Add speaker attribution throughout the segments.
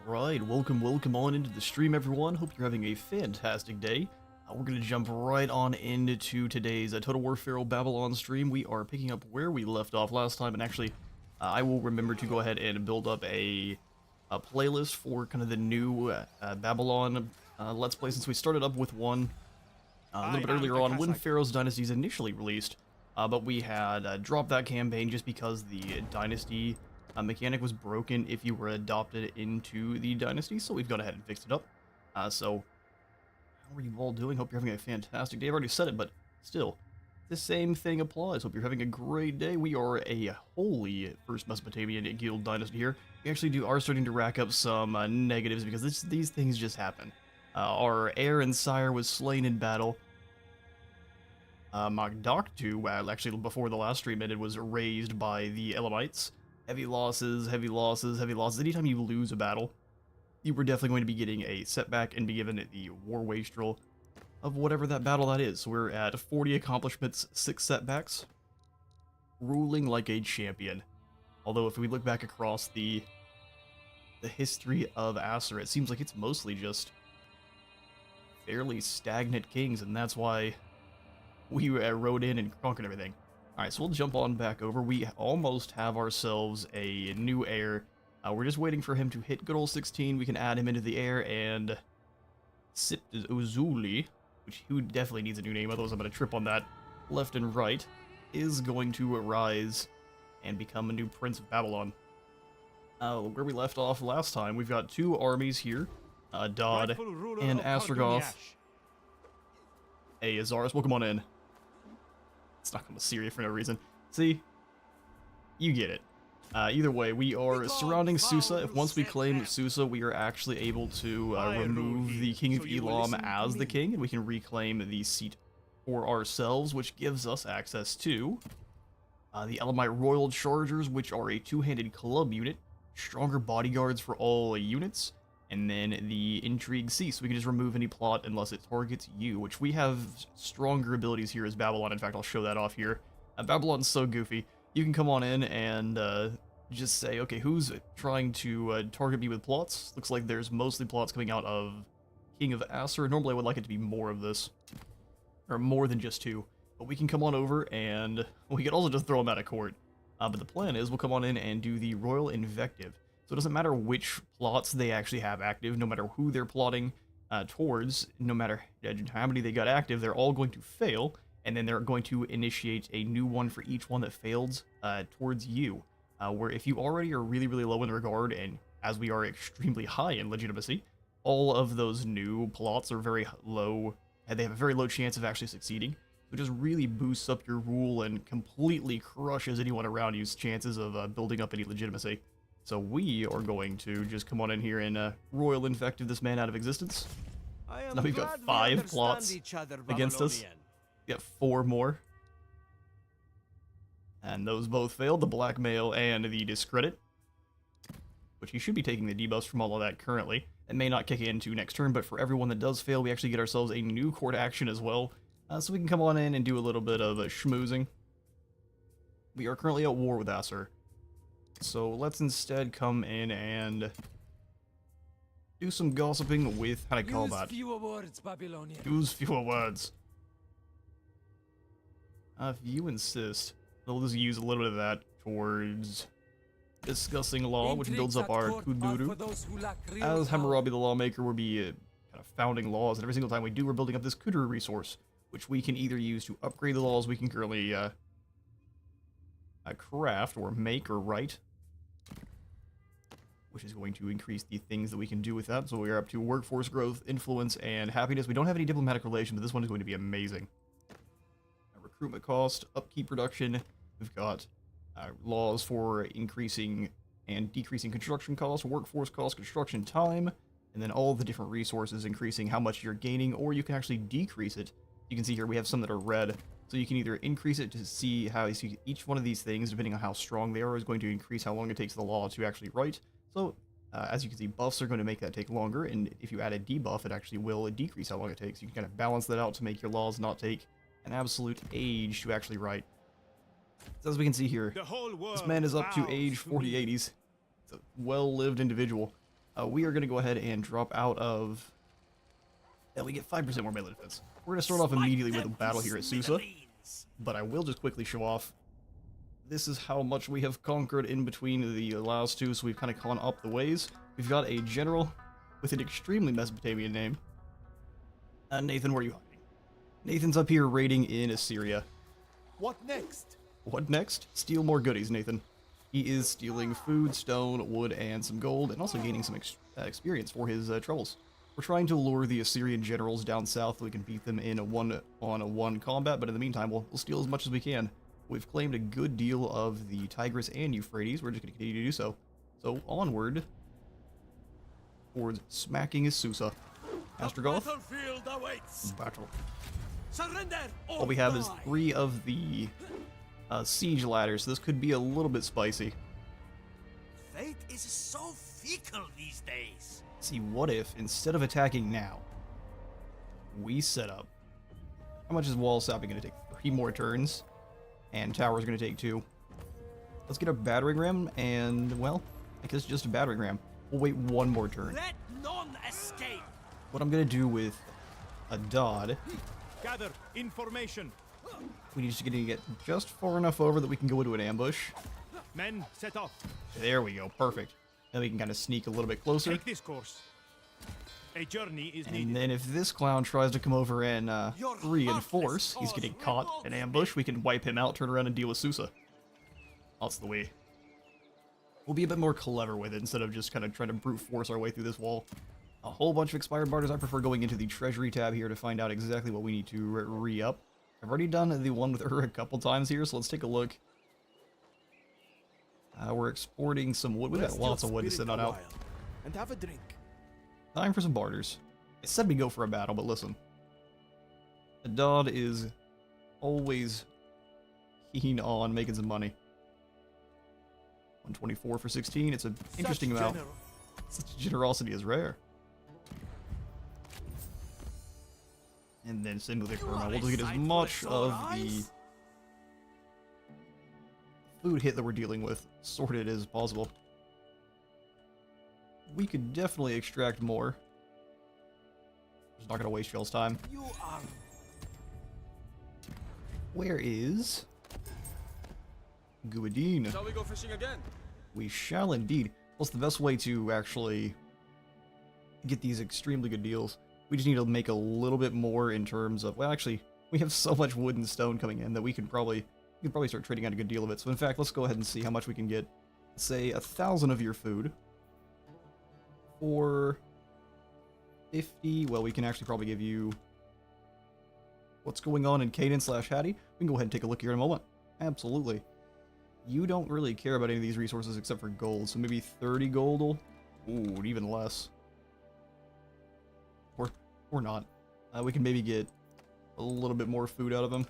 Speaker 1: Alright, welcome on into the stream, everyone. Hope you're having a fantastic day. We're going to jump right on into today's Total War Pharaoh Babylon stream. We are picking up where we left off last time, and actually, I will remember to go ahead and build up a playlist for kind of the new Babylon Let's Play, since we started up with one a little bit earlier on when Pharaoh's Dynasties initially released, but we had dropped that campaign just because the Dynasty mechanic was broken if you were adopted into the Dynasty, so we've gone ahead and fixed it up. So, how are you all doing? Hope you're having a fantastic day. I've already said it, but still, the same thing applies. Hope you're having a great day. We are a holy First Mesopotamian Guild Dynasty here. We actually are starting to rack up some negatives because these things just happen. Our heir and sire was slain in battle. Magdaktu, actually before the last stream ended, was raised by the Elamites. Heavy losses, heavy losses, heavy losses. Anytime you lose a battle, you were definitely going to be getting a setback and be given the war wastrel of whatever that battle that is. So we're at 40 accomplishments, 6 setbacks, ruling like a champion. Although if we look back across the history of Asur, it seems like it's mostly just fairly stagnant kings, and that's why we rode in and conquered everything. Alright, so we'll jump on back over. We almost have ourselves a new heir. We're just waiting for him to hit good old 16. We can add him into the heir, and Uzuli, which who definitely needs a new name, otherwise I'm going to trip on that left and right, is going to rise and become a new Prince of Babylon. Where we left off last time, we've got 2 armies here, Adad and Astragoth. Hey, Azaris, welcome on in. It's not going to Syria for no reason. See? You get it. Either way, we are surrounding Susa. If once we claim Susa, we are actually able to remove the King of Elam as the king, and we can reclaim the seat for ourselves, which gives us access to the Elamite Royal Chargers, which are a 2-handed club unit, stronger bodyguards for all units, and then the Intrigue Cease. We can just remove any plot unless it targets you, which we have stronger abilities here as Babylon. In fact, I'll show that off here. Babylon's so goofy. You can come on in and just say, okay, who's trying to target me with plots? Looks like there's mostly plots coming out of King of Asur. Normally I would like it to be more of this, or more than just 2. But we can come on over and we can also just throw them out of court. But the plan is we'll come on in and do the Royal Invective. So it doesn't matter which plots they actually have active, no matter who they're plotting towards, no matter how many they got active, they're all going to fail, and then they're going to initiate a new one for each one that failed towards you. Where if you already are really, really low in regard, and as we are extremely high in legitimacy, all of those new plots are very low, and they have a very low chance of actually succeeding. So it just really boosts up your rule and completely crushes anyone around you's chances of building up any legitimacy. So we are going to just come on in here and Royal Invective this man out of existence. So now we've got 5 plots against us. We got 4 more. And those both failed, the Blackmail and the Discredit. Which he should be taking the debuffs from all of that currently. It may not kick into next turn, but for everyone that does fail, we actually get ourselves a new court action as well. So we can come on in and do a little bit of schmoozing. We are currently at war with Asur. So let's instead come in and do some gossiping with, how do I call that?
Speaker 2: Use fewer words, Babylonian.
Speaker 1: Use fewer words. If you insist, we'll just use a little bit of that towards discussing law, which builds up our Kuduru. As Hammurabi the Lawmaker, we'll be kind of founding laws, and every single time we do, we're building up this Kuduru resource, which we can either use to upgrade the laws we can currently craft, or make, or write, which is going to increase the things that we can do with that. So we are up to workforce growth, influence, and happiness. We don't have any diplomatic relations, but this one is going to be amazing. Recruitment cost, upkeep production. We've got laws for increasing and decreasing construction costs, workforce cost, construction time, and then all the different resources increasing how much you're gaining, or you can actually decrease it. You can see here we have some that are red, so you can either increase it to see how each one of these things, depending on how strong they are, is going to increase how long it takes the law to actually write. So, as you can see, buffs are going to make that take longer, and if you add a debuff, it actually will decrease how long it takes. You can kind of balance that out to make your laws not take an absolute age to actually write. So as we can see here, this man is up to age 48. He's a well-lived individual. we are going to go ahead and drop out of... Yeah, we get 5% more melee defense. We're going to start off immediately with a battle here at Susa, but I will just quickly show off. This is how much we have conquered in between the last two, so we've kind of gone up the ways. We've got a general with an extremely Mesopotamian name. Nathan, where are you hiding? Nathan's up here raiding in Assyria.
Speaker 2: What next?
Speaker 1: What next? Steal more goodies, Nathan. He is stealing food, stone, wood, and some gold, and also gaining some experience for his troubles. We're trying to lure the Assyrian generals down south so we can beat them in a one-on-one combat, but in the meantime, we'll steal as much as we can. We've claimed a good deal of the Tigris and Euphrates. We're just going to continue to do so. So onward towards smacking Susa. Astrogoth. Battle.
Speaker 2: Surrender.
Speaker 1: All we have is 3 of the siege ladders, so this could be a little bit spicy.
Speaker 2: Fate is so fickle these days.
Speaker 1: See, what if, instead of attacking now, we set up... How much is wall sapping going to take? 3 more turns, and tower's going to take 2. Let's get a battering ram, and, well, I guess just a battering ram. We'll wait 1 more turn.
Speaker 2: Let none escape.
Speaker 1: What I'm going to do with Adad...
Speaker 2: Gather information.
Speaker 1: We need to get just far enough over that we can go into an ambush.
Speaker 2: Men, set off.
Speaker 1: There we go, perfect. Then we can kind of sneak a little bit closer.
Speaker 2: Take this course. A journey is needed.
Speaker 1: And then if this clown tries to come over and reinforce, he's getting caught in ambush, we can wipe him out, turn around, and deal with Susa. That's the way. We'll be a bit more clever with it instead of just kind of trying to brute force our way through this wall. A whole bunch of expired barters. I prefer going into the treasury tab here to find out exactly what we need to re-up. I've already done the one with her a couple times here, so let's take a look. We're exporting some wood. We've got lots of wood to send on out.
Speaker 2: And have a drink.
Speaker 1: Time for some barters. I said we go for a battle, but listen. Adad is always keen on making some money. 124 for 16. It's an interesting amount. Such generosity is rare. And then send with the Pharaoh. We'll just get as much of the food hit that we're dealing with sorted as possible. We could definitely extract more. Just not gonna waste y'all's time.
Speaker 2: You are.
Speaker 1: Where is Guadine?
Speaker 2: Shall we go fishing again?
Speaker 1: We shall indeed. What's the best way to actually get these extremely good deals? We just need to make a little bit more in terms of, well, actually, we have so much wood and stone coming in that we could probably start trading out a good deal of it. So in fact, let's go ahead and see how much we can get. Say 1,000 of your food for 50. Well, we can actually probably give you what's going on in Cadence/Hattie. We can go ahead and take a look here in a moment. Absolutely. You don't really care about any of these resources except for gold, so maybe 30 gold will... Ooh, even less. Or not. We can maybe get a little bit more food out of them.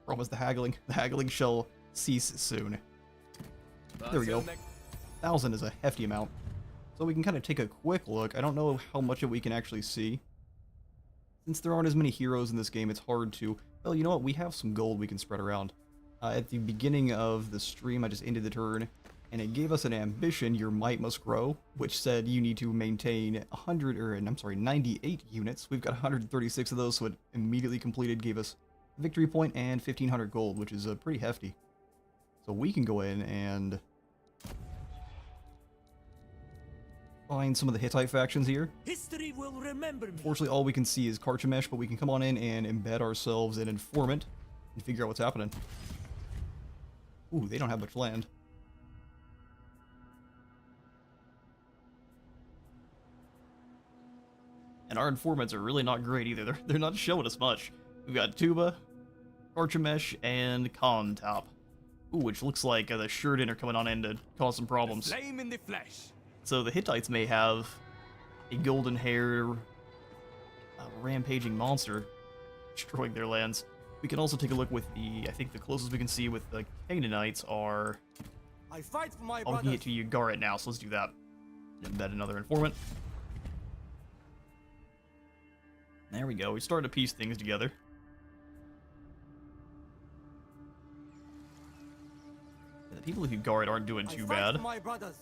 Speaker 1: Promise the haggling. The haggling shall cease soon. There we go. 1,000 is a hefty amount. So we can kind of take a quick look. I don't know how much of we can actually see. Since there aren't as many heroes in this game, it's hard to... Well, you know what? We have some gold we can spread around. At the beginning of the stream, I just ended the turn, and it gave us an ambition, your might must grow, which said you need to maintain 98 units. We've got 136 of those, so it immediately completed, gave us a victory point and 1,500 gold, which is pretty hefty. So we can go in and find some of the Hittite factions here.
Speaker 2: History will remember me.
Speaker 1: Unfortunately, all we can see is Carchemish, but we can come on in and embed ourselves in Informant and figure out what's happening. Ooh, they don't have much land. And our informants are really not great either. They're not showing us much. We've got Tuba, Carchemish, and Kontop. Ooh, which looks like the Shurdin are coming on in to cause some problems.
Speaker 2: Flame in the flesh.
Speaker 1: So the Hittites may have a golden-haired, rampaging monster destroying their lands. We can also take a look with the, I think the closest we can see with the Canaanites are...
Speaker 2: I fight for my
Speaker 1: I'll get to Ugarit now, so let's do that. Embed another informant. There we go, we started to piece things together. The people who guard aren't doing
Speaker 2: I
Speaker 1: too
Speaker 2: fight
Speaker 1: bad.
Speaker 2: for my brothers.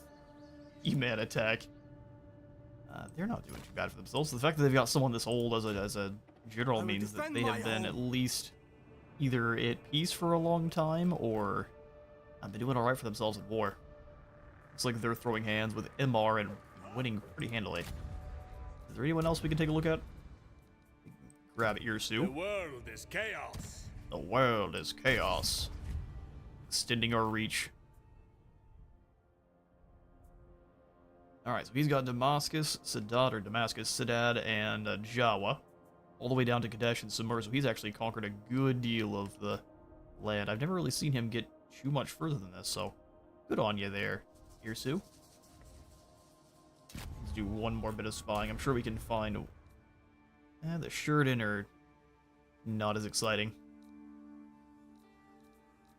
Speaker 1: E-man attack. They're not doing too bad for themselves. The fact that they've got someone this old as a general
Speaker 2: I will
Speaker 1: means that
Speaker 2: defend
Speaker 1: they have
Speaker 2: my
Speaker 1: been at
Speaker 2: home.
Speaker 1: least either at peace for a long time or been doing alright for themselves in war. Looks like they're throwing hands with MR and winning pretty handily. Is there anyone else we can take a look at? Grab
Speaker 3: The
Speaker 1: Irsu.
Speaker 3: world is chaos.
Speaker 1: The world is chaos. Extending our reach. Alright, so he's got Damascus, Sedad, and Jawa. All the way down to Kadesh and Sumer, so he's actually conquered a good deal of the land. I've never really seen him get too much further than this, so good on you there, Irsu. Let's do one more bit of spying. I'm sure we can find... the Sheridan are not as exciting.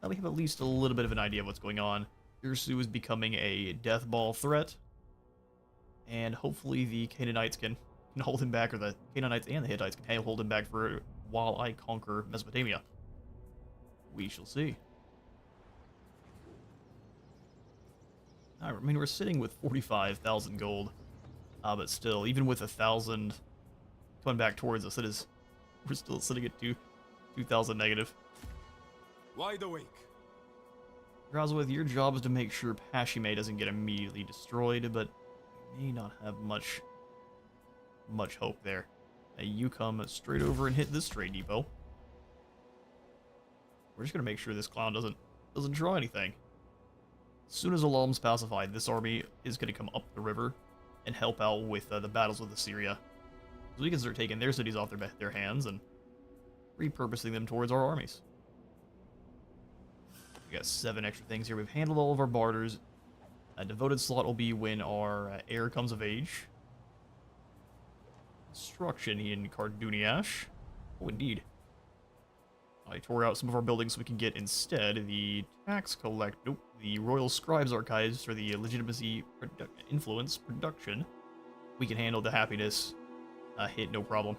Speaker 1: We have at least a little bit of an idea of what's going on. Irsu is becoming a death ball threat. And hopefully the Canaanites can hold him back, or the Canaanites and the Hittites can hold him back for while I conquer Mesopotamia. We shall see. I mean, we're sitting with 45,000 gold, but still, even with 1,000 coming back towards us, we're still sitting at 2,000 negative.
Speaker 2: Wide awake.
Speaker 1: Razwith, your job is to make sure Pashime doesn't get immediately destroyed, but we may not have much hope there. You come straight over and hit this trade depot. We're just gonna make sure this clown doesn't draw anything. As soon as Elam's pacified, this army is gonna come up the river and help out with the battles with Assyria. So we can start taking their cities off their hands and repurposing them towards our armies. We got 7 extra things here. We've handled all of our barters. A devoted slot will be when our heir comes of age. Construction in Karduniash. Oh, indeed. I tore out some of our buildings so we can get instead the the Royal Scribes Archives for the legitimacy, influence, production. We can handle the happiness hit, no problem.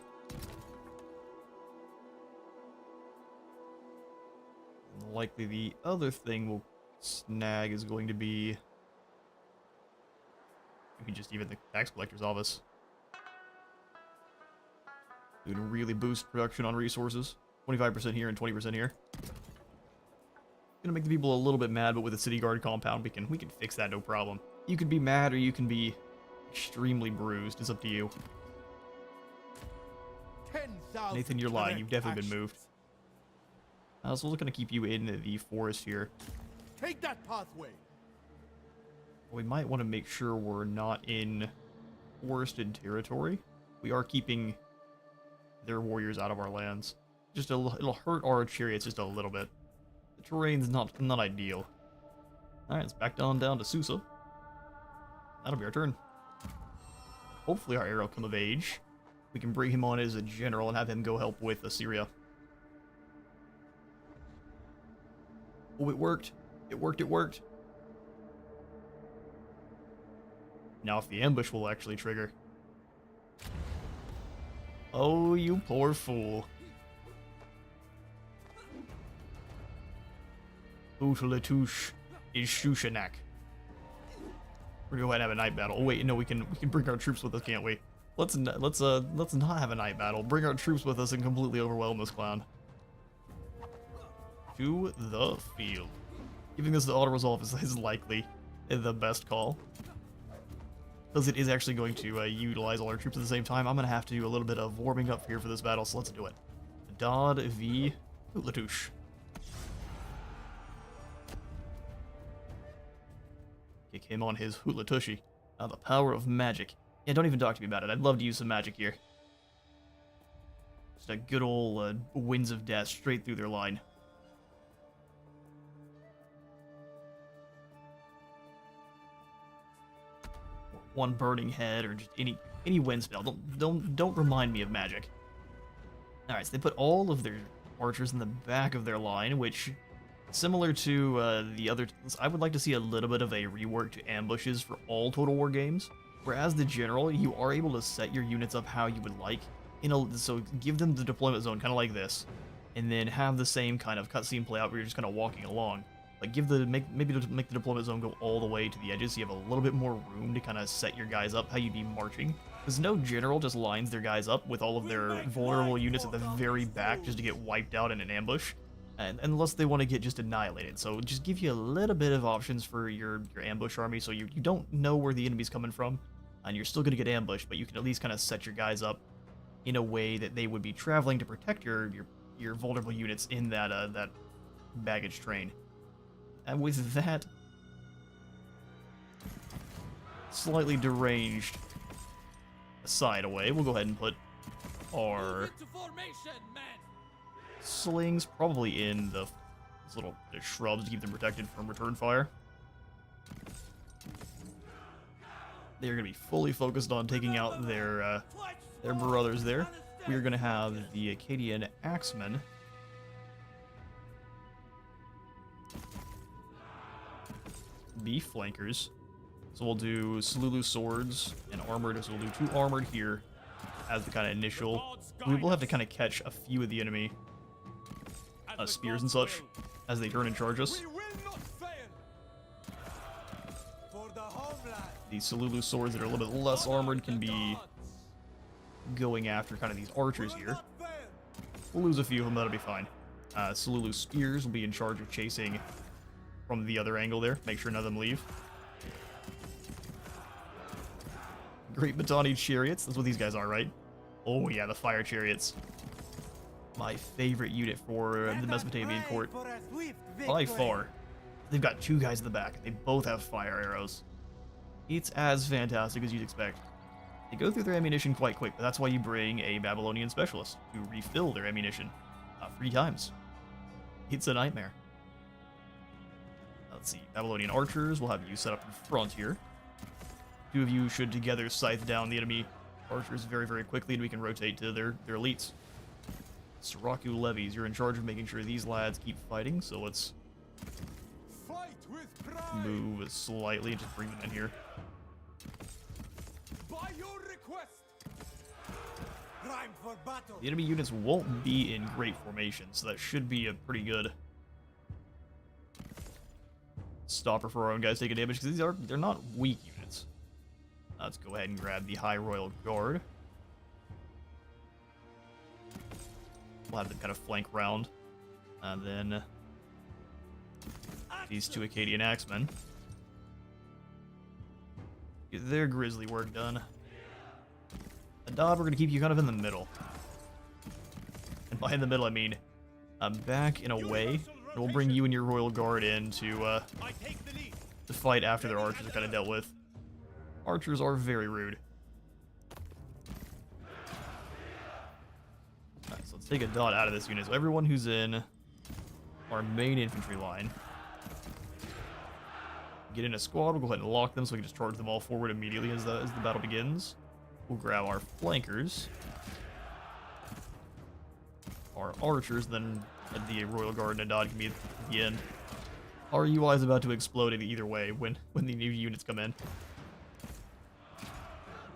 Speaker 1: And likely the other thing we'll snag is going to be maybe just even the tax collector's office. We can really boost production on resources. 25% here and 20% here. Gonna make the people a little bit mad, but with the city guard compound, we can fix that, no problem. You can be mad or you can be extremely bruised. It's up to you.
Speaker 2: 10,000.
Speaker 1: Nathan, you're lying. You've definitely been moved. So we're gonna keep you in the forest here.
Speaker 2: Take that pathway.
Speaker 1: We might want to make sure we're not in forested territory. We are keeping their warriors out of our lands. Just it'll hurt our chariots just a little bit. The terrain's not ideal. Alright, let's back down to Susa. That'll be our turn. Hopefully our heir will come of age. We can bring him on as a general and have him go help with Assyria. Oh, it worked. It worked. Now if the ambush will actually trigger. Oh, you poor fool. Utalatush is Shushanak. We're gonna go ahead and have a night battle. Oh wait, no, we can bring our troops with us, can't we? Let's not have a night battle. Bring our troops with us and completely overwhelm this clown. To the field. Giving this the auto resolve is likely the best call, because it is actually going to utilize all our troops at the same time. I'm gonna have to do a little bit of warming up here for this battle, so let's do it. Adad v Utlatush. Kick him on his Hutlatushi. The power of magic. Yeah, don't even talk to me about it. I'd love to use some magic here. Just a good old winds of death straight through their line. One burning head, or just any wind spell. Don't remind me of magic. All right, so they put all of their archers in the back of their line, which, similar to the other, I would like to see a little bit of a rework to ambushes for all Total War games. Whereas the general, you are able to set your units up how you would like. So give them the deployment zone, kind of like this, and then have the same kind of cutscene play out where you're just kind of walking along. Like maybe to make the deployment zone go all the way to the edges so you have a little bit more room to kind of set your guys up how you'd be marching. Because no general just lines their guys up with all of their vulnerable units at the very back just to get wiped out in an ambush. And unless they want to get just annihilated. So just give you a little bit of options for your ambush army so you don't know where the enemy's coming from. And you're still going to get ambushed, but you can at least kind of set your guys up in a way that they would be traveling to protect your vulnerable units in that baggage train. And with that slightly deranged side away, we'll go ahead and put our slings probably in the little shrubs to keep them protected from return fire. They're going to be fully focused on taking out their brothers there. We are going to have the Akkadian Axemen be flankers. So we'll do Sululu swords and armored, so we'll do 2 armored here as the kind of initial. We will have to kind of catch a few of the enemy spears and such as they turn and charge us. The Sululu swords that are a little bit less armored can be going after kind of these archers here. We'll lose a few of them, that'll be fine. Sululu spears will be in charge of chasing from the other angle there. Make sure none of them leave. Great Mitanni chariots. That's what these guys are, right? Oh yeah, the fire chariots. My favorite unit for the Mesopotamian court. By far. They've got 2 guys in the back. They both have fire arrows. It's as fantastic as you'd expect. They go through their ammunition quite quick, but that's why you bring a Babylonian specialist to refill their ammunition 3 times. It's a nightmare. Let's see, Babylonian archers, we'll have you set up in front here. 2 of you should together scythe down the enemy archers very, very quickly, and we can rotate to their elites. Siraku levies, you're in charge of making sure these lads keep fighting, so let's move slightly and just bring them in here.
Speaker 2: By your request. Prime for battle.
Speaker 1: The enemy units won't be in great formation, so that should be a pretty good stopper for our own guys taking damage, because they're not weak units. Let's go ahead and grab the High Royal Guard. We'll have them kind of flank round. And then these 2 Akkadian Axemen. Get their grisly work done. Adad, we're going to keep you kind of in the middle. And by in the middle, I mean back in a way. And we'll bring you and your Royal Guard in to fight after their archers are kind of dealt with. Archers are very rude. Alright, so let's take a dot out of this unit. So everyone who's in our main infantry line, get in a squad. We'll go ahead and lock them so we can just charge them all forward immediately as the battle begins. We'll grab our flankers, our archers, then the Royal Guard and Adad can be at the end. Our UI is about to explode in either way when the new units come in.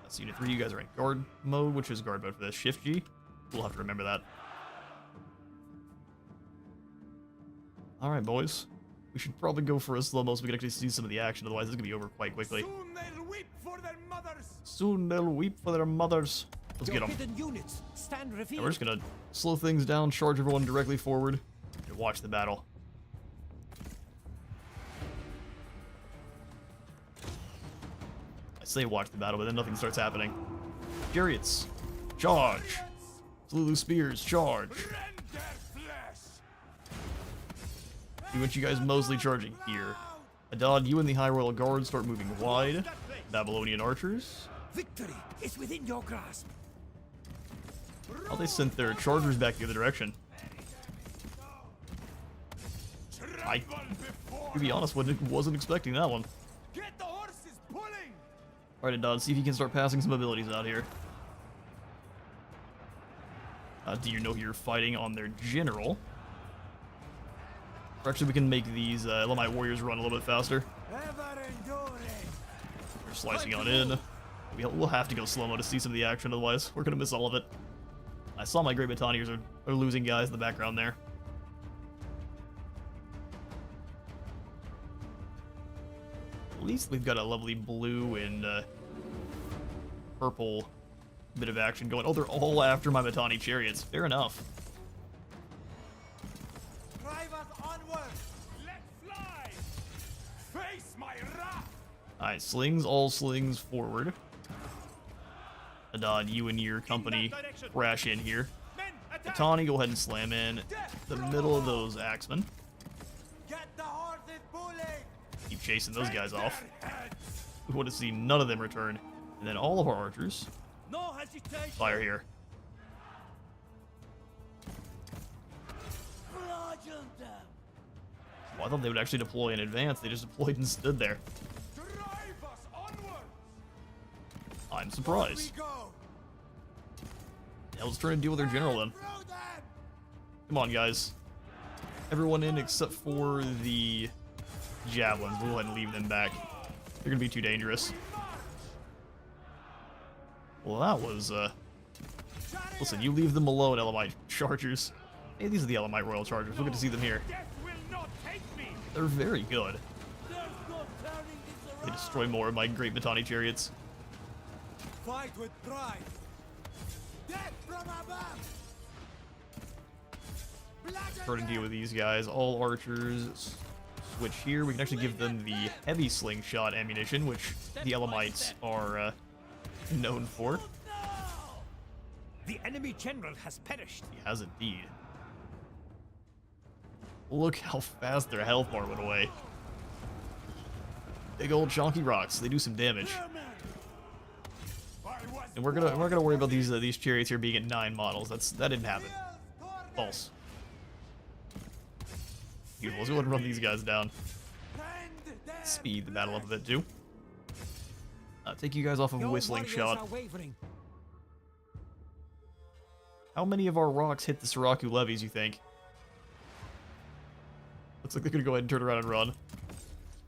Speaker 1: That's Unit 3, you guys are in guard mode, which is guard mode for this. Shift G. We'll have to remember that. Alright, boys. We should probably go for a slow-mo so we can actually see some of the action, otherwise this is going to be over quite quickly.
Speaker 2: Soon they'll weep for their mothers.
Speaker 1: Soon they'll weep for their mothers. Let's get them.
Speaker 4: Units stand
Speaker 1: And we're just going to slow things down, charge everyone directly forward, and watch the battle. I say watch the battle, but then nothing starts happening. Chariots, charge! Sululu spears, charge!
Speaker 2: Rend their flesh.
Speaker 1: We want you guys mostly charging here. Adad, you and the High Royal Guard start moving wide. Babylonian archers.
Speaker 4: Victory is within your grasp.
Speaker 1: Oh, they sent their chargers back the other direction. To be honest, wasn't expecting that one.
Speaker 2: Get the horses pulling.
Speaker 1: Alright, Adad, see if you can start passing some abilities out here. Do you know you're fighting on their general? Or actually, we can make these Elamite warriors run a little bit faster.
Speaker 2: Ever enduring.
Speaker 1: We're slicing on in. We'll have to go slow-mo to see some of the action, otherwise we're going to miss all of it. I saw my Great Mitanniers are losing guys in the background there. least we've got a lovely blue and purple bit of action going. Oh, they're all after my Mitanni chariots. Fair enough.
Speaker 2: Drive us onward!
Speaker 3: Let fly! Face my wrath!
Speaker 1: Alright, slings, all slings forward. Adad, you and your company crash in here.
Speaker 3: Men, attack!
Speaker 1: Mitanni, go ahead and slam in the middle of those axemen.
Speaker 2: Get the horses pulling!
Speaker 1: Keep chasing those guys off.
Speaker 3: Their heads!
Speaker 1: We want to see none of them return. And then all of our archers
Speaker 4: No hesitation.
Speaker 1: fire here.
Speaker 4: Bludgeon them.
Speaker 1: Well, I thought they would actually deploy in advance. They just deployed and stood there.
Speaker 3: Drive us onward!
Speaker 1: I'm surprised.
Speaker 2: We go!
Speaker 1: Yeah, let's try to deal with their general then.
Speaker 2: Through them!
Speaker 1: Come on, guys. Everyone in except for the javelins. We'll go ahead and leave them back. They're gonna be too dangerous. Well, that was, listen, you leave them alone, Elamite Chargers. Hey, these are the Elamite Royal Chargers. We'll get to see them here.
Speaker 3: Death will not take me!
Speaker 1: They're very good.
Speaker 4: There's no turning this
Speaker 1: They
Speaker 4: around.
Speaker 1: destroy more of my great Mitanni chariots.
Speaker 2: Fight with pride! Death from above!
Speaker 1: Try to deal with these guys. All archers switch here. We can actually give them the heavy slingshot ammunition, which the Elamites are known for.
Speaker 4: The enemy general has perished.
Speaker 1: He has indeed. Look how fast their health bar went away. Big old chonky rocks. They do some damage. And we're gonna worry about these chariots here being at 9 models. That didn't happen. False. Beautiful. Let's go ahead and run these guys down. Speed the battle up a bit too. Take you guys off of a
Speaker 4: Your
Speaker 1: whistling
Speaker 4: warriors
Speaker 1: shot.
Speaker 4: are wavering.
Speaker 1: How many of our rocks hit the Siraku levies, you think? Looks like they're gonna go ahead and turn around and run.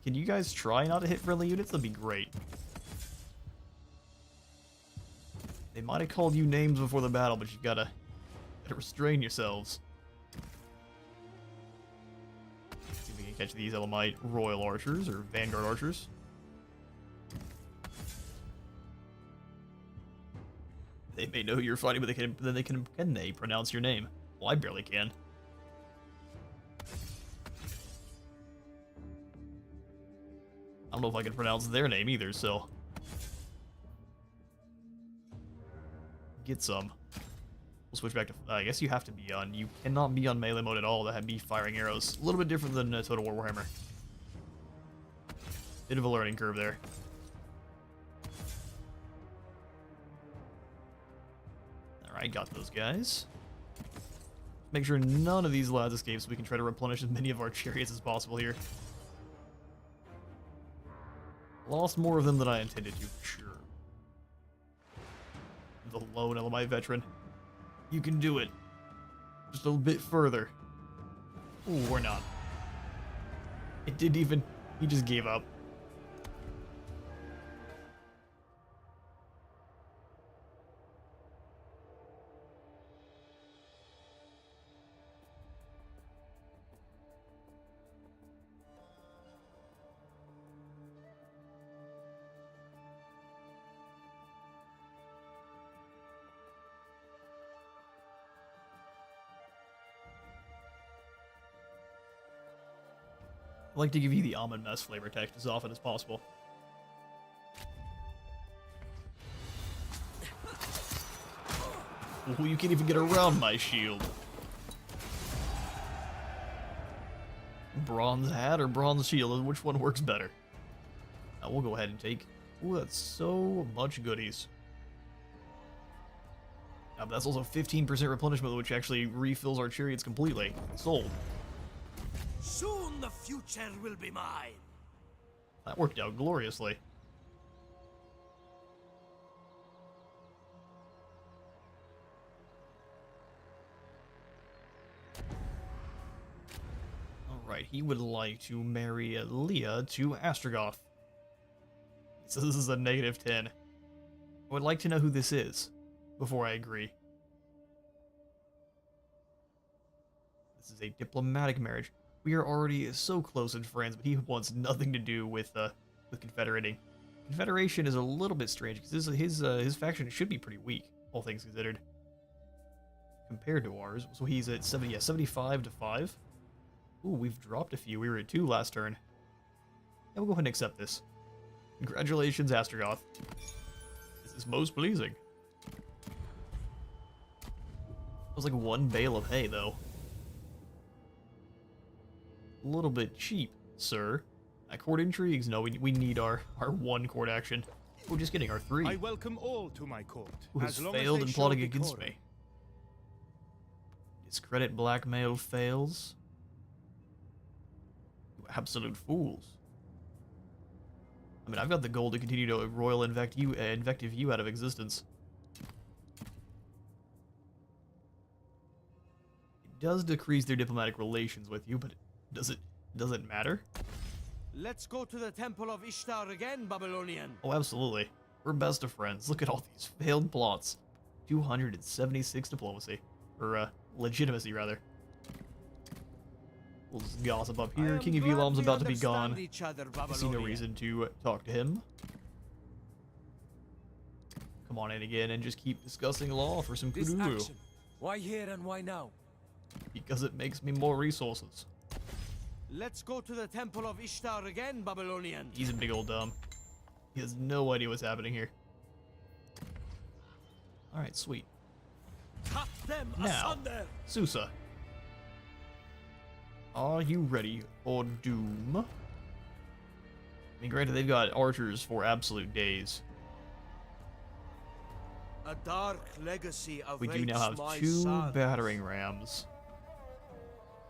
Speaker 1: Can you guys try not to hit friendly units? That'd be great. They might have called you names before the battle, but you gotta restrain yourselves. See if we can catch these Elamite Royal Archers or Vanguard Archers. They may know who you're fighting, but can they pronounce your name? Well, I barely can. I don't know if I can pronounce their name either, so get some. We'll switch back to. I guess you have to be on. You cannot be on melee mode at all. That be firing arrows. A little bit different than Total War Warhammer. Bit of a learning curve there. Alright, got those guys. Make sure none of these lads escape so we can try to replenish as many of our chariots as possible here. Lost more of them than I intended to, for sure. The lone Elamite veteran. You can do it. Just a little bit further. Ooh, or not. It didn't even... He just gave up. I like to give you the almond mess flavor text as often as possible. Ooh, you can't even get around my shield. Bronze hat or bronze shield? Which one works better? Now we'll go ahead and take... Ooh, that's so much goodies. Now, but that's also 15% replenishment, which actually refills our chariots completely. Sold.
Speaker 4: Soon the future will be mine.
Speaker 1: That worked out gloriously. Alright, he would like to marry Leah to Astrogoth. So this is a -10. I would like to know who this is before I agree. This is a diplomatic marriage. We are already so close and friends, but he wants nothing to do with with confederating. Confederation is a little bit strange because his faction should be pretty weak, all things considered, compared to ours. So he's at 75 to 5. Ooh, we've dropped a few. We were at 2 last turn. Yeah, we'll go ahead and accept this. Congratulations, Astrogoth. This is most pleasing. It was like 1 bale of hay, though. A little bit cheap, sir. Court intrigues? No, we need our 1 court action. We're just getting our 3.
Speaker 3: I welcome all to my court.
Speaker 1: Who has
Speaker 3: as long as
Speaker 1: failed
Speaker 3: they
Speaker 1: in
Speaker 3: show
Speaker 1: plotting against
Speaker 3: decorum.
Speaker 1: me. Discredit blackmail fails. You absolute fools. I mean, I've got the goal to continue to royal invective you out of existence. It does decrease their diplomatic relations with you, but does it matter?
Speaker 4: Let's go to the Temple of Ishtar again, Babylonian.
Speaker 1: Oh, absolutely. We're best of friends. Look at all these failed plots. 276 diplomacy. Or, legitimacy, rather. We'll just gossip up here. King of Elam's about to be gone. I see no reason to talk to him. Come on in again and just keep discussing law for some
Speaker 4: This
Speaker 1: kudu.
Speaker 4: action. Why here and why now?
Speaker 1: Because it makes me more resources.
Speaker 4: Let's go to the Temple of Ishtar again, Babylonian.
Speaker 1: He's a big old dumb. He has no idea what's happening here. Alright, sweet.
Speaker 4: Cut them
Speaker 1: Now,
Speaker 4: asunder.
Speaker 1: Susa. Are you ready for doom? I mean, granted, they've got archers for absolute days.
Speaker 4: A dark legacy awaits
Speaker 1: We do now have
Speaker 4: my
Speaker 1: 2
Speaker 4: sons.
Speaker 1: battering rams.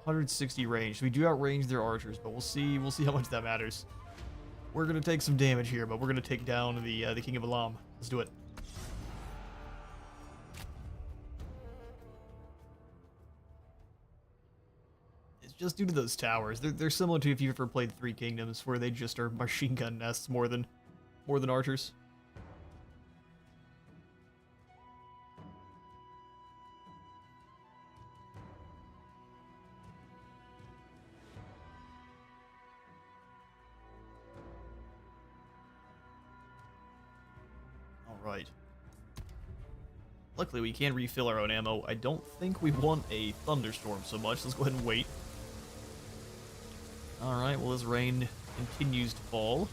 Speaker 1: 160 range. So we do outrange their archers, but we'll see how much that matters. We're gonna take some damage here, but we're gonna take down the King of Elam. Let's do it. It's just due to those towers. They're similar to if you've ever played Three Kingdoms, where they just are machine gun nests more than archers. Alright. Luckily, we can refill our own ammo. I don't think we want a thunderstorm so much. Let's go ahead and wait. Alright, well, this rain continues to fall.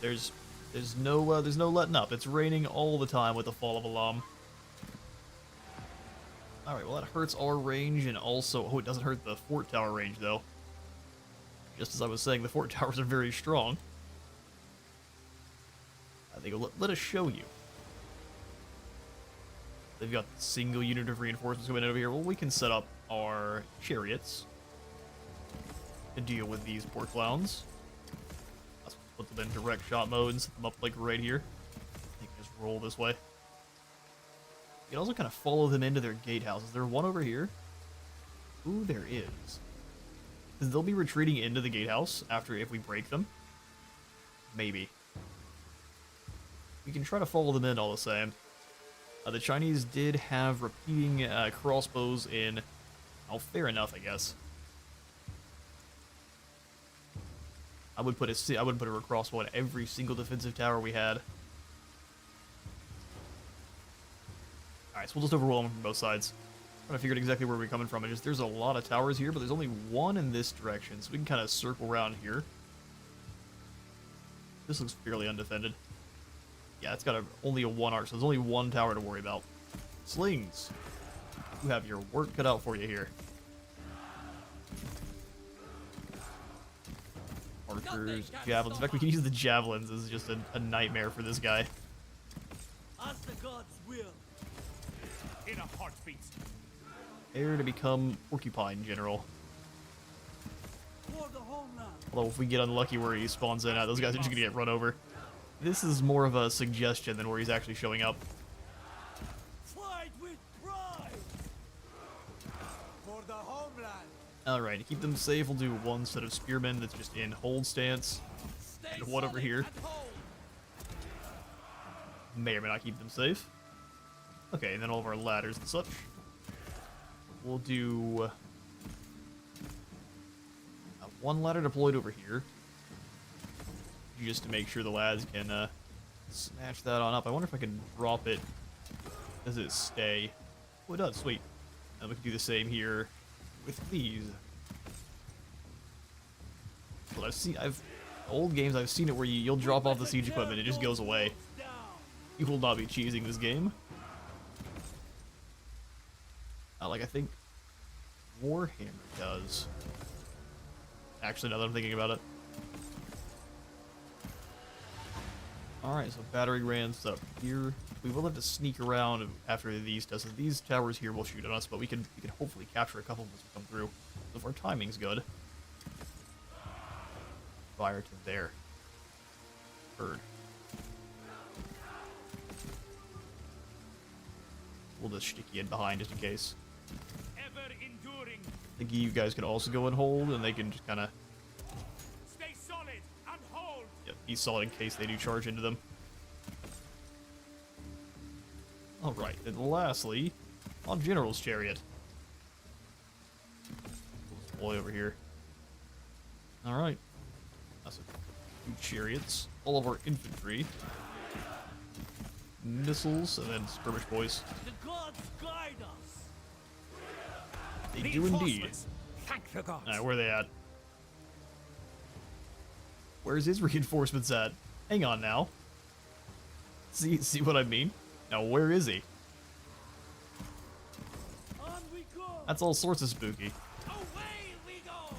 Speaker 1: There's no letting up. It's raining all the time with the fall of Elam. Alright, well, that hurts our range, and also... Oh, it doesn't hurt the fort tower range, though. Just as I was saying, the fort towers are very strong. I think let us show you. They've got single unit of reinforcements coming in over here. Well, we can set up our chariots to deal with these poor clowns. Let's put them in direct shot mode and set them up like right here. You can just roll this way. You can also kind of follow them into their gatehouse. Is there one over here? Ooh, there is. Because they'll be retreating into the gatehouse if we break them. Maybe. We can try to follow them in all the same. The Chinese did have repeating crossbows in... Oh, fair enough, I guess. I would put a crossbow in every single defensive tower we had. Alright, so we'll just overwhelm them from both sides. Trying to figure out exactly where we're coming from. There's a lot of towers here, but there's only one in this direction, so we can kind of circle around here. This looks fairly undefended. Yeah, it's got only a 1 arc, so there's only 1 tower to worry about. Slings! You have your work cut out for you here. Archers, javelins. In fact, we can use the javelins. This is just a nightmare for this guy.
Speaker 4: As the gods will.
Speaker 3: In a heartbeat.
Speaker 1: Heir to become Porcupine General.
Speaker 4: For the homeland.
Speaker 1: Although if we get unlucky where he spawns in, those guys are just gonna get run over. This is more of a suggestion than where he's actually showing up.
Speaker 4: Fight with pride. For the homeland.
Speaker 1: Alright, to keep them safe, we'll do 1 set of spearmen that's just in hold stance.
Speaker 4: Stay
Speaker 1: And one over
Speaker 4: solid
Speaker 1: here.
Speaker 4: and hold.
Speaker 1: May or may not keep them safe. Okay, and then all of our ladders and such. We'll do... one ladder deployed over here. Just to make sure the lads can snatch that on up. I wonder if I can drop it. Does it stay? Oh, it does. Sweet. And we can do the same here with these. Well, old games, I've seen it where you'll drop off the siege equipment, it just goes away. You will not be cheesing this game. Like I think Warhammer does. Actually, now that I'm thinking about it. Alright, so battering rams up here. We will have to sneak around after these does. So these towers here will shoot at us, but we can hopefully capture a couple of them as we come through. So if our timing's good. Fire to there. Bird. We'll just stick you in behind just in case.
Speaker 3: Ever enduring.
Speaker 1: I think you guys can also go and hold, and they can just kind of
Speaker 3: Stay solid and hold.
Speaker 1: be solid in case they do charge into them. Alright, and lastly, on General's Chariot. We'll deploy over here. Alright. That's two chariots. All of our infantry. Missiles, and then skirmish boys.
Speaker 4: The gods guide us.
Speaker 1: They do indeed.
Speaker 4: Reinforcements. Thank the gods.
Speaker 1: Alright, where are they at? Where's his reinforcements at? Hang on now. See what I mean? Now where is he?
Speaker 4: On we go.
Speaker 1: That's all sorts of spooky.
Speaker 4: Away we go.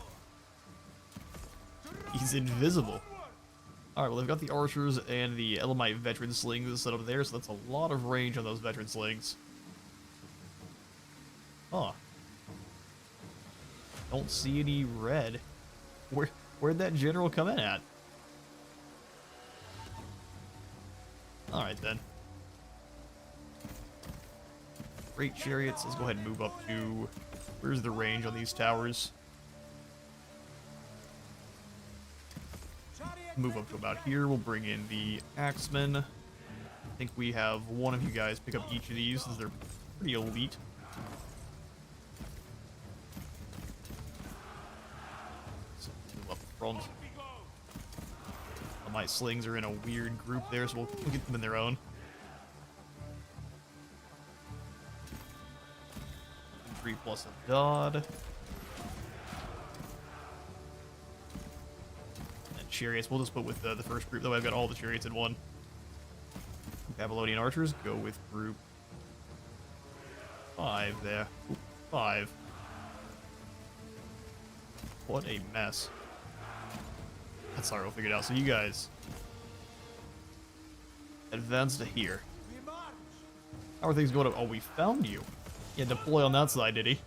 Speaker 1: He's invisible. Alright, well they've got the archers and the Elamite veteran slings set up there, so that's a lot of range on those veteran slings. Huh. Don't see any red. Where'd that general come in at? Alright then. Great chariots, let's go ahead and move up to... Where's the range on these towers? Move up to about here, we'll bring in the axemen. I think we have one of you guys pick up each of these, since they're pretty elite. So move up front. My slings are in a weird group there, so we'll get them in their own. 3 plus a Dodd. And chariots, we'll just put with the first group, though I've got all the chariots in one. Babylonian archers, go with group 5 there. Ooh, 5. What a mess. That's alright, we'll figure it out. So you guys advance to here. How are things going up? Oh, we found you. Yeah, deploy on that side, did he?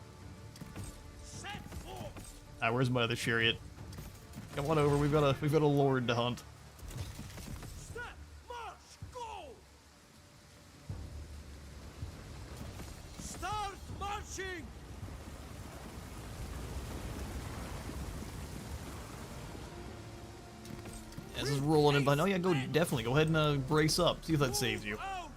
Speaker 1: Alright, where's my other chariot? Come on over, we've got a lord to hunt.
Speaker 4: Step, march, go. Start marching.
Speaker 1: This is rolling in behind. Oh yeah, definitely go ahead and brace up. See if that saves you.
Speaker 4: Out.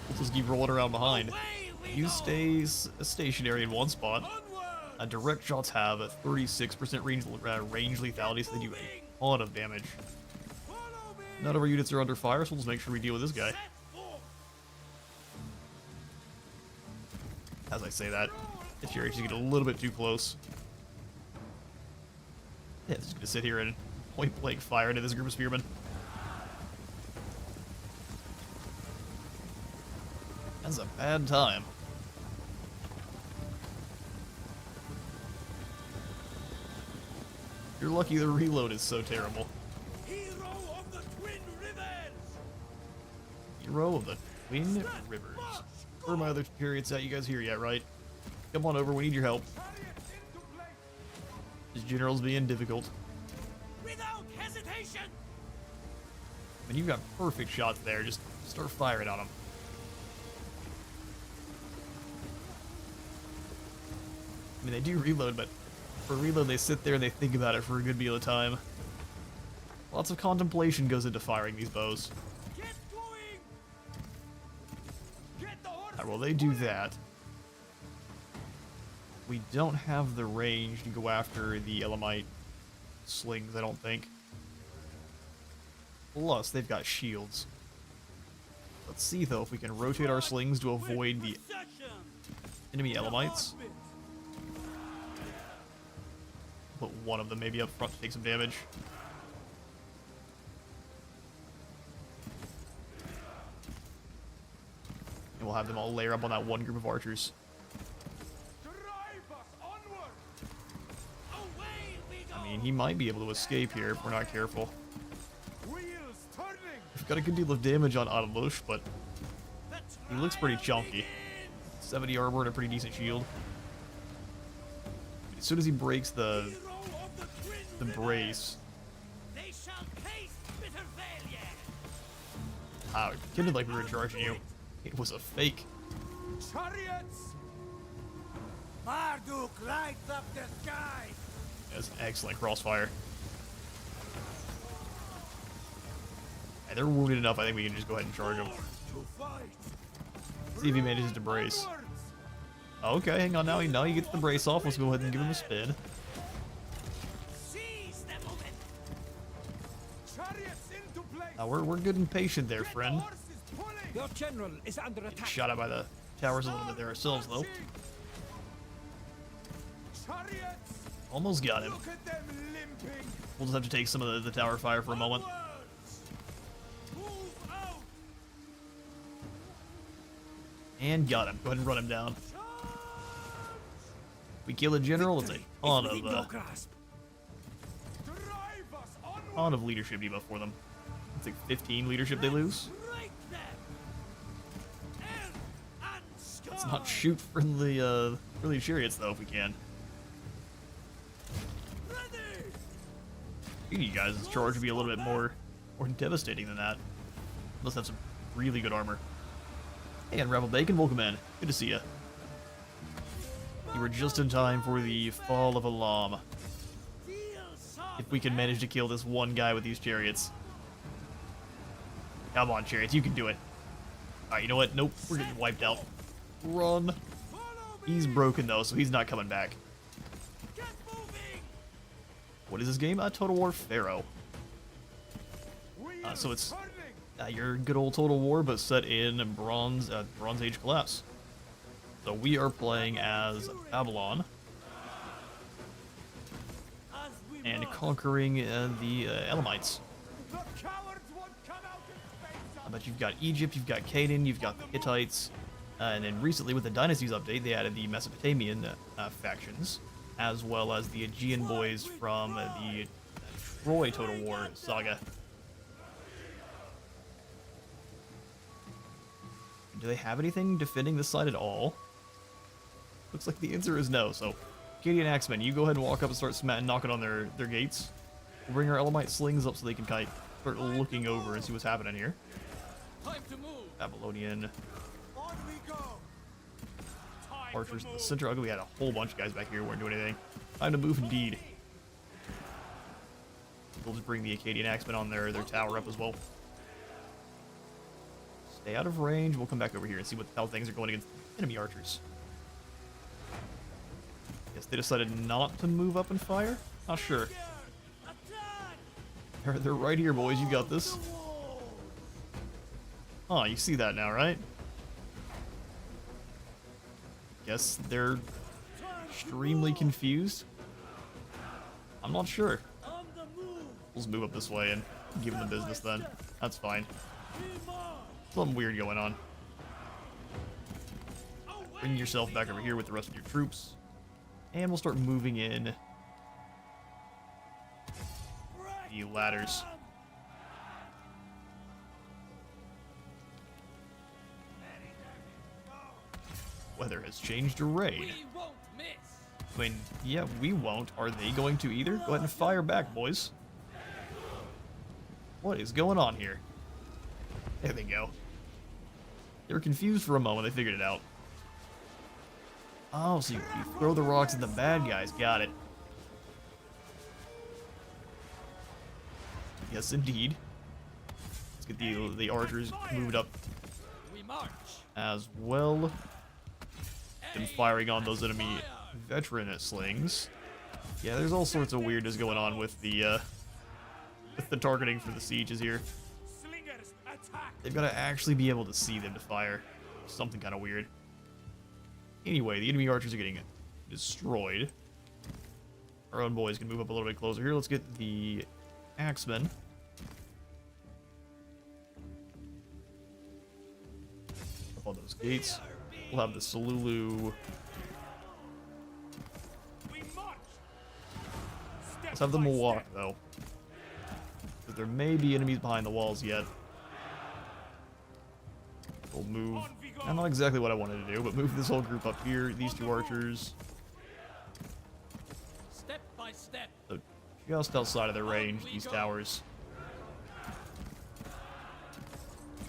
Speaker 1: We'll just keep rolling around behind.
Speaker 4: Away we
Speaker 1: You
Speaker 4: go.
Speaker 1: stay stationary in one spot.
Speaker 4: Onward.
Speaker 1: Direct shots have a 36% range lethality, so they do a ton of damage.
Speaker 4: Follow me.
Speaker 1: None of our units are under fire, so we'll just make sure we deal with this guy.
Speaker 4: Set forth.
Speaker 1: As I say that, if you're actually getting a little bit too close. Yeah, it's just gonna sit here and point blank fire into this group of spearmen. That's a bad time. You're lucky the reload is so terrible.
Speaker 4: Hero of the Twin Rivers.
Speaker 1: Hero of the Twin Rivers. Where are my other chariots at? You guys here yet, right? Come on over, we need your help. This general's being difficult.
Speaker 4: Without hesitation.
Speaker 1: I mean, you've got perfect shots there. Just start firing on them. I mean, they do reload, but for reload, they sit there and they think about it for a good deal of time. Lots of contemplation goes into firing these bows.
Speaker 4: Get going. Get the horse.
Speaker 1: Alright, well, they do that. We don't have the range to go after the Elamite slings, I don't think. Plus, they've got shields. Let's see, though, if we can rotate our slings to avoid the enemy Elamites. Put one of them maybe up front to take some damage. And we'll have them all layer up on that one group of archers. I mean, he might be able to escape here if we're not careful. We've got a good deal of damage on Adad-Shuma, but he looks pretty chunky. 70 armor and a pretty decent shield. As soon as he breaks the brace. Wow, it pretended like we were charging you. It was a fake.
Speaker 2: Chariots!
Speaker 4: Marduk lights up the sky!
Speaker 1: That's an excellent crossfire. And they're wounded enough, I think we can just go ahead and charge them. See if he manages to brace. Okay, hang on now. Now he gets the brace off. Let's go ahead and give him a spin. We're good and patient there, friend.
Speaker 4: Your general is under attack.
Speaker 1: Shot out by the towers a little bit there ourselves, though. Almost got him. We'll just have to take some of the tower fire for a moment. And got him. Go ahead and run him down. We kill a general, it's a ton of leadership debuff for them. It's like 15 leadership they lose. Let's not shoot friendly chariots though if we can. You guys' charge would be a little bit more devastating than that. Must have some really good armor. And Rebel Bacon, welcome in. Good to see you. You were just in time for the fall of Elam. If we can manage to kill this one guy with these chariots. Come on, chariots, you can do it. Alright, you know what? Nope, we're getting wiped out. Run. He's broken though, so he's not coming back. What is this game? Total War Pharaoh. So it's your good old Total War, but set in Bronze Age collapse. So we are playing as Babylon and conquering the Elamites. But you've got Egypt, you've got Canaan, you've got the Hittites, and then recently with the Dynasties update, they added the Mesopotamian factions, as well as the Aegean boys from the Troy Total War saga. Do they have anything defending this side at all? Looks like the answer is no, so Gideon Axeman, you go ahead and walk up and start knocking on their gates. We'll bring our Elamite slings up so they can kind of start looking over and see what's happening here.
Speaker 3: Time to move.
Speaker 1: Babylonian
Speaker 2: On we go!
Speaker 1: archers in the center. We had a whole bunch of guys back here who weren't doing anything. Time to move indeed. We'll just bring the Akkadian Axemen on their tower up as well. Stay out of range. We'll come back over here and see how things are going against enemy archers. Yes, they decided not to move up and fire? Not sure. They're right here, boys. You got this. Oh, you see that now, right? Guess they're extremely confused. I'm not sure. Let's move up this way and give them the business then. That's fine. Something weird going on. Bring yourself back over here with the rest of your troops. And we'll start moving in the ladders. Weather has changed to rain.
Speaker 3: We won't miss.
Speaker 1: I mean, yeah, we won't. Are they going to either? Go ahead and fire back, boys. What is going on here? There they go. They were confused for a moment. They figured it out. Oh, so you throw the rocks at the bad guys. Got it. Yes, indeed. Let's get the archers moved up
Speaker 3: We march.
Speaker 1: as well. And firing on those enemy veteran slings. Yeah, there's all sorts of weirdness going on with the targeting for the sieges here.
Speaker 2: Slingers, attack!
Speaker 1: They've got to actually be able to see them to fire. Something kind of weird. Anyway, the enemy archers are getting destroyed. Our own boys can move up a little bit closer here. Let's get the axemen. Up on those gates. We'll have the Salulu.
Speaker 2: We march!
Speaker 1: Let's have them walk, though. But there may be enemies behind the walls yet. We'll move. Not exactly what I wanted to do, but move this whole group up here. These two archers.
Speaker 3: Step by step.
Speaker 1: So just outside of their range, these towers.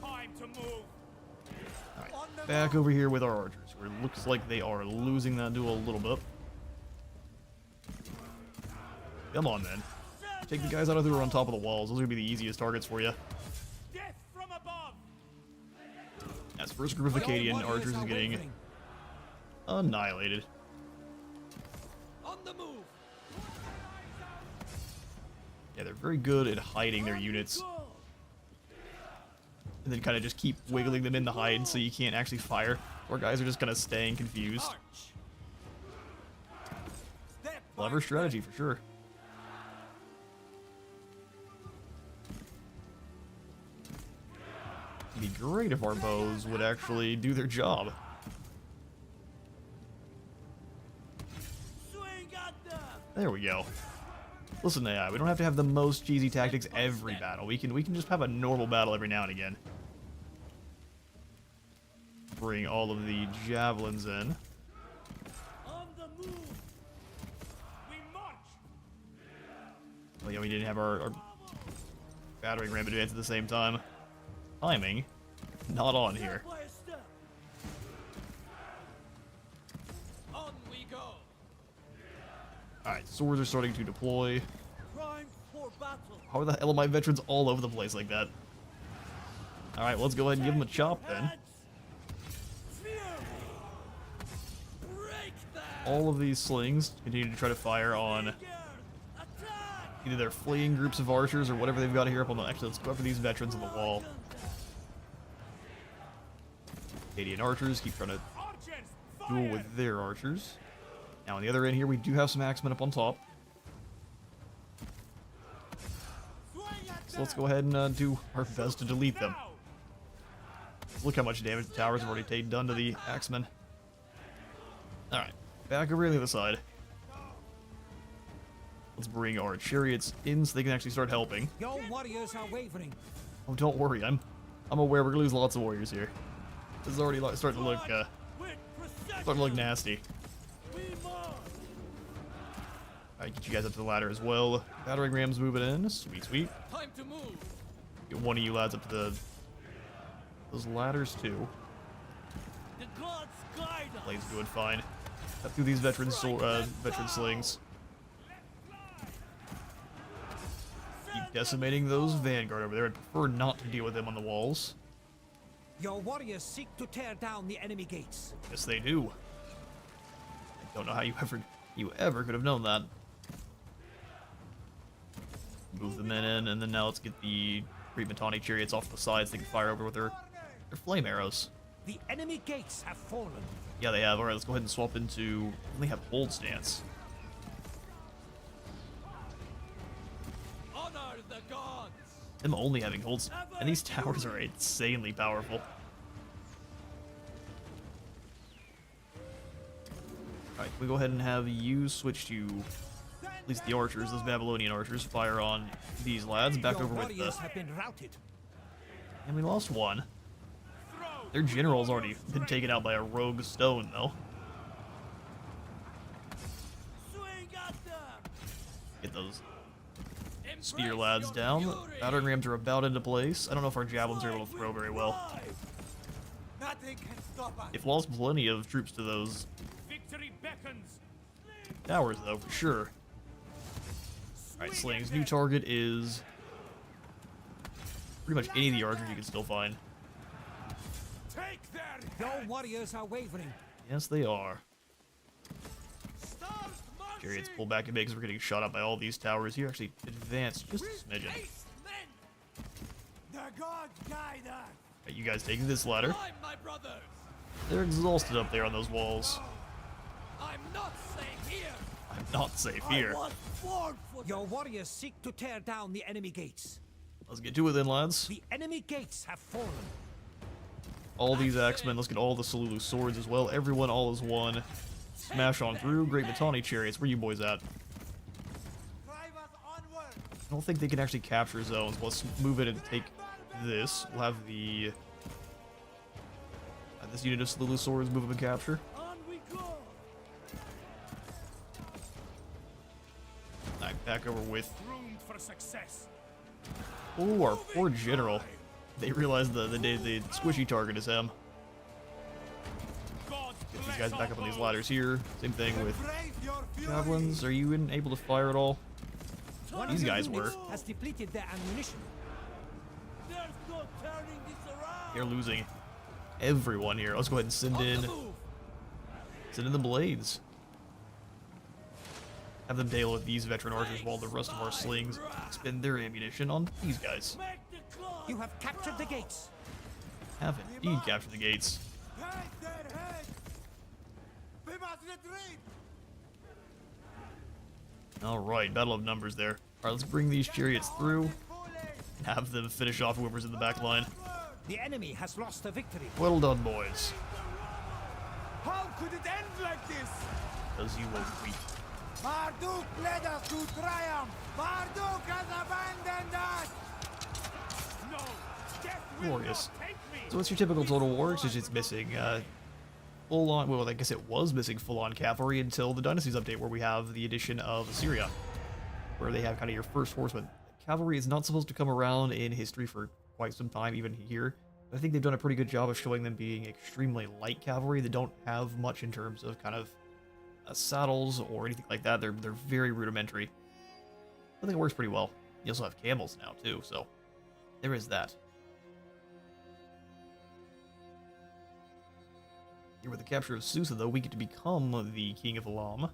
Speaker 2: Time to move!
Speaker 1: Alright, back over here with our archers, where it looks like they are losing that duel a little bit. Come on, then. Take the guys out of who are on top of the walls. Those are going to be the easiest targets for you.
Speaker 2: Death from above!
Speaker 1: As first group of Akkadian archers is getting annihilated.
Speaker 3: On the move.
Speaker 1: Yeah, they're very good at hiding their units. And then kind of just keep wiggling them in the hide so you can't actually fire. Or guys are just kind of staying confused.
Speaker 3: March.
Speaker 1: Clever strategy for sure. It'd be great if our bows would actually do their job.
Speaker 4: Swing at them!
Speaker 1: There we go. Listen, AI, we don't have to have the most cheesy tactics every battle. We can just have a normal battle every now and again. Bring all of the javelins in.
Speaker 4: On the move!
Speaker 2: We march!
Speaker 1: Oh yeah, we didn't have our battering ram advance at the same time. Timing, not on here.
Speaker 4: By a step.
Speaker 3: On we go.
Speaker 1: Alright, swords are starting to deploy.
Speaker 4: Prime for battle.
Speaker 1: How are the hell are my veterans all over the place like that? Alright, let's go ahead and give them a chop then.
Speaker 4: Heads. Fear me. Break them.
Speaker 1: All of these slings continue to try to fire on
Speaker 4: Attack.
Speaker 1: either their fleeing groups of archers or whatever they've got here up on the... Actually, let's go after these veterans on the wall. Akkadian archers keep trying to
Speaker 2: Archers,
Speaker 1: duel
Speaker 2: fire!
Speaker 1: with their archers. Now on the other end here, we do have some axemen up on top.
Speaker 2: Swing at
Speaker 1: So let's
Speaker 2: them!
Speaker 1: go ahead and do our best to delete them.
Speaker 2: Now!
Speaker 1: Look how much damage the towers have already done to the axemen. Alright, back over on the other side. Let's bring our chariots in so they can actually start helping.
Speaker 4: Your warriors are wavering.
Speaker 1: Oh, don't worry, I'm aware we're gonna lose lots of warriors here. This is already starting to look
Speaker 4: With precision.
Speaker 1: starting to look nasty.
Speaker 4: We march.
Speaker 1: Alright, get you guys up to the ladder as well. Battering rams moving in. Sweet, sweet.
Speaker 3: Time to move.
Speaker 1: Get one of you lads up to those ladders too.
Speaker 4: The gods guide us.
Speaker 1: Blade's doing fine. Cut through these veteran slings. Keep decimating those vanguard over there. I'd prefer not to deal with them on the walls.
Speaker 4: Your warriors seek to tear down the enemy gates.
Speaker 1: Yes, they do. I don't know how you ever could have known that. Move the men in, and then now let's get the Great Mitanni chariots off the sides. They can fire over with their flame arrows.
Speaker 4: The enemy gates have fallen.
Speaker 1: Yeah, they have. Alright, let's go ahead and swap into... They have hold stance.
Speaker 3: Honor the gods.
Speaker 1: Them only having holds... And these towers are insanely powerful. Alright, we go ahead and have you switch to... At least the archers, those Babylonian archers, fire on these lads. Back
Speaker 4: Your
Speaker 1: over with the...
Speaker 4: warriors have been routed.
Speaker 1: And we lost one. Their general's already been taken out by a rogue stone, though.
Speaker 4: Swing at them.
Speaker 1: Get those
Speaker 3: Embrace
Speaker 1: spear lads
Speaker 3: your
Speaker 1: down.
Speaker 3: fury.
Speaker 1: Battering rams are about into place. I don't know if our javelins are able to throw very well.
Speaker 2: Nothing can stop us!
Speaker 1: They've lost plenty of troops to those
Speaker 2: Victory beckons!
Speaker 1: towers, though, for sure. Alright, slings. New target is... pretty much any of the archers you can still find.
Speaker 2: Take their
Speaker 4: Your
Speaker 2: heads!
Speaker 4: warriors are wavering.
Speaker 1: Yes, they are. Chariots pull back a bit because we're getting shot up by all these towers here. Actually, advance just a smidgen.
Speaker 4: Haste, men! The gods guide us!
Speaker 1: Right, you guys taking this ladder.
Speaker 3: Climb, my brothers!
Speaker 1: They're exhausted up there on those walls.
Speaker 3: I'm not safe here!
Speaker 1: I'm not safe here.
Speaker 4: Your warriors seek to tear down the enemy gates.
Speaker 1: Let's get to it then, lads.
Speaker 4: The enemy gates have fallen.
Speaker 1: All these axemen, let's get all the Salulu swords as well. Everyone all is one. Smash on through. Great Mitanni chariots. Where you boys at? I don't think they can actually capture zones. Let's move in and take this. We'll have the... this unit of Salulu swords move up and capture.
Speaker 4: On we go.
Speaker 1: Back over with...
Speaker 4: Groomed for success.
Speaker 1: Oh, our poor general. They realized the squishy target is him. Get these guys back up on these ladders here. Same thing with javelins. Are you able to fire at all? These guys were.
Speaker 4: Has depleted their ammunition. There's no turning this around.
Speaker 1: They're losing everyone here. Let's go ahead and send in the blades. Have them deal with these veteran archers while the rest of our slings spend their ammunition on these guys.
Speaker 4: You have captured the gates.
Speaker 1: Have indeed captured the gates. Alright, battle of numbers there. Alright, let's bring these chariots through and have them finish off whoever's in the back line.
Speaker 4: The enemy has lost a victory.
Speaker 1: Well done, boys.
Speaker 2: How could it end like this?
Speaker 1: Because you won't weep.
Speaker 2: Marduk led us to triumph. Marduk has abandoned us.
Speaker 4: No, death will
Speaker 1: Glorious.
Speaker 4: not take me.
Speaker 1: So what's your typical Total War? It's just it's missing full-on, well, I guess it was missing full-on cavalry until the Dynasties update where we have the addition of Assyria, where they have kind of your first horseman. Cavalry is not supposed to come around in history for quite some time, even here. I think they've done a pretty good job of showing them being extremely light cavalry that don't have much in terms of kind of saddles or anything like that. They're very rudimentary. I think it works pretty well. You also have camels now, too, so there is that. Here with the capture of Susa, though, we get to become the King of Elam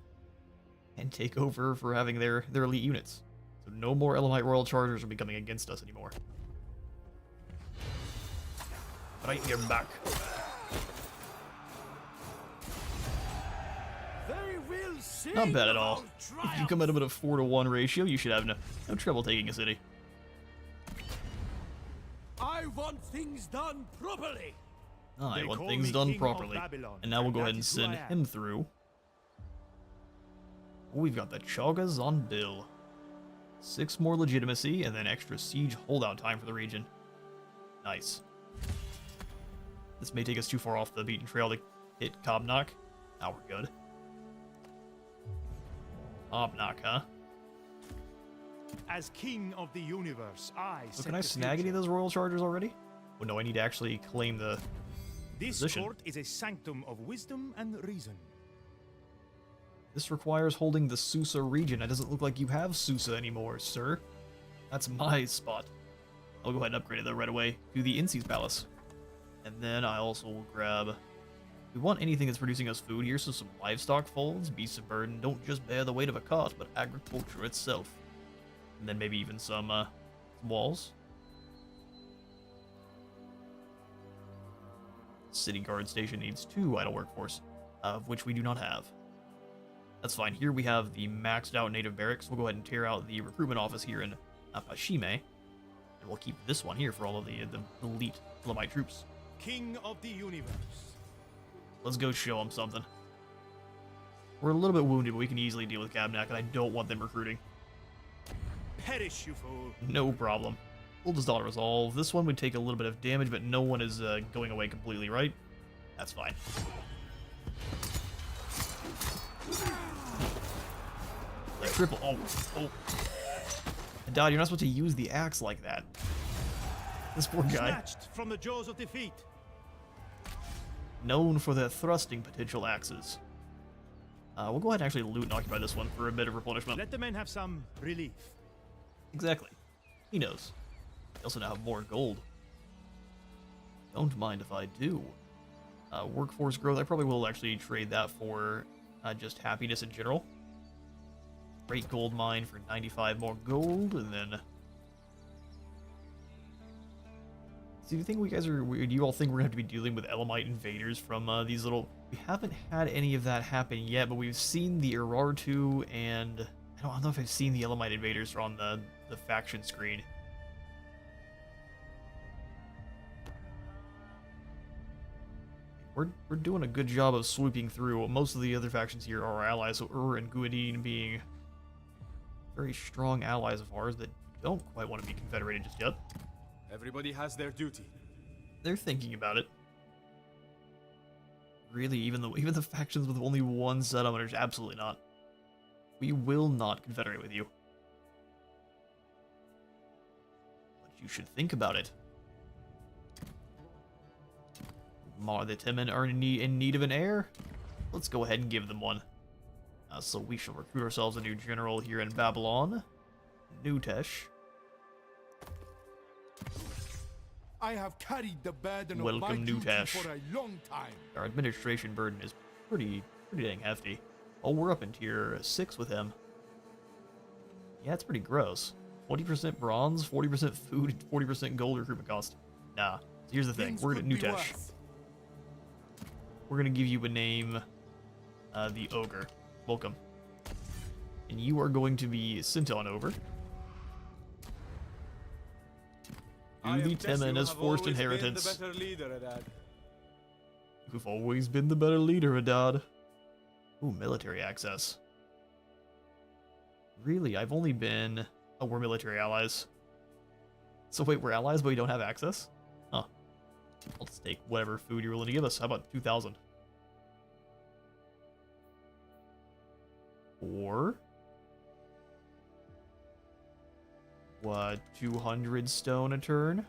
Speaker 1: and take over for having their elite units. So no more Elamite Royal Chargers will be coming against us anymore. Right here back.
Speaker 4: They will see.
Speaker 1: Not bad at all. If you come at them at a 4-to-1 ratio, you should have no trouble taking a city.
Speaker 4: I want things done properly.
Speaker 1: I
Speaker 4: They
Speaker 1: want
Speaker 4: call
Speaker 1: things
Speaker 4: me
Speaker 1: done
Speaker 4: King of
Speaker 1: properly.
Speaker 4: Babylon,
Speaker 1: And now we'll go
Speaker 4: and
Speaker 1: ahead
Speaker 4: that
Speaker 1: and
Speaker 4: is who
Speaker 1: send
Speaker 4: I am.
Speaker 1: him through. Oh, we've got the Chagas on Bill. 6 more legitimacy, and then extra siege holdout time for the region. Nice. This may take us too far off the beaten trail to hit Kobnak. Now we're good. Kobnak, huh?
Speaker 5: As king of the universe,
Speaker 1: So can I snag any of those royal chargers already? Oh no, I need to actually claim the
Speaker 5: This
Speaker 1: position.
Speaker 5: court is a sanctum of wisdom and reason.
Speaker 1: This requires holding the Susa region. It doesn't look like you have Susa anymore, sir. That's my spot. I'll go ahead and upgrade it though right away to the Insi's Palace. And then I also will grab... We want anything that's producing us food here, so some livestock folds, beasts of burden don't just bear the weight of a cart, but agriculture itself. And then maybe even some walls. City guard station needs 2 idle workforce, of which we do not have. That's fine. Here we have the maxed out native barracks. We'll go ahead and tear out the recruitment office here in Apashime. And we'll keep this one here for all of the elite Elamite troops.
Speaker 5: King of the universe.
Speaker 1: Let's go show them something. We're a little bit wounded, but we can easily deal with Kabnak, and I don't want them recruiting.
Speaker 5: Perish, you fool.
Speaker 1: No problem. We'll just auto-resolve. This one would take a little bit of damage, but no one is going away completely, right? That's fine. Like triple. Oh. Dad, you're not supposed to use the axe like that. This poor guy.
Speaker 5: Snatched from the jaws of defeat.
Speaker 1: Known for their thrusting potential axes. We'll go ahead and actually loot and occupy this one for a bit of replenishment.
Speaker 5: Let the men have some relief.
Speaker 1: Exactly. He knows. We also now have more gold. Don't mind if I do. Workforce growth, I probably will actually trade that for just happiness in general. Great gold mine for 95 more gold, and then... So do you think do you all think we're going to have to be dealing with Elamite invaders from these little... We haven't had any of that happen yet, but we've seen the Urartu, and... I don't know if I've seen the Elamite invaders on the faction screen. We're doing a good job of sweeping through. Most of the other factions here are our allies, so and Guadin being very strong allies of ours that don't quite want to be confederated just yet.
Speaker 6: Everybody has their duty.
Speaker 1: They're thinking about it. Really, even the factions with only one settlement are absolutely not. We will not confederate with you. But you should think about it. The Timon are in need of an heir? Let's go ahead and give them one. So we shall recruit ourselves a new general here in Babylon. Nutesh.
Speaker 2: I have carried the burden of my
Speaker 1: Welcome,
Speaker 2: duty
Speaker 1: Nutesh.
Speaker 2: for a long time.
Speaker 1: Our administration burden is pretty dang hefty. Oh, we're up in tier 6 with him. Yeah, it's pretty gross. 20% bronze, 40% food, 40% gold recruitment cost. Nah. So here's the thing.
Speaker 2: Things
Speaker 1: We're
Speaker 2: could
Speaker 1: gonna
Speaker 2: be
Speaker 1: Nutesh.
Speaker 2: worse.
Speaker 1: We're gonna give you a name, the Ogre. Welcome. And you are going to be sent on over to the Timon as forced inheritance.
Speaker 6: The better leader, Adad.
Speaker 1: You've always been the better leader, Adad. Ooh, military access. Really, I've only been... Oh, we're military allies. So wait, we're allies, but we don't have access? Huh. I'll just take whatever food you're willing to give us. How about 2,000? Or... What, 200 stone a turn?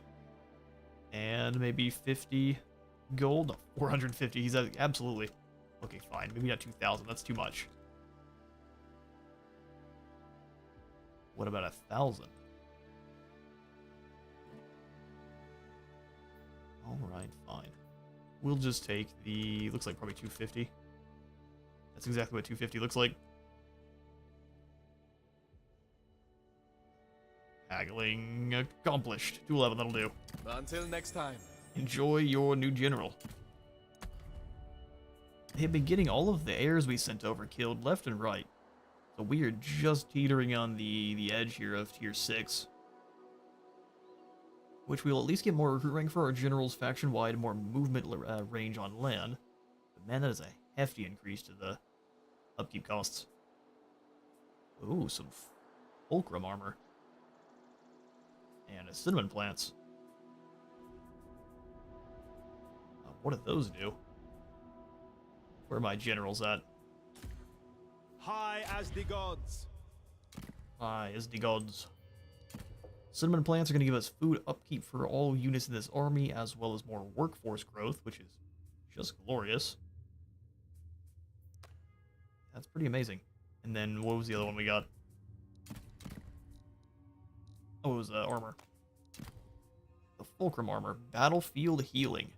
Speaker 1: And maybe 50 gold? No, 450. He's absolutely... Okay, fine. Maybe not 2,000. That's too much. What about 1,000? Alright, fine. We'll just take the... Looks like probably 250. That's exactly what 250 looks like. Haggling accomplished. 211, that'll do.
Speaker 6: Until next time.
Speaker 1: Enjoy your new general. They've been getting all of the heirs we sent over killed left and right. So we are just teetering on the edge here of tier 6. Which we'll at least get more recruit rank for our generals faction-wide and more movement range on land. But man, that is a hefty increase to the upkeep costs. Ooh, some fulcrum armor. And cinnamon plants. What do those do? Where are my generals at?
Speaker 5: High as the gods.
Speaker 1: High as the gods. Cinnamon plants are going to give us food upkeep for all units in this army, as well as more workforce growth, which is just glorious. That's pretty amazing. And then, what was the other one we got? Oh, it was armor. The fulcrum armor. Battlefield healing.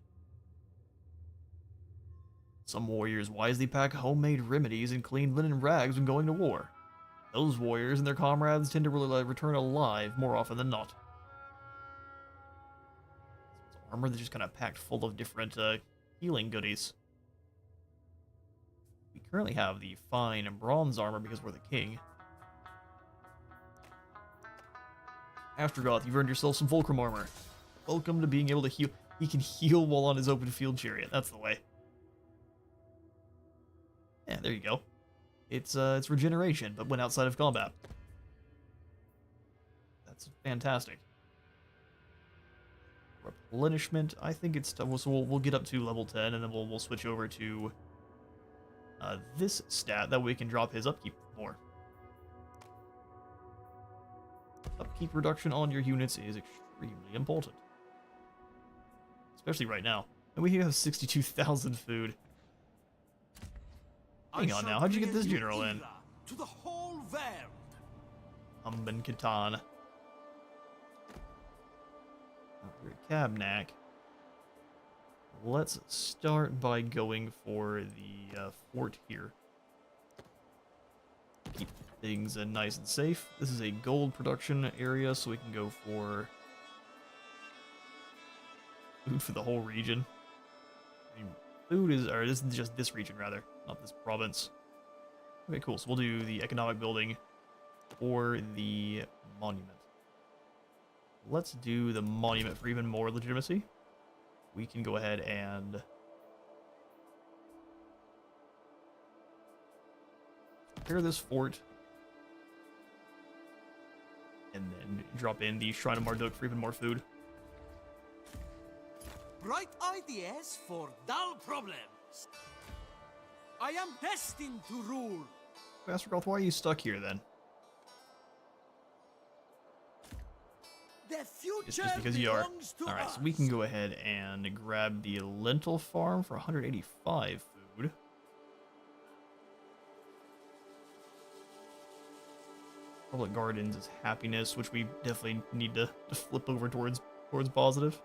Speaker 1: Some warriors wisely pack homemade remedies and clean linen rags when going to war. Those warriors and their comrades tend to return alive more often than not. It's armor that's just kind of packed full of different healing goodies. We currently have the fine bronze armor because we're the king. Astrogoth, you've earned yourself some fulcrum armor. Welcome to being able to heal. He can heal while on his open field chariot. That's the way. Yeah, there you go. It's regeneration, but when outside of combat. That's fantastic. Replenishment, I think it's so we'll get up to level 10, and then we'll switch over to this stat. That way we can drop his upkeep more. Upkeep reduction on your units is extremely important, especially right now. And we have 62,000 food. Hang on now, how'd you get this general in?
Speaker 2: To the whole world.
Speaker 1: Humban Katan. We're Kabnak. Let's start by going for the fort here. things nice and safe. This is a gold production area, so we can go for food for the whole region. I mean, food is, or this is just this region rather, not this province. Okay, cool. So we'll do the economic building or the monument. Let's do the monument for even more legitimacy. We can go ahead and repair this fort. And then drop in the Shrine of Marduk for even more food.
Speaker 4: Bright ideas for dull problems. I am destined to rule.
Speaker 1: Master Goth, why are you stuck here then?
Speaker 4: The future
Speaker 1: It's just because you are.
Speaker 4: belongs to
Speaker 1: Alright,
Speaker 4: us.
Speaker 1: so we can go ahead and grab the lentil farm for 185 food. Public Gardens is happiness, which we definitely need to flip over towards positive.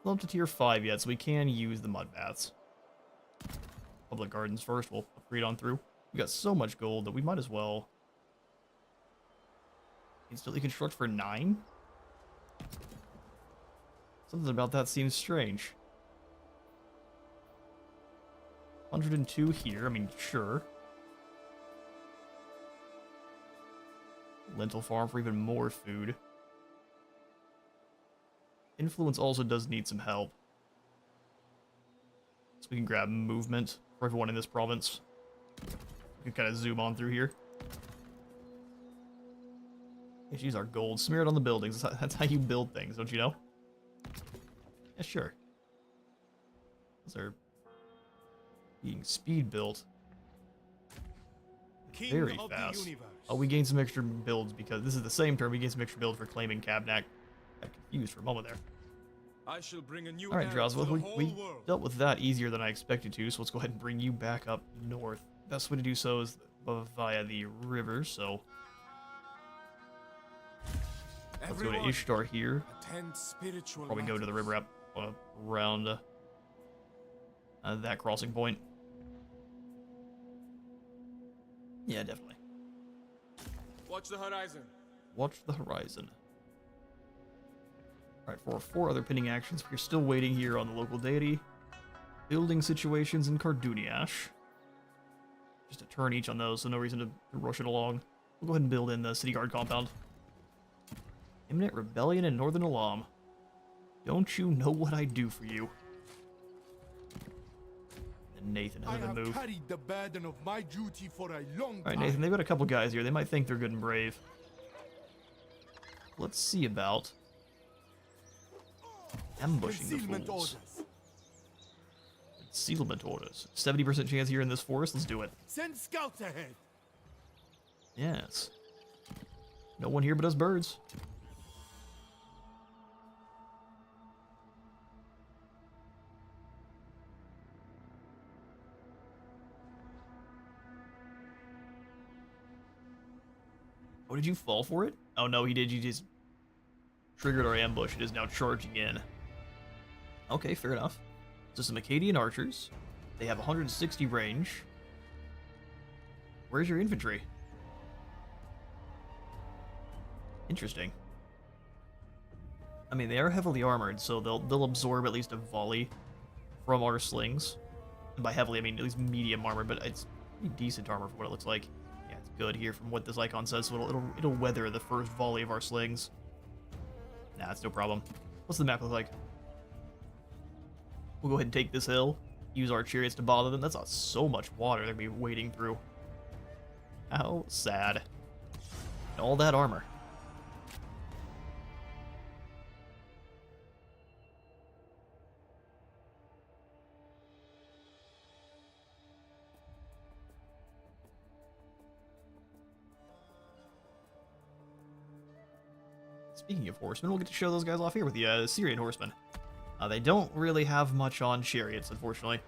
Speaker 1: Not up to tier 5 yet, so we can use the mud baths. Public Gardens first, we'll upgrade on through. We got so much gold that we might as well instantly construct for 9? Something about that seems strange. 102 here, I mean, sure. Lentil farm for even more food. Influence also does need some help. So we can grab movement for everyone in this province. We can kind of zoom on through here. Let's use our gold. Smear it on the buildings. That's how you build things, don't you know? Yeah, sure. Those are being speed built.
Speaker 5: King
Speaker 1: Very
Speaker 5: of
Speaker 1: fast.
Speaker 5: the universe.
Speaker 1: Oh, we gained some extra builds because this is the same turn. We gained some extra builds for claiming Kabnak. Got confused for a moment there.
Speaker 6: I shall bring a new
Speaker 1: All right,
Speaker 6: era to
Speaker 1: Drosville,
Speaker 6: the
Speaker 1: we
Speaker 6: whole world.
Speaker 1: dealt with that easier than I expected to, so let's go ahead and bring you back up north. Best way to do so is via the river, so let's go to
Speaker 6: Everyone,
Speaker 1: Ishtar here.
Speaker 6: attend spiritual
Speaker 1: Probably go to the
Speaker 6: matters.
Speaker 1: river up around that crossing point. Yeah, definitely.
Speaker 6: Watch the horizon.
Speaker 1: Watch the horizon. Alright, for our 4 other pending actions, we're still waiting here on the local deity. Building situations in Karduniash. Just a turn each on those, so no reason to rush it along. We'll go ahead and build in the city guard compound. Imminent rebellion in Northern Elam. Don't you know what I do for you? And Nathan
Speaker 2: I
Speaker 1: has been
Speaker 2: have
Speaker 1: moved.
Speaker 2: carried the burden of my duty for a long
Speaker 1: Alright,
Speaker 2: time.
Speaker 1: Nathan, they've got a couple guys here. They might think they're good and brave. Let's see about ambushing the
Speaker 2: Concealment
Speaker 1: fools.
Speaker 2: orders.
Speaker 1: Concealment orders. 70% chance here in this forest. Let's do it.
Speaker 2: Send scouts ahead.
Speaker 1: Yes. No one here but us birds. Oh, did you fall for it? Oh no, he did. You just triggered our ambush. It is now charging in. Okay, fair enough. So some Akkadian archers. They have 160 range. Where's your infantry? Interesting. I mean, they are heavily armored, so they'll absorb at least a volley from our slings. And by heavily, I mean at least medium armor, but it's pretty decent armor for what it looks like. Yeah, it's good here from what this icon says, so it'll weather the first volley of our slings. Nah, it's no problem. What's the map look like? We'll go ahead and take this hill, use our chariots to bother them. That's not so much water they're gonna be wading through. How sad. And all that armor. Speaking of horsemen, we'll get to show those guys off here with the Syrian horsemen. They don't really have much on chariots, unfortunately.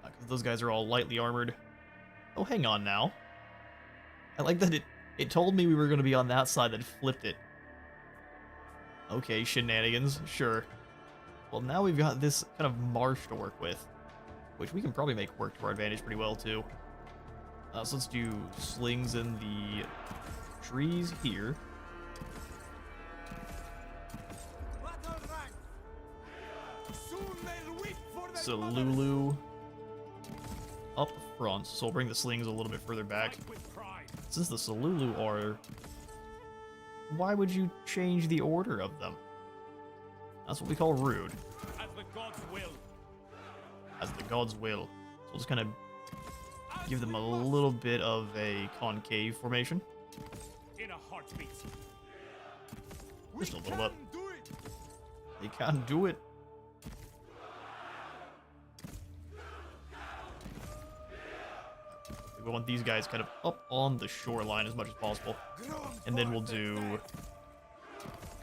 Speaker 1: Because those guys are all lightly armored. Oh, hang on now. I like that it told me we were going to be on that side, then flipped it. Okay, shenanigans, sure. Well, now we've got this kind of marsh to work with, which we can probably make work to our advantage pretty well, too. So let's do slings in the trees here.
Speaker 2: Battle rank.
Speaker 5: Soon they'll weep for their
Speaker 1: So
Speaker 5: mother.
Speaker 1: Lulu up front. So we'll bring the slings a little bit further back.
Speaker 5: Fight with pride.
Speaker 1: Since the Solulu are... Why would you change the order of them? That's what we call rude.
Speaker 5: As the gods will.
Speaker 1: As the gods will. So we'll just kind of give them a little bit of a concave formation.
Speaker 5: In a heartbeat.
Speaker 1: Just a little bit.
Speaker 5: Do it.
Speaker 1: They can't do it. We want these guys kind of up on the shoreline as much as possible. And then we'll do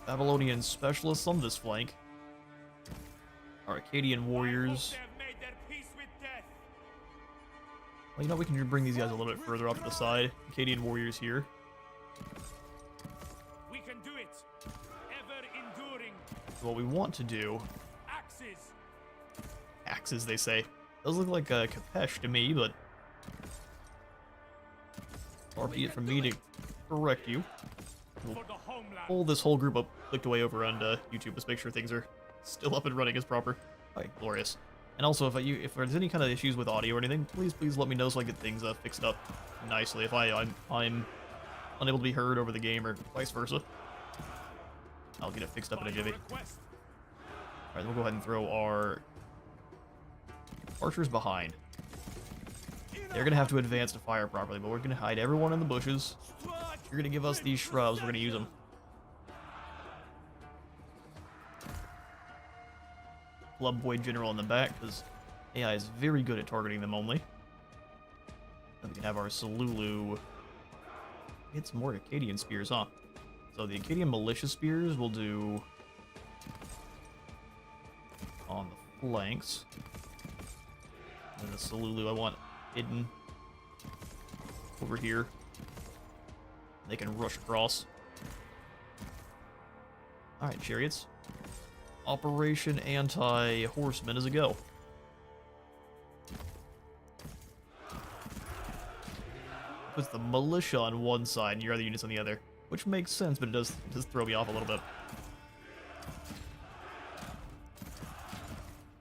Speaker 1: Babylonian specialists on this flank. Our Akkadian warriors.
Speaker 5: They have made their peace with death.
Speaker 1: Well, you know, we can bring these guys a little bit further up to the side. Akkadian warriors here.
Speaker 5: We can do it. Ever enduring.
Speaker 1: What we want to do,
Speaker 5: Axes.
Speaker 1: axes they say. Does look like a Kapesh to me, but far be it from me to correct you. We'll
Speaker 5: For the homeland.
Speaker 1: pull this whole group up, clicked away over on YouTube. Let's make sure things are still up and running as proper. Alright, glorious. And also, if there's any kind of issues with audio or anything, please let me know so I get things fixed up nicely. If I'm unable to be heard over the game or vice versa, I'll get it fixed up in a jiffy.
Speaker 5: Request.
Speaker 1: Alright, we'll go ahead and throw our archers behind. They're gonna have to advance to fire properly, but we're gonna hide everyone in the bushes. You're gonna give us these shrubs, we're gonna use them. Club Boy General in the back, because AI is very good at targeting them only. Then we can have our Solulu get some more Akkadian spears, huh? So the Akkadian militia spears we'll do on the flanks. And the Solulu I want hidden over here. They can rush across. Alright, chariots. Operation Anti-Horseman is a go. Puts the militia on one side and your other units on the other. Which makes sense, but it does throw me off a little bit.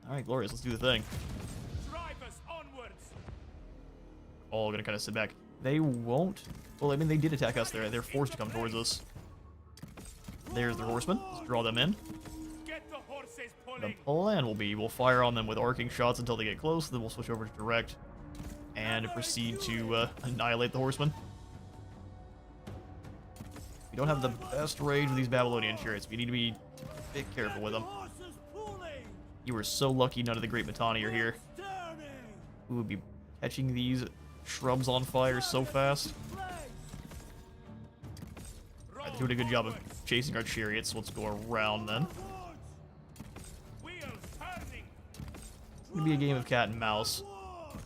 Speaker 1: Alright, glorious, let's do the thing.
Speaker 5: Drive us onwards.
Speaker 1: All gonna kind of sit back. They won't. Well, I mean, they did attack us there. They're forced to come towards us. There's the horsemen. Let's draw them in.
Speaker 5: Get the horses
Speaker 1: The
Speaker 5: pulling.
Speaker 1: plan will be we'll fire on them with arcing shots until they get close, then we'll switch over to direct and proceed to annihilate the horsemen. We don't have the best range of these Babylonian chariots. We need to be a bit careful with them.
Speaker 2: Horses pulling.
Speaker 1: You were so lucky none of the Great Mitanni are here.
Speaker 2: Turning.
Speaker 1: We would be catching these shrubs on fire so fast. They're doing a good job of chasing our chariots. Let's go around then.
Speaker 5: Wheels turning.
Speaker 1: It's gonna be a game of cat and mouse,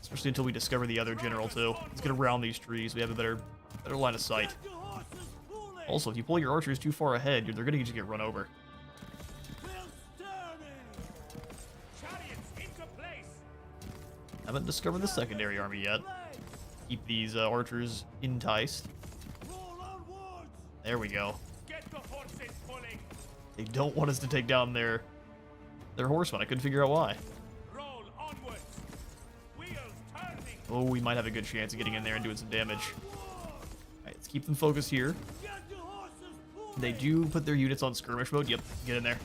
Speaker 1: especially until we discover the other general too. Let's get around these trees. We have a better line of sight. Also, if you pull your archers too far ahead, they're gonna just get run over.
Speaker 5: Chariots into place.
Speaker 1: Haven't discovered the secondary army yet. Keep these archers enticed. There we go.
Speaker 5: Get the horses pulling.
Speaker 1: They don't want us to take down their horsemen. I couldn't figure out why.
Speaker 5: Roll onwards. Wheels turning.
Speaker 1: Oh, we might have a good chance of getting in there and doing some damage. Alright, let's keep them focused here. They do put their units on skirmish mode. Yep, get in there.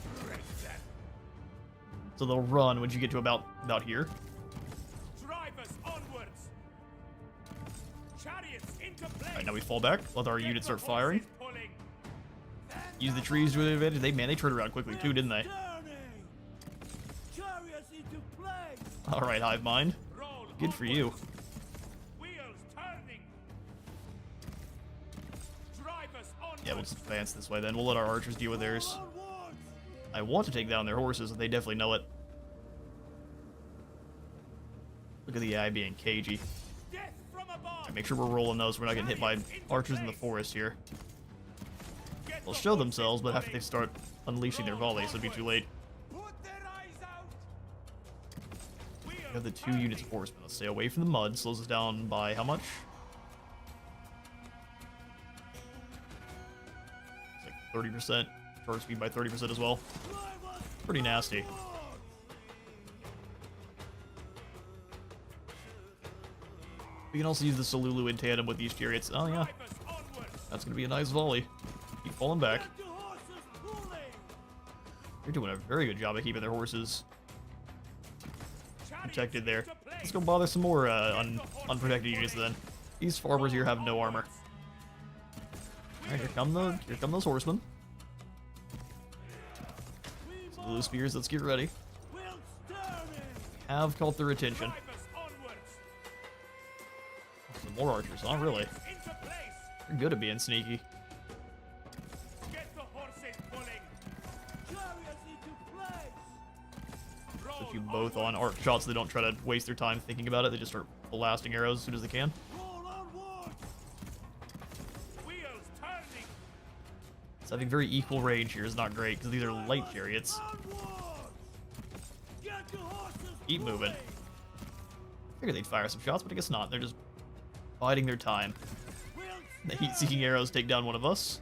Speaker 1: So they'll run once you get to about here.
Speaker 5: Drive us onwards. Chariots into place.
Speaker 1: Alright, now we fall back. Let our units start
Speaker 5: Get the
Speaker 1: firing.
Speaker 5: horses pulling.
Speaker 1: Use the trees to their advantage. They turned around quickly too, didn't they?
Speaker 2: Chariots into place.
Speaker 1: Alright, Hive Mind.
Speaker 5: Roll
Speaker 1: Good for you.
Speaker 5: onwards. Wheels turning. Drive us onwards.
Speaker 1: Yeah, we'll just advance this way then. We'll let our archers deal with theirs. I want to take down their horses, and they definitely know it. Look at the AI being cagey.
Speaker 5: Death from above.
Speaker 1: Alright, make sure we're rolling those. We're not getting hit by archers in the forest here.
Speaker 5: Get
Speaker 1: They'll
Speaker 5: the
Speaker 1: show
Speaker 5: horses
Speaker 1: themselves, but after they
Speaker 5: pulling.
Speaker 1: start unleashing their volleys, it'll be too late.
Speaker 5: Put their eyes out.
Speaker 1: We have the 2 units of horsemen. Let's stay away from the mud. Slows us down by how much? 30%, charge speed by 30% as well. Pretty nasty. We can also use the Solulu in tandem with these chariots. Oh yeah, that's gonna be a nice volley. Keep falling back. They're doing a very good job of keeping their horses protected there. Let's go bother some more unprotected units then. These farmers here have no armor. Alright, here come those horsemen. Blue spears, let's get ready. Have caught their attention. Some more archers, huh? Really? They're good at being sneaky. Put you both on arc shots so they don't try to waste their time thinking about it. They just start blasting arrows as soon as they can. So having very equal range here is not great because these are light chariots. Keep moving. Figured they'd fire some shots, but I guess not. They're just biding their time. The heat-seeking arrows take down one of us.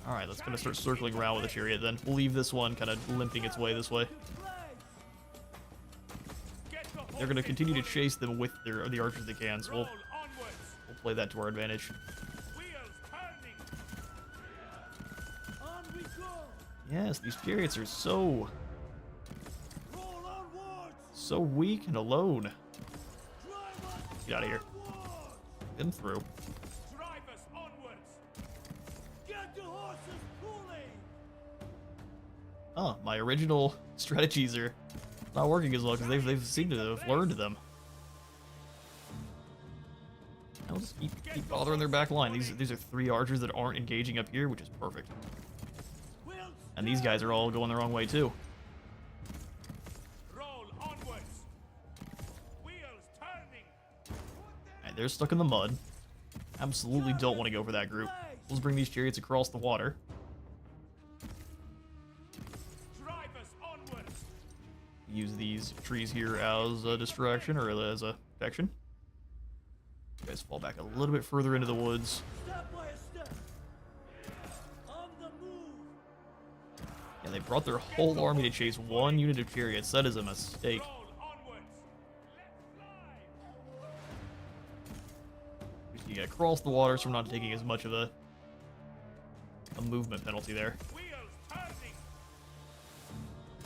Speaker 1: Alright, let's kind of start circling around with the chariot then. We'll leave this one kind of limping its way this way. They're going to continue to chase them with the archers they can, so we'll play that to our advantage. Yes, these chariots are so weak and alone. Get out of here. Get them through. Oh, my original strategies are not working as well because they've seemed to have learned them. I'll just keep bothering their back line. These are 3 archers that aren't engaging up here, which is perfect. And these guys are all going the wrong way too. Alright, they're stuck in the mud. Absolutely don't want to go for that group. Let's bring these chariots across the water. Use these trees here as a distraction or as a protection. You guys fall back a little bit further into the woods. Yeah, they brought their whole army to chase one unit of chariots. That is a mistake. You gotta cross the water so we're not taking as much of a movement penalty there.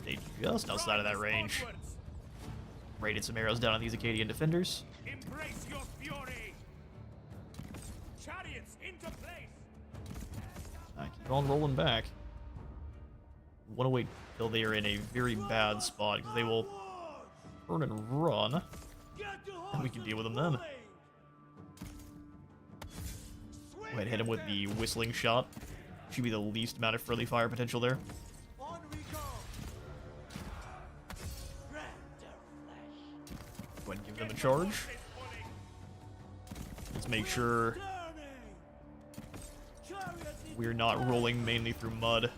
Speaker 1: They just outside of that range. Raided some arrows down on these Akkadian defenders.
Speaker 5: Embrace your fury. Chariots into place.
Speaker 1: Keep on rolling back. Want to wait till they are in a very bad spot because they will turn and run, and we can deal with them then. Go ahead, hit him with the whistling shot. Should be the least amount of friendly fire potential there. Go ahead and give them a charge. Let's make sure we're not rolling mainly through mud.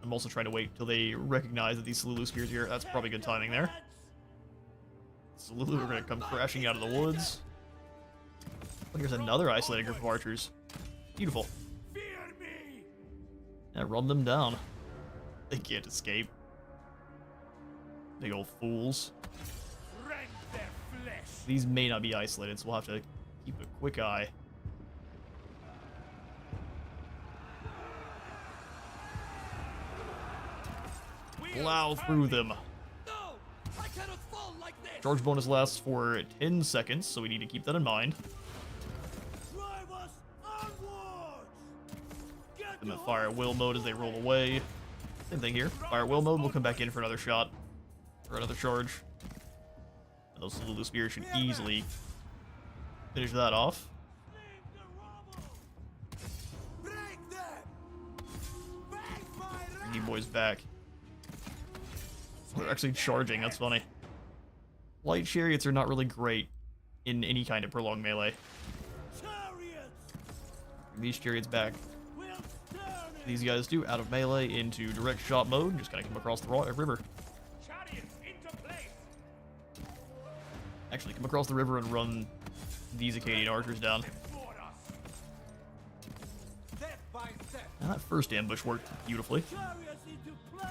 Speaker 1: I'm also trying to wait till they recognize that these Solulu spears here. That's probably good timing there. Solulu are going to come crashing out of the woods. Oh, here's another isolated group of archers. Beautiful. Yeah, run them down. They can't escape. Big old fools. These may not be isolated, so we'll have to keep a quick eye. Plow through them.
Speaker 3: No, I cannot fall like this.
Speaker 1: Charge bonus lasts for 10 seconds, so we need to keep that in mind. Them at fire at will mode as they roll away. Same thing here. Fire at will mode, we'll come back in for another shot. Or another charge. And those Solulu spears should easily finish that off. Bring you boys back. They're actually charging, that's funny. Light chariots are not really great in any kind of prolonged melee. Bring these chariots back. These guys do out of melee into direct shot mode. Just kind of come across the river. Actually, come across the river and run these Acadian archers down.
Speaker 2: Step by step.
Speaker 1: Now, that first ambush worked beautifully.
Speaker 4: Chariots into place!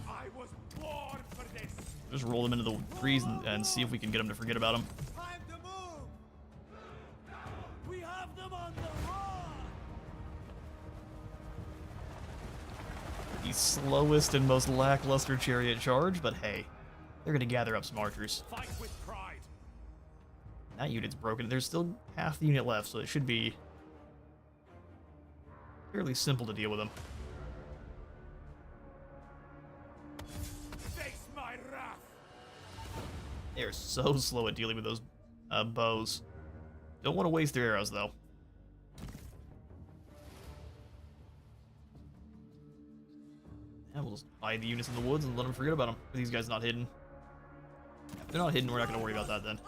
Speaker 5: I was born for this.
Speaker 1: Just roll them into the trees and see if we can get them to forget about them.
Speaker 2: Time to move.
Speaker 4: We have them on the run!
Speaker 1: The slowest and most lackluster chariot charge, but hey, they're gonna gather up some archers.
Speaker 5: Fight with pride.
Speaker 1: That unit's broken. There's still half the unit left, so it should be fairly simple to deal with them.
Speaker 5: Face my wrath.
Speaker 1: They are so slow at dealing with those bows. Don't want to waste their arrows, though. And we'll just hide the units in the woods and let them forget about them. Are these guys not hidden? If they're not hidden, we're not going to worry about that then.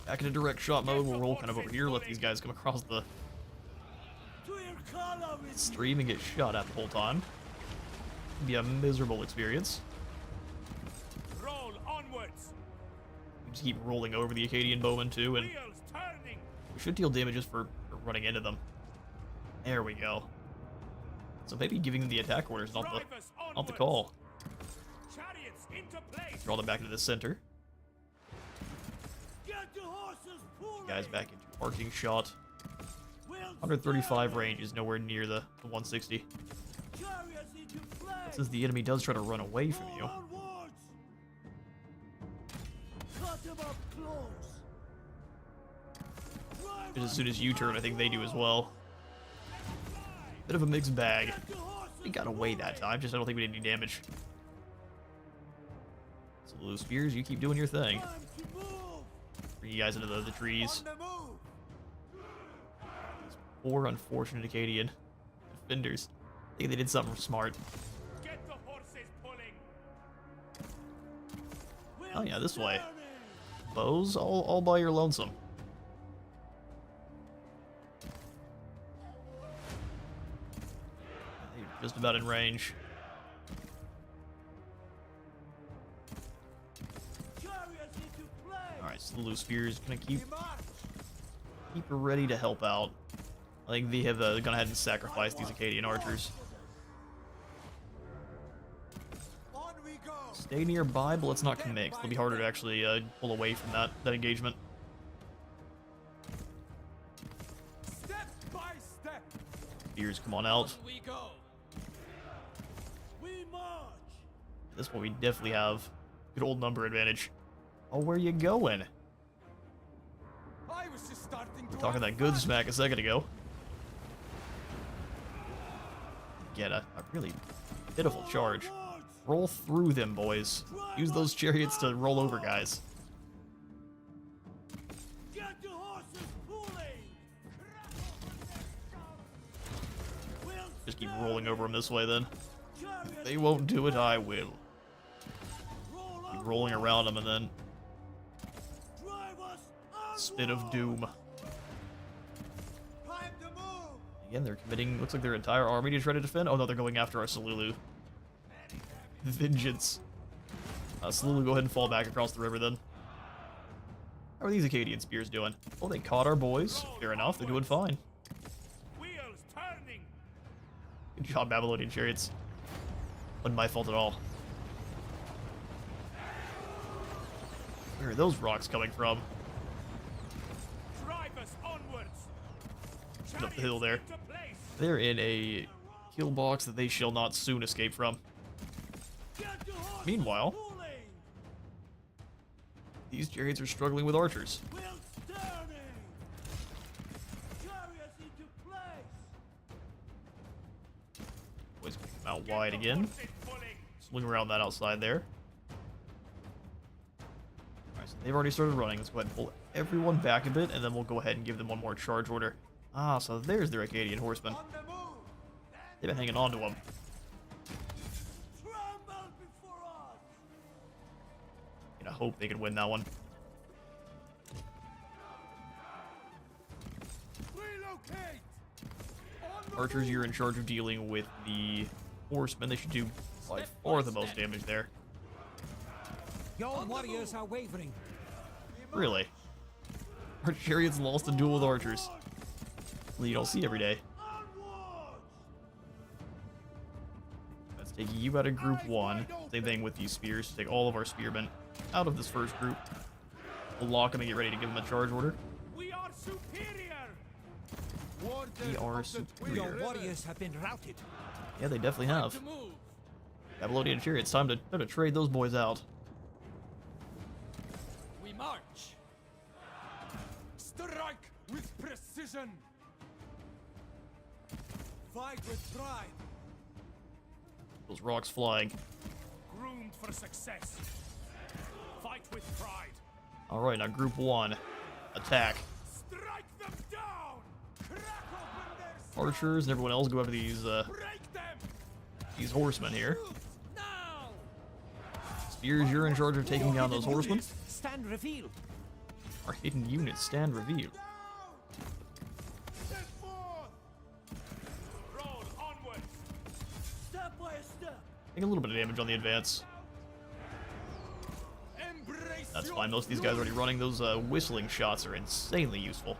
Speaker 1: Back into direct shot mode, we'll roll kind of over here, let these guys come across the
Speaker 4: To your color with
Speaker 1: stream and get shot at the whole time. Be a miserable experience.
Speaker 5: Roll onwards.
Speaker 1: We just keep rolling over the Acadian bowmen too, and
Speaker 5: Wheels turning.
Speaker 1: we should deal damages for running into them. There we go. So maybe giving them the attack orders, not
Speaker 5: Drive us
Speaker 1: the
Speaker 5: onwards.
Speaker 1: call.
Speaker 5: Chariots into place.
Speaker 1: Draw them back into the center.
Speaker 4: get the horses pulling!
Speaker 1: Guys back into arcing shot.
Speaker 4: Wheels
Speaker 1: 135
Speaker 4: turning!
Speaker 1: range is nowhere near the 160.
Speaker 4: Chariots into place!
Speaker 1: Since the enemy does try to run away from you,
Speaker 4: Onwards! Cut them up close! Drive
Speaker 1: just as
Speaker 4: us
Speaker 1: soon as you turn, I think they do as well. Bit of a mixed bag.
Speaker 4: the horses
Speaker 1: We got away that time, just I don't think we did any damage. So the loose spears, you keep doing your thing.
Speaker 4: time to move!
Speaker 1: Bring you guys into the trees.
Speaker 2: On the move.
Speaker 1: Poor unfortunate Acadian defenders. I think they did something smart.
Speaker 5: Get the horses pulling.
Speaker 1: Oh yeah, this way.
Speaker 4: Turning!
Speaker 1: Bows, all by your lonesome. You're just about in range.
Speaker 4: Chariots into place!
Speaker 1: Alright, so the loose spears gonna
Speaker 2: We
Speaker 1: keep
Speaker 2: march.
Speaker 1: ready to help out. I think they have gone ahead and sacrificed these Acadian archers.
Speaker 2: On we go.
Speaker 1: Stay nearby, but let's not commit. 'Cause it'll be harder to actually pull away from that engagement.
Speaker 2: Step by step.
Speaker 1: Spears, come on out.
Speaker 4: We go! We march!
Speaker 1: At this point, we definitely have good old number advantage. Oh, where you going?
Speaker 2: I was just starting to.
Speaker 1: We're talking
Speaker 2: have
Speaker 1: that good
Speaker 2: fun.
Speaker 1: smack a second ago. Get a really pitiful charge.
Speaker 4: Onwards!
Speaker 1: Roll through them, boys. Use those chariots to roll over guys.
Speaker 4: Get the horses pulling! Wheels
Speaker 1: Just keep rolling over them this way then.
Speaker 4: Chariots
Speaker 1: They won't do it, I will.
Speaker 4: roll
Speaker 1: Keep
Speaker 4: up!
Speaker 1: rolling around them and then
Speaker 4: Drive us
Speaker 1: spin of
Speaker 4: onward!
Speaker 1: doom.
Speaker 2: Time to move.
Speaker 1: Again, they're committing, looks like their entire army to try to defend. Oh no, they're going after our Salulu. Vengeance. Salulu, go ahead and fall back across the river then. How are these Acadian spears doing? Oh, they caught our boys. Fair enough, they're doing fine.
Speaker 5: Wheels turning.
Speaker 1: Good job, Babylonian chariots. Wasn't my fault at all. Where are those rocks coming from?
Speaker 5: Drive us onwards.
Speaker 1: Up the hill there.
Speaker 5: Into place.
Speaker 1: They're in a kill box that they shall not soon escape from.
Speaker 4: Get the horses
Speaker 1: Meanwhile,
Speaker 4: pulling!
Speaker 1: these chariots are struggling with archers.
Speaker 4: Wheels turning! Chariots into place!
Speaker 1: Boys can come out wide again.
Speaker 5: Horses pulling.
Speaker 1: Swing around that outside there. Alright, so they've already started running. Let's go ahead and pull everyone back a bit, and then we'll go ahead and give them one more charge order. Ah, so there's their Acadian horsemen.
Speaker 2: On the move.
Speaker 1: They've been hanging on to them.
Speaker 4: Tremble before us!
Speaker 1: I hope they can win that one.
Speaker 2: Relocate. On the
Speaker 1: Archers,
Speaker 2: move.
Speaker 1: you're in charge of dealing with the horsemen. They should do By far the most damage there.
Speaker 4: Your warriors are wavering.
Speaker 1: Really? Our chariots lost a duel with archers. You don't see every day. Let's take you out of group 1. Same thing with these spears. Take all of our spearmen out of this first group. We'll lock them and get ready to give them a charge order.
Speaker 5: We are superior.
Speaker 1: We are
Speaker 4: Your
Speaker 1: superior.
Speaker 4: warriors have been routed.
Speaker 1: Yeah, they definitely have.
Speaker 3: To move.
Speaker 1: Babylonian chariots. Time to trade those boys out.
Speaker 3: We march.
Speaker 6: Strike with precision.
Speaker 2: Fight with pride.
Speaker 1: Those rocks flying.
Speaker 5: Groomed for success. Fight with pride.
Speaker 1: All right, now group 1, attack.
Speaker 5: Strike them down. Crack open their
Speaker 1: Archers and everyone else go after
Speaker 5: break them.
Speaker 1: these horsemen here.
Speaker 3: Now.
Speaker 1: Spears, you're in charge of taking down those horsemen.
Speaker 4: Stand revealed.
Speaker 1: Our hidden units stand revealed.
Speaker 5: Step forth. Roll onwards.
Speaker 3: Step by step.
Speaker 1: Take a little bit of damage on the advance.
Speaker 6: Embrace
Speaker 1: That's
Speaker 6: your
Speaker 1: fine. Most of these guys are already running. Those whistling shots are insanely useful.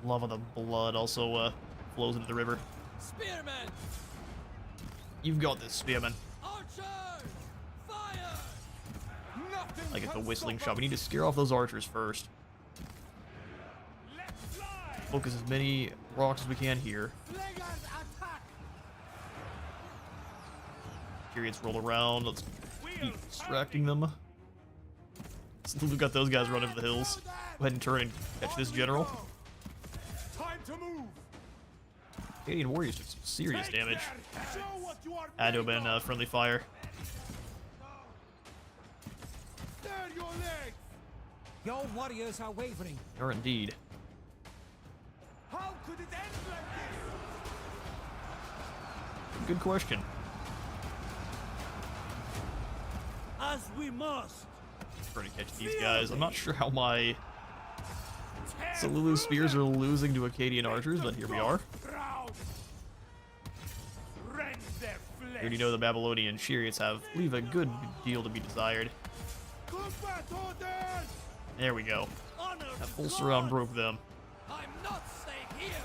Speaker 1: Love of the blood also flows into the river.
Speaker 3: Spearmen.
Speaker 1: You've got this, spearman.
Speaker 3: Archers. Fire.
Speaker 6: nothing.
Speaker 1: Like it's a
Speaker 6: can
Speaker 1: whistling
Speaker 6: stop
Speaker 1: shot. We need to scare off those archers first.
Speaker 5: Let fly.
Speaker 1: Focus as many rocks as we can here.
Speaker 2: Flaggers attack.
Speaker 1: Chariots roll around. Let's keep
Speaker 5: Wheels
Speaker 1: distracting them. We've got those guys running for the hills. Go ahead and turn and catch this general.
Speaker 6: Time to move.
Speaker 1: Canadian warriors took some serious
Speaker 5: Take
Speaker 1: damage.
Speaker 5: their heads. Show what you are
Speaker 1: Had to have
Speaker 5: made
Speaker 1: been
Speaker 5: of.
Speaker 1: friendly fire.
Speaker 2: Stir your legs.
Speaker 4: Your warriors are wavering.
Speaker 1: Or indeed.
Speaker 2: How could it end like this?
Speaker 1: Good question.
Speaker 3: As we must.
Speaker 1: Trying to catch these guys. I'm not sure how my
Speaker 5: Tear
Speaker 1: Salulu
Speaker 5: through
Speaker 1: spears
Speaker 5: them.
Speaker 1: are losing to Acadian archers, but here we are.
Speaker 5: Proud. Rend their flesh.
Speaker 1: We already know the Babylonian chariots leave a good deal to be desired.
Speaker 2: Combat orders.
Speaker 1: There we go.
Speaker 3: Honor
Speaker 1: That
Speaker 3: to
Speaker 1: full
Speaker 3: God.
Speaker 1: surround broke them.
Speaker 3: I'm not staying here.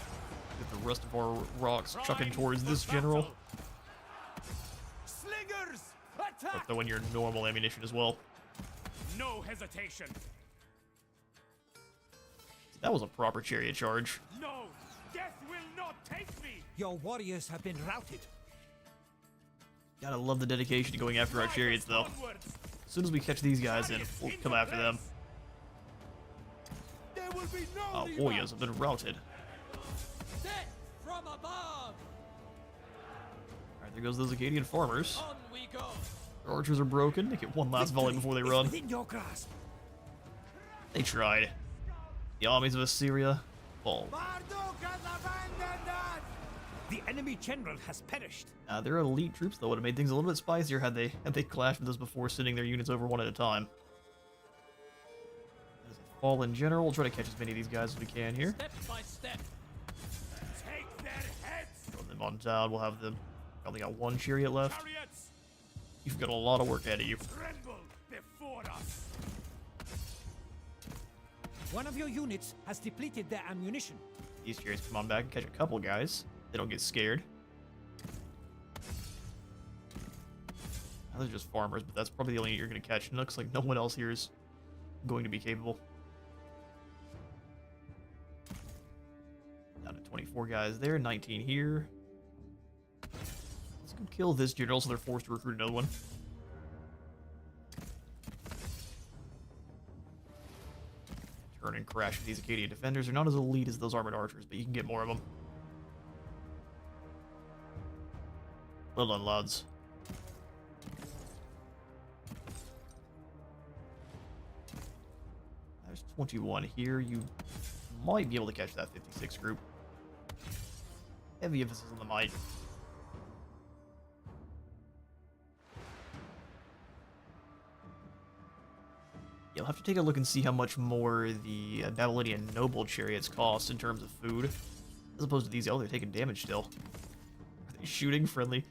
Speaker 1: Get the rest of our rocks chucking
Speaker 5: Prime
Speaker 1: towards
Speaker 5: for
Speaker 1: this general.
Speaker 5: battle.
Speaker 6: Slingers,
Speaker 1: But
Speaker 6: attack.
Speaker 1: throw in your normal ammunition as well.
Speaker 5: No hesitation.
Speaker 1: That was a proper chariot charge.
Speaker 5: No. Death will not take me.
Speaker 4: Your warriors have been routed.
Speaker 1: Gotta love the dedication to going after our chariots, though.
Speaker 5: Onwards.
Speaker 1: As soon as we catch these guys in, we'll come after them.
Speaker 2: There will be no
Speaker 1: Our
Speaker 2: rematch.
Speaker 1: warriors have been routed.
Speaker 3: Death from above.
Speaker 1: Alright, there goes those Acadian farmers.
Speaker 3: On we go.
Speaker 1: Their archers are broken. They get one last volley before they
Speaker 4: It's
Speaker 1: run.
Speaker 4: within your grasp.
Speaker 1: They tried. The armies of Assyria fall.
Speaker 2: Marduk has abandoned us.
Speaker 4: The enemy general has perished.
Speaker 1: Their elite troops, though, would have made things a little bit spicier had they clashed with us before sending their units over one at a time. That is a fallen general. We'll try to catch as many of these guys as we can here.
Speaker 3: Step by step.
Speaker 5: Take their heads.
Speaker 1: Throw them on down. We'll have them. Only got one chariot left.
Speaker 5: Chariots,
Speaker 1: You've got a lot of work ahead of you.
Speaker 5: tremble before us.
Speaker 4: One of your units has depleted their ammunition.
Speaker 1: These chariots come on back and catch a couple guys. They don't get scared. Now they're just farmers, but that's probably the only you're going to catch. It looks like no one else here is going to be capable. Down to 24 guys there, 19 here. Let's go kill this general so they're forced to recruit another one. Turn and crash with these Acadian defenders. They're not as elite as those armored archers, but you can get more of them. Well done, lads. There's 21 here. You might be able to catch that 56 group. Heavy emphasis on the might. You'll have to take a look and see how much more the Babylonian noble chariots cost in terms of food. As opposed to these. Oh, they're taking damage still. Are they shooting friendly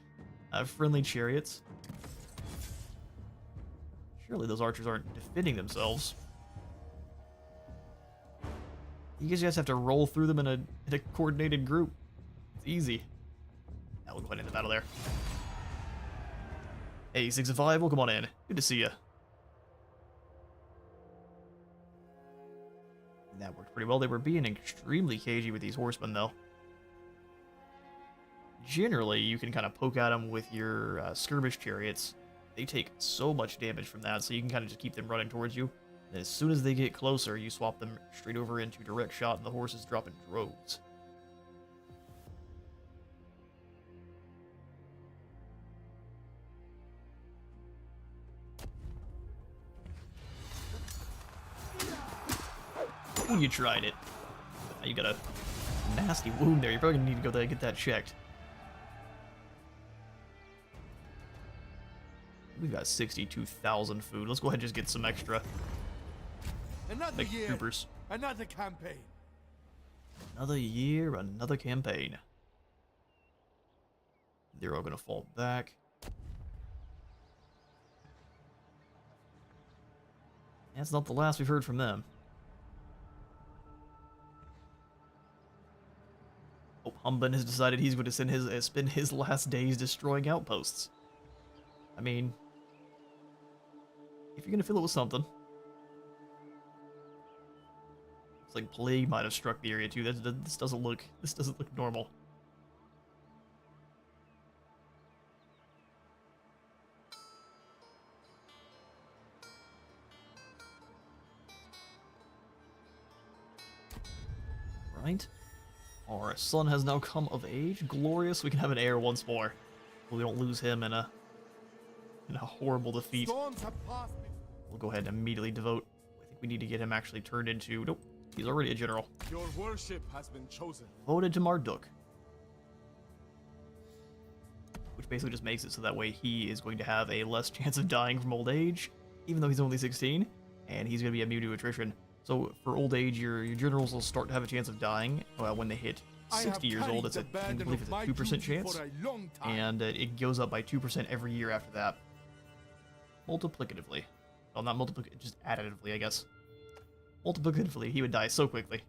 Speaker 1: Friendly chariots. Surely those archers aren't defending themselves. You guys just have to roll through them in a coordinated group. It's easy. Now we'll go ahead into battle there. Hey, 6 and 5, welcome on in. Good to see you. That worked pretty well. They were being extremely cagey with these horsemen, though. Generally, you can kind of poke at them with your skirmish chariots. They take so much damage from that, so you can kind of just keep them running towards you. And as soon as they get closer, you swap them straight over into direct shot, and the horses drop in droves. Ooh, you tried it. You got a nasty wound there. You're probably gonna need to go there and get that checked. We've got 62,000 food. Let's go ahead and just get some extra.
Speaker 2: Another
Speaker 1: Make
Speaker 2: year,
Speaker 1: troopers.
Speaker 2: another campaign.
Speaker 1: Another year, another campaign. They're all gonna fall back. That's not the last we've heard from them. Oh, Humban has decided he's going to spend his last days destroying outposts. I mean, if you're gonna fill it with something. It's like plague might have struck the area too. This doesn't look normal. Right. Our son has now come of age. Glorious. We can have an heir once more. We don't lose him in a horrible defeat.
Speaker 2: Storms have passed me.
Speaker 1: We'll go ahead and immediately devote. I think we need to get him actually turned into... Nope. He's already a general.
Speaker 6: Your worship has been chosen.
Speaker 1: Voted to Marduk. Which basically just makes it so that way he is going to have a less chance of dying from old age, even though he's only 16, and he's going to be immune to attrition. So for old age, your generals will start to have a chance of dying when they hit 60 years old. It's I believe it's a 2% chance, and it goes up by 2% every year after that. Multiplicatively. Well, not multiplicatively, just additively, I guess. Multiplicatively, he would die so quickly.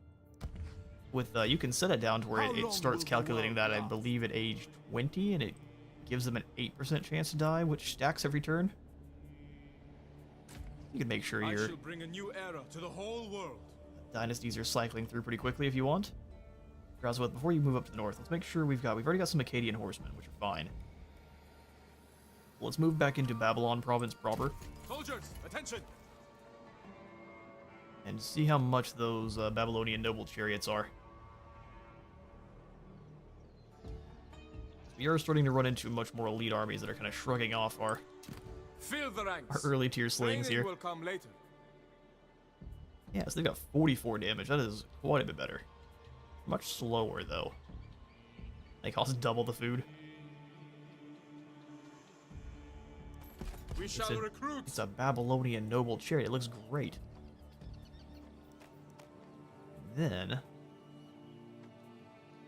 Speaker 1: With you can set it down to where it starts calculating that, I believe, at age 20, and it gives them an 8% chance to die, which stacks every turn. You can make sure
Speaker 6: I
Speaker 1: your
Speaker 6: shall bring a new era to the whole world.
Speaker 1: dynasties are cycling through pretty quickly if you want. Draswith, before you move up to the north, let's make sure we've already got some Akkadian horsemen, which are fine. Let's move back into Babylon province proper.
Speaker 6: Soldiers, attention!
Speaker 1: And see how much those Babylonian noble chariots are. We are starting to run into much more elite armies that are kind of shrugging off our
Speaker 6: Fill the ranks.
Speaker 1: early tier slings
Speaker 6: Training
Speaker 1: here.
Speaker 6: will come later.
Speaker 1: Yeah, so they've got 44 damage. That is quite a bit better. Much slower, though. They cost double the food.
Speaker 6: We shall recruit.
Speaker 1: It's a Babylonian noble chariot. It looks great. Then,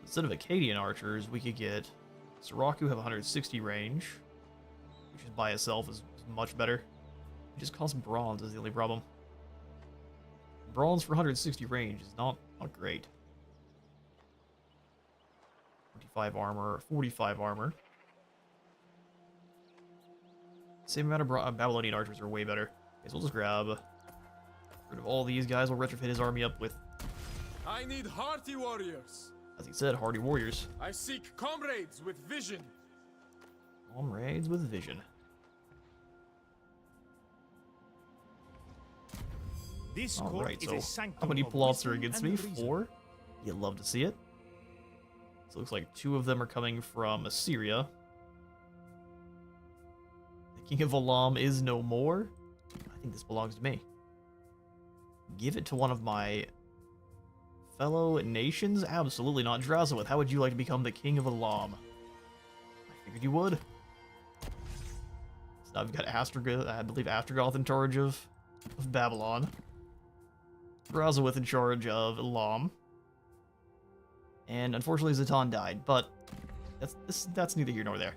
Speaker 1: instead of Akkadian archers, we could get Siraku have 160 range, which is by itself is much better. It just costs bronze is the only problem. Bronze for 160 range is not great. 25 armor, 45 armor. Same amount of Babylonian archers are way better. Okay, so we'll just grab rid of all these guys. We'll retrofit his army up with,
Speaker 6: I need hearty warriors.
Speaker 1: as he said, hardy warriors.
Speaker 6: I seek comrades with vision.
Speaker 1: Comrades with vision.
Speaker 5: This court
Speaker 1: Alright,
Speaker 5: is
Speaker 1: so
Speaker 5: a sanctum
Speaker 1: how many
Speaker 5: of
Speaker 1: plots are
Speaker 5: wisdom
Speaker 1: against
Speaker 5: and
Speaker 1: me?
Speaker 5: reason.
Speaker 1: 4. You'd love to see it. So it looks like 2 of them are coming from Assyria. The King of Elam is no more. I think this belongs to me. Give it to one of my fellow nations? Absolutely not. Drasowith, how would you like to become the King of Elam? I figured you would. So now we've got Astragoth, I believe Astragoth in charge of Babylon. Drasowith in charge of Elam. And unfortunately Zatan died, but that's neither here nor there.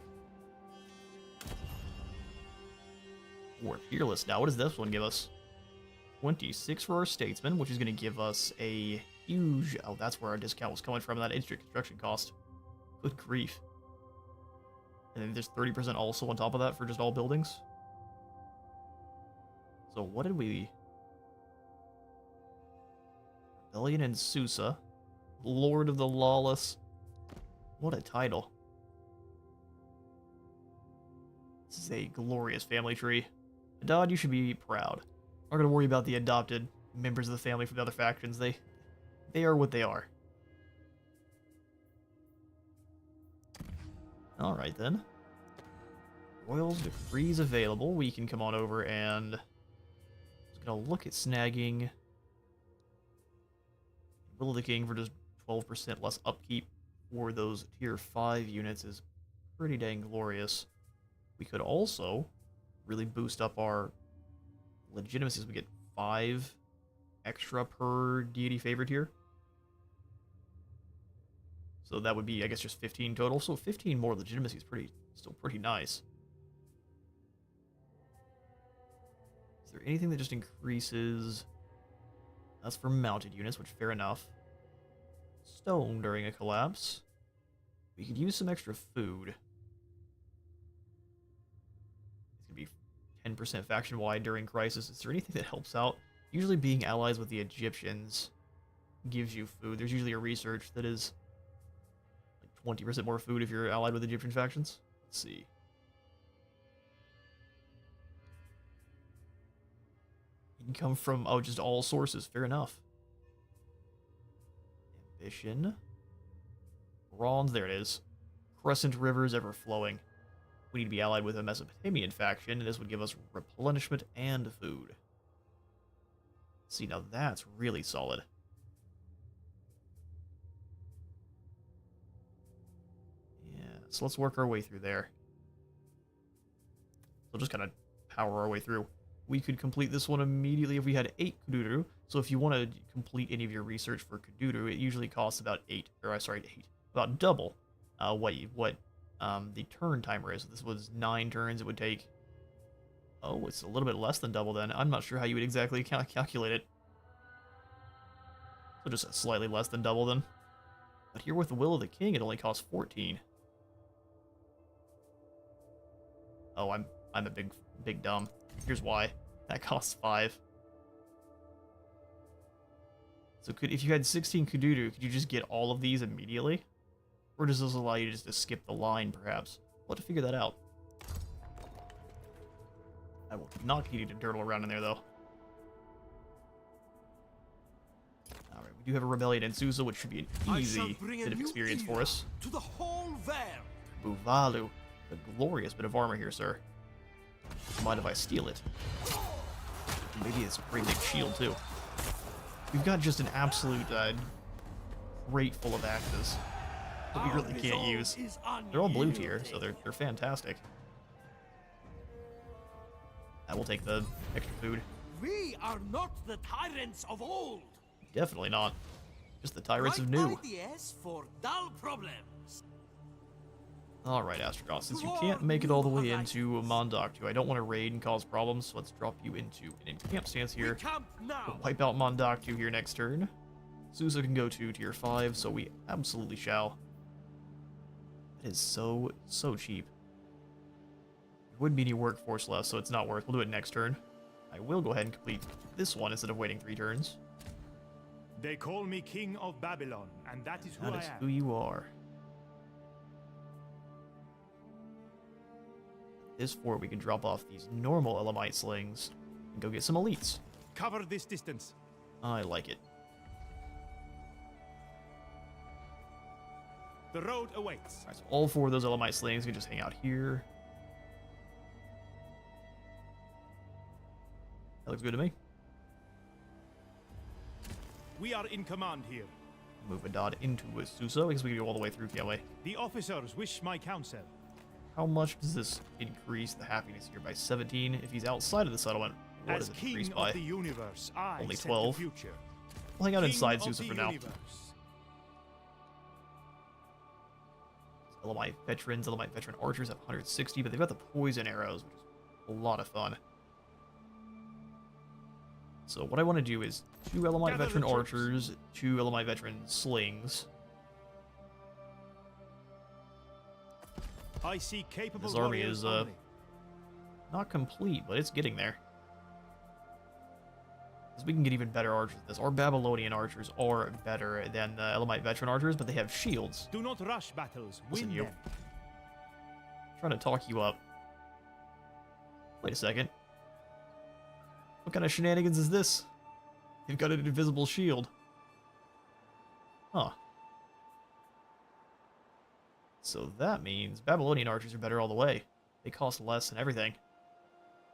Speaker 1: We're peerless now. What does this one give us? 26 for our statesman, which is going to give us a huge... Oh, that's where our discount was coming from, that instant construction cost. Good grief. And then there's 30% also on top of that for just all buildings. So what did we... Rebellion and Susa. Lord of the Lawless. What a title. This is a glorious family tree. Adad, you should be proud. I'm not going to worry about the adopted members of the family from the other factions. They are what they are. Alright then. Royal decrees available. We can come on over and... Just going to look at snagging... Will of the King for just 12% less upkeep for those tier 5 units is pretty dang glorious. We could also really boost up our legitimacy as we get 5 extra per deity favorite here. So that would be, I guess, just 15 total. So 15 more legitimacy is still pretty nice. Is there anything that just increases? That's for mounted units, which fair enough. Stone during a collapse. We could use some extra food. It's gonna be 10% faction-wide during crisis. Is there anything that helps out? Usually being allies with the Egyptians gives you food. There's usually a research that is like 20% more food if you're allied with Egyptian factions. Let's see. Income from, oh, just all sources. Fair enough. Ambition. Bronze, there it is. Crescent rivers ever flowing. We need to be allied with a Mesopotamian faction, and this would give us replenishment and food. See, now that's really solid. Yeah, so let's work our way through there. We'll just kind of power our way through. We could complete this one immediately if we had 8 Kuduru. So if you want to complete any of your research for Kuduru, it usually costs about about double what the turn timer is. If this was 9 turns, it would take... Oh, it's a little bit less than double then. I'm not sure how you would exactly calculate it. So just slightly less than double then. But here with the Will of the King, it only costs 14. Oh, I'm a big dumb. Here's why. That costs 5. So if you had 16 Kududu, could you just get all of these immediately? Or does this allow you just to skip the line, perhaps? We'll have to figure that out. I will not need to turtle around in there, though. Alright, we do have a rebellion in Susa, which should be an easy bit of experience for us.
Speaker 4: To the whole realm.
Speaker 1: Buvalu. A glorious bit of armor here, sir. Mind if I steal it? Maybe it's a pretty big shield, too. We've got just an absolute crate full of axes that we really can't use. They're all blue tier, so they're fantastic. I will take the extra food.
Speaker 4: We are not the tyrants of old.
Speaker 1: Definitely not. Just the tyrants of
Speaker 4: Right
Speaker 1: new.
Speaker 4: ideas for dull problems.
Speaker 1: Alright, Astronaut, since you can't make it all the way into Mondoktu, I don't want to raid and cause problems, so let's drop you into an encamp stance here. We'll wipe out Mondoktu here next turn. Susa can go to tier 5, so we absolutely shall. It is so cheap. There wouldn't be any workforce left, so it's not worth. We'll do it next turn. I will go ahead and complete this one instead of waiting 3 turns.
Speaker 5: They call me King of Babylon, and that is who
Speaker 1: That
Speaker 5: I
Speaker 1: is
Speaker 5: am.
Speaker 1: who you are. This fort, we can drop off these normal Elamite slings and go get some elites.
Speaker 5: Cover this distance.
Speaker 1: I like it.
Speaker 5: The road awaits.
Speaker 1: Alright, so all 4 of those Elamite slings can just hang out here. That looks good to me.
Speaker 5: We are in command here.
Speaker 1: Move Adad into Susa because we can go all the way through, can't we?
Speaker 5: The officers wish my counsel.
Speaker 1: How much does this increase the happiness here? By 17? If he's outside of the settlement, what
Speaker 5: As
Speaker 1: does it increase
Speaker 5: king
Speaker 1: by?
Speaker 5: of the universe, I
Speaker 1: Only
Speaker 5: set
Speaker 1: 12.
Speaker 5: the future.
Speaker 1: We'll hang out
Speaker 5: King
Speaker 1: inside
Speaker 5: of
Speaker 1: Susa
Speaker 5: the
Speaker 1: for now.
Speaker 5: universe.
Speaker 1: Elamite veteran archers have 160, but they've got the poison arrows, which is a lot of fun. So what I want to do is 2 Elamite veteran archers, 2 Elamite veteran slings.
Speaker 5: I see capable
Speaker 1: This army
Speaker 5: warriors
Speaker 1: is
Speaker 5: only.
Speaker 1: not complete, but it's getting there. Because we can get even better archers with this. Our Babylonian archers are better than the Elamite veteran archers, but they have shields.
Speaker 5: Do not rush battles.
Speaker 1: Listen,
Speaker 5: Win
Speaker 1: you.
Speaker 5: them.
Speaker 1: Trying to talk you up. Wait a second. What kind of shenanigans is this? You've got an invisible shield. Huh. So that means Babylonian archers are better all the way. They cost less and everything.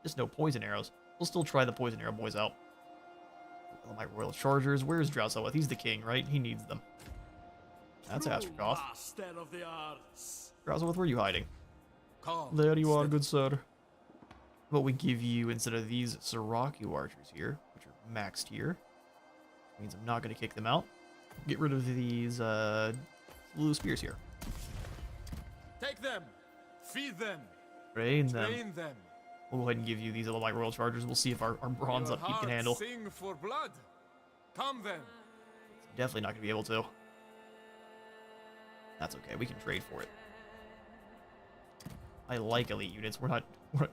Speaker 1: Just no poison arrows. We'll still try the poison arrow boys out. All my royal chargers. Where's Drowsowith? He's the king, right? He needs them. That's Astrakoth.
Speaker 4: Master of the arts.
Speaker 1: Drowsowith, where are you hiding?
Speaker 6: Calm.
Speaker 1: There you are,
Speaker 6: steady.
Speaker 1: good sir. What we give you instead of these Siraku archers here, which are maxed here, means I'm not going to kick them out. Get rid of these blue spears here.
Speaker 6: Take them. Feed them.
Speaker 1: Train them.
Speaker 6: Train them.
Speaker 1: We'll go ahead and give you these Elamite royal chargers. We'll see if our bronze
Speaker 6: Your
Speaker 1: upkeep can
Speaker 6: hearts
Speaker 1: handle.
Speaker 6: Sing for blood. Come then.
Speaker 1: Definitely not going to be able to. That's okay. We can trade for it. I like elite units. We're not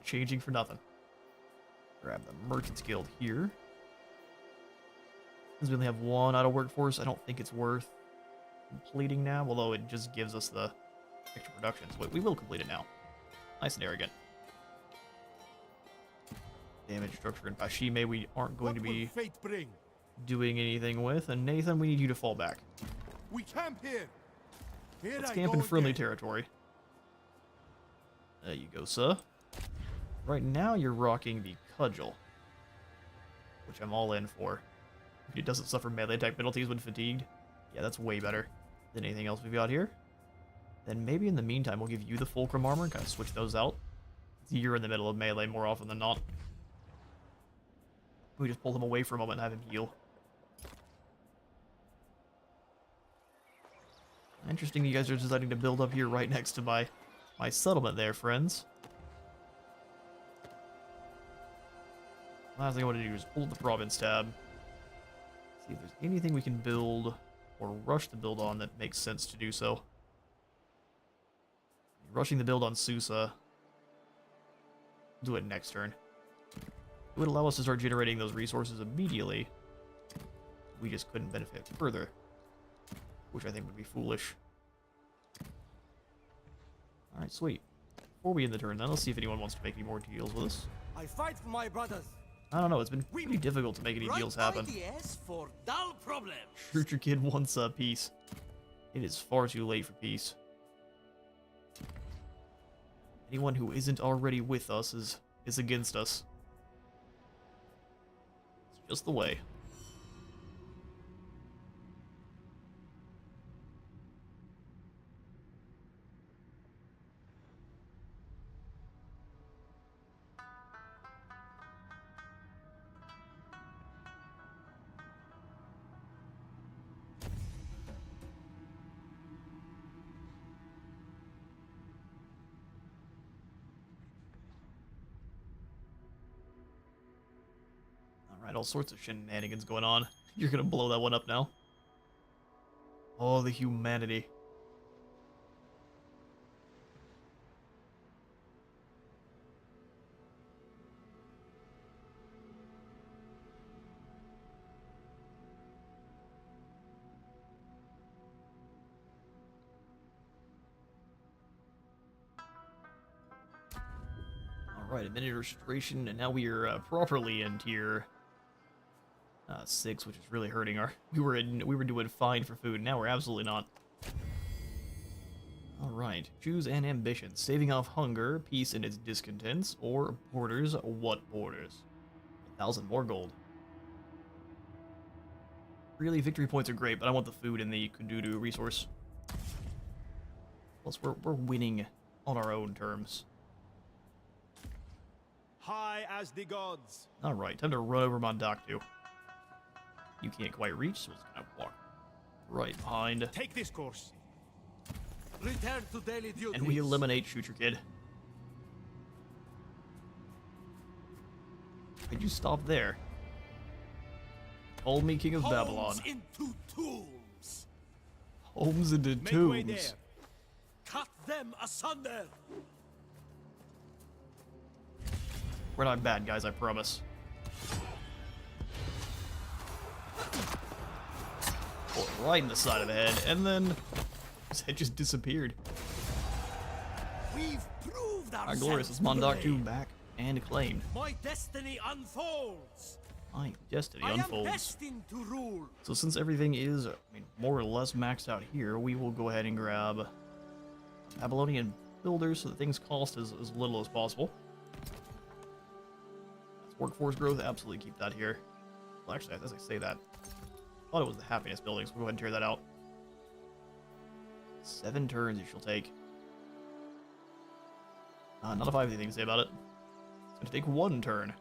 Speaker 1: changing for nothing. Grab the Merchant's Guild here. Since we only have 1 auto workforce, I don't think it's worth completing now, although it just gives us the extra production. So we will complete it now. Nice and arrogant. Damage structure and Pashime we aren't going to
Speaker 2: What will
Speaker 1: be
Speaker 2: fate bring?
Speaker 1: doing anything with. And Nathan, we need you to fall back.
Speaker 2: We camp here. Here
Speaker 1: Let's
Speaker 2: I
Speaker 1: camp
Speaker 2: go
Speaker 1: in friendly
Speaker 2: again.
Speaker 1: territory. There you go, sir. Right now you're rocking the Cudgel, which I'm all in for. It doesn't suffer melee attack penalties when fatigued. Yeah, that's way better than anything else we've got here. Then maybe in the meantime we'll give you the Fulcrum armor and kind of switch those out. You're in the middle of melee more often than not. We just pull him away for a moment and have him heal. Interesting you guys are deciding to build up here right next to my settlement there, friends. Last thing I want to do is pull the province tab. See if there's anything we can build or rush the build on that makes sense to do so. Rushing the build on Susa. Do it next turn. It would allow us to start generating those resources immediately. We just couldn't benefit further, which I think would be foolish. Alright, sweet. Before we end the turn then, let's see if anyone wants to make any more deals with us.
Speaker 4: I fight for my brothers.
Speaker 1: I don't know, it's been pretty difficult to make any deals happen.
Speaker 4: Ideas for dull problems.
Speaker 1: Shoot your kid wants peace. It is far too late for peace. Anyone who isn't already with us is against us. It's just the way. Alright, all sorts of shenanigans going on. You're gonna blow that one up now. Oh, the humanity. Alright, administration, and now we are properly in tier 6, which is really hurting our. We were doing fine for food. Now we're absolutely not. All right, choose an ambition: staving off hunger, peace and its discontents, or borders. What borders? 1,000 more gold. Really, victory points are great, but I want the food and the Kududu resource. Plus, we're winning on our own terms.
Speaker 5: High as the gods.
Speaker 1: All right, time to run over Mondaktu. You can't quite reach, so it's gonna walk right behind.
Speaker 5: Take this course.
Speaker 4: Return to daily duties.
Speaker 1: And we eliminate Shoot Your Kid. Could you stop there? Call me king of Babylon.
Speaker 4: Homes into tombs.
Speaker 1: Homes into
Speaker 5: Make way
Speaker 1: tombs.
Speaker 5: there.
Speaker 3: Cut them asunder.
Speaker 1: We're not bad guys, I promise. Pull it right in the side of the head, and then his head just disappeared.
Speaker 4: We've proved
Speaker 1: Our
Speaker 4: ourselves.
Speaker 1: glorious is Mondok
Speaker 4: brave.
Speaker 1: 2 back and claimed.
Speaker 3: My destiny unfolds.
Speaker 1: My destiny
Speaker 4: I am
Speaker 1: unfolds.
Speaker 4: destined to rule.
Speaker 1: So since everything is, I mean, more or less maxed out here, we will go ahead and grab Babylonian builders so that things cost as little as possible. That's workforce growth, absolutely keep that here. Well, actually, as I say that, I thought it was the happiness building, so we'll go ahead and tear that out. 7 turns you shall take. Not if I have anything to say about it. It's going to take 1 turn.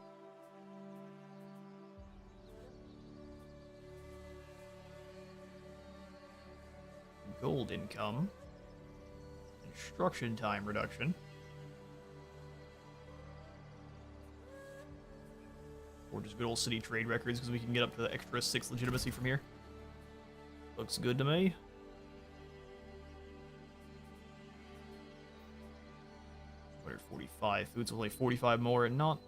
Speaker 1: Gold income. Construction time reduction. Or just good old city trade records because we can get up to the extra 6 legitimacy from here. Looks good to me. $245. Food's only 45 more and not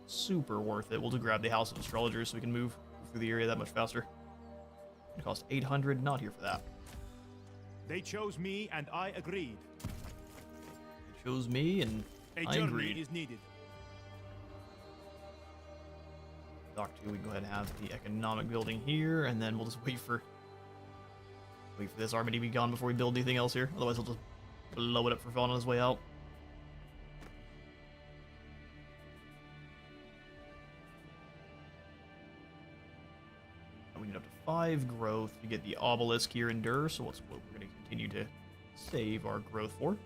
Speaker 1: super worth it. We'll just grab the House of Astrologers so we can move through the area that much faster. It costs 800, not here for that.
Speaker 5: They chose me, and I agreed.
Speaker 1: It chose me and
Speaker 5: A
Speaker 1: I
Speaker 5: journey
Speaker 1: agreed.
Speaker 5: is needed.
Speaker 1: Dock 2, we can go ahead and have the economic building here, and then we'll just wait for this army to be gone before we build anything else here. Otherwise, he'll just blow it up for fun on his way out. And we need up to 5 growth to get the obelisk here in Dur, so what's what we're going to continue to save our growth for.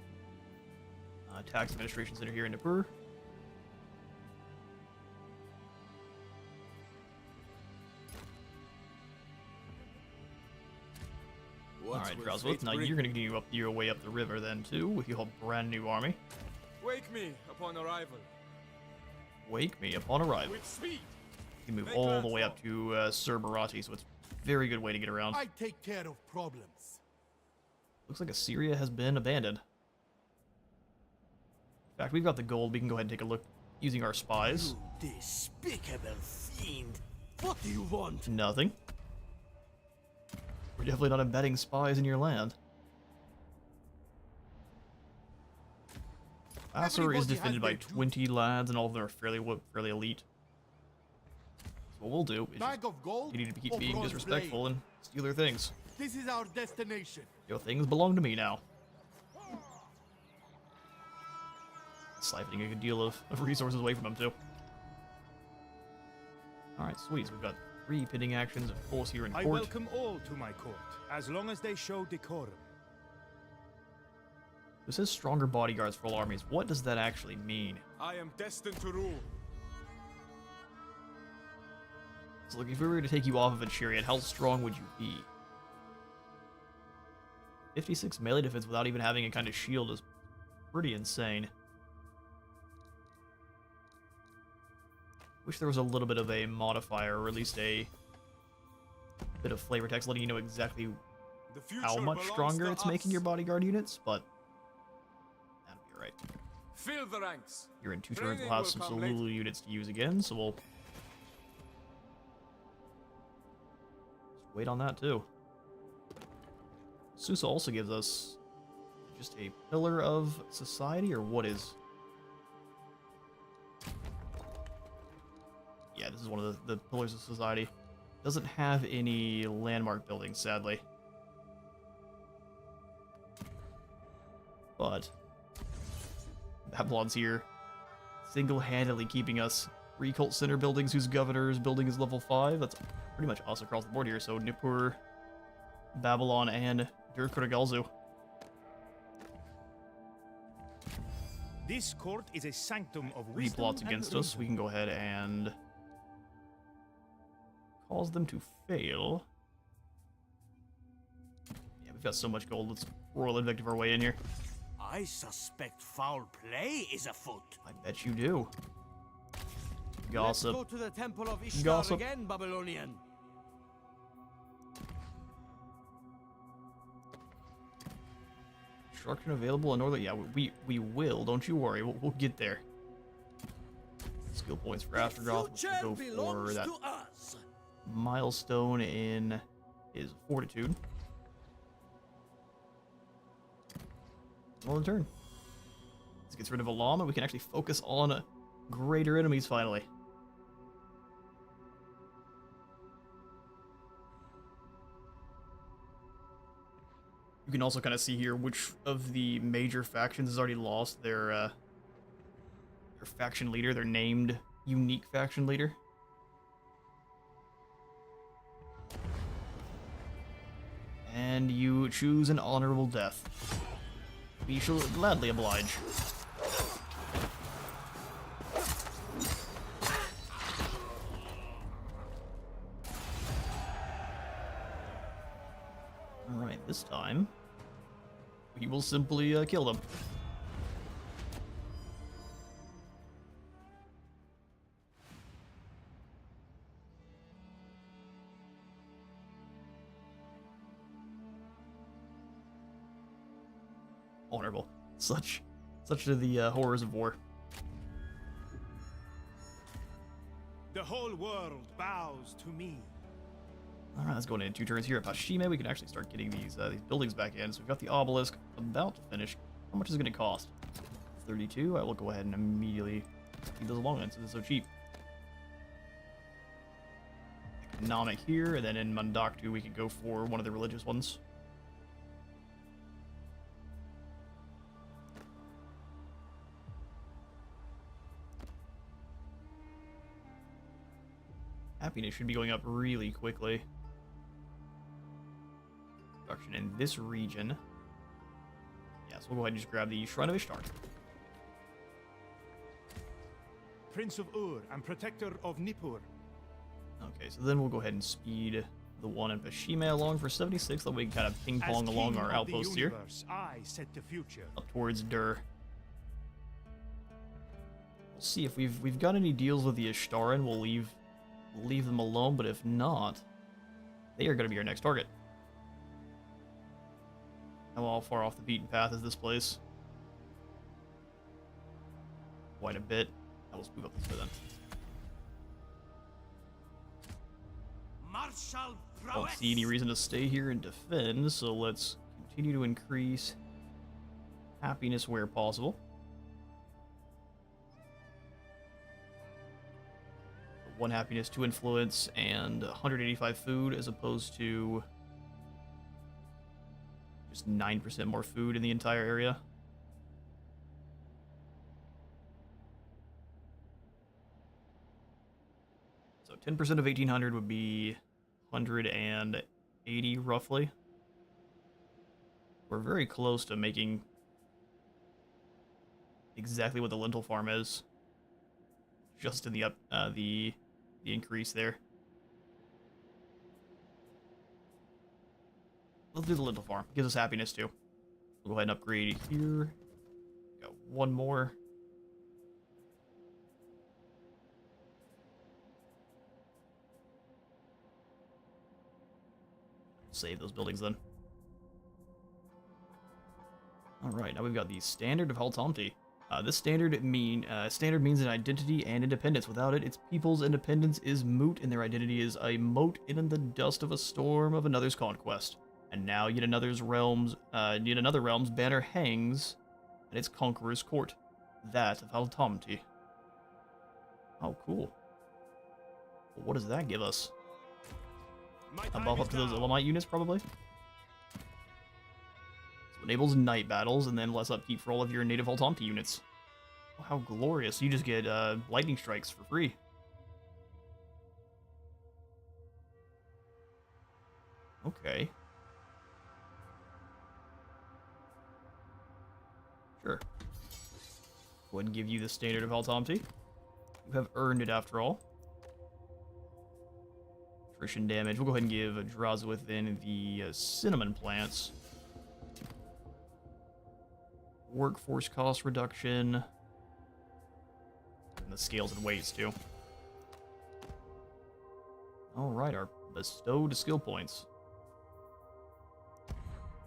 Speaker 1: Tax administration center here in Nippur. Alright, Drowswith, now you're gonna continue up your way up the river then too, with your brand new army.
Speaker 6: Wake me upon arrival.
Speaker 1: Wake me upon arrival.
Speaker 6: With speed.
Speaker 1: You can move
Speaker 6: Make
Speaker 1: all the way up
Speaker 6: landfall.
Speaker 1: to Cerberati, so it's a very good way to get around.
Speaker 2: I take care of problems.
Speaker 1: Looks like Assyria has been abandoned. In fact, we've got the gold, we can go ahead and take a look using our spies.
Speaker 4: You despicable fiend. What do you want?
Speaker 1: Nothing. We're definitely not embedding spies in your land. Asur is
Speaker 2: Everybody
Speaker 1: defended
Speaker 2: has
Speaker 1: by
Speaker 2: their
Speaker 1: 20 lads, and all of them are fairly elite. So what we'll do is
Speaker 2: Bag of gold
Speaker 1: continue to keep
Speaker 2: or
Speaker 1: being
Speaker 2: bronze
Speaker 1: disrespectful
Speaker 2: blade?
Speaker 1: and steal their things.
Speaker 2: This is our destination.
Speaker 1: Your things belong to me now. Siphoning a good deal of resources away from them, too. Alright, sweet. So we've got 3 pinning actions, of course, here in
Speaker 5: I
Speaker 1: court.
Speaker 5: welcome all to my court, as long as they show decorum.
Speaker 1: This says stronger bodyguards for all armies. What does that actually mean?
Speaker 6: I am destined to rule.
Speaker 1: So look, if we were to take you off of a chariot, how strong would you be? 56 melee defense without even having a kind of shield is pretty insane. Wish there was a little bit of a modifier, or at least a bit of flavor text letting you know exactly
Speaker 6: The future
Speaker 1: how much
Speaker 6: belongs
Speaker 1: stronger
Speaker 6: to
Speaker 1: it's making
Speaker 6: us.
Speaker 1: your bodyguard units, but that'll be alright.
Speaker 6: Fill the ranks.
Speaker 1: You're in 2 turns,
Speaker 6: Training
Speaker 1: we'll have
Speaker 6: will
Speaker 1: some
Speaker 6: come later.
Speaker 1: Solulu units to use again, so we'll just wait on that too. Susa also gives us just a pillar of society, or what is... Yeah, this is one of the pillars of society. Doesn't have any landmark buildings, sadly. But Babylon's here, single-handedly keeping us 3 cult center buildings whose governor's building is level 5. That's pretty much us across the board here. So Nippur, Babylon, and Dur-Kurugalzu.
Speaker 5: This court is a sanctum of
Speaker 1: 3
Speaker 5: wisdom
Speaker 1: plots
Speaker 5: and
Speaker 1: against us. We can go ahead and cause them to fail. Yeah, we've got so much gold. Let's royal invective our way in here.
Speaker 4: I suspect foul play is afoot.
Speaker 1: I bet you do. Gossip.
Speaker 4: Let's go to the temple of Ishtar
Speaker 1: Gossip.
Speaker 4: again, Babylonian.
Speaker 1: construction available in northern. Yeah, we will. Don't you worry. We'll get there. Skill points for Aftergoth.
Speaker 3: Future
Speaker 1: We'll go for
Speaker 3: belongs
Speaker 1: that
Speaker 3: to us.
Speaker 1: milestone in his fortitude. Well, in turn. This gets rid of Elam, and we can actually focus on greater enemies finally. You can also kind of see here which of the major factions has already lost their faction leader, their named unique faction leader. And you choose an honorable death. We shall gladly oblige. Alright, this time, we will simply kill them. Honorable. Such are the horrors of war.
Speaker 5: The whole world bows to me.
Speaker 1: Alright, let's go into 2 turns here at Pashime. We can actually start getting these buildings back in. So we've got the obelisk about to finish. How much is it going to cost? 32. I will go ahead and immediately speed those along since it's so cheap. Economic here, and then in Mundaktu we could go for one of the religious ones. Happiness should be going up really quickly. Production in this region. Yeah, so we'll go ahead and just grab the Shrine of Ishtar.
Speaker 5: Prince of Ur and protector of Nippur.
Speaker 1: Okay, so then we'll go ahead and speed the one in Pashime along for 76, that we can kind of ping-pong along our outposts here.
Speaker 5: I set the future.
Speaker 1: Up towards Dur. We'll see if we've got any deals with the Ishtaran. We'll leave them alone, but if not, they are going to be our next target. How far off the beaten path is this place? Quite a bit. I will move up this way then.
Speaker 3: Martial
Speaker 1: Don't see any reason to stay here and defend, so let's continue to increase happiness where possible. 1 happiness, 2 influence, and 185 food, as opposed to just 9% more food in the entire area. So 10% of 1800 would be 180 roughly. We're very close to making exactly what the lentil farm is. Just in the increase there. Let's do the lentil farm. Gives us happiness too. We'll go ahead and upgrade here. Got 1 more. Save those buildings then. Alright, now we've got the Standard of Haltamti. This standard means an identity and independence. Without it, its people's independence is moot, and their identity is a mote in the dust of a storm of another's conquest. And now yet another realm's banner hangs at its conqueror's court, that of Haltamti. Oh, cool. Well, what does that give us? A buff up to those Elamite units, probably? Enables night battles, and then less upkeep for all of your native Haltamti units. Oh, how glorious. You just get lightning strikes for free. Okay. Sure. Go ahead and give you the Standard of Haltamti. You have earned it after all. Attrition damage. We'll go ahead and give Drazawith then the cinnamon plants. Workforce cost reduction, and the scales and weights too. Alright, our bestowed skill points.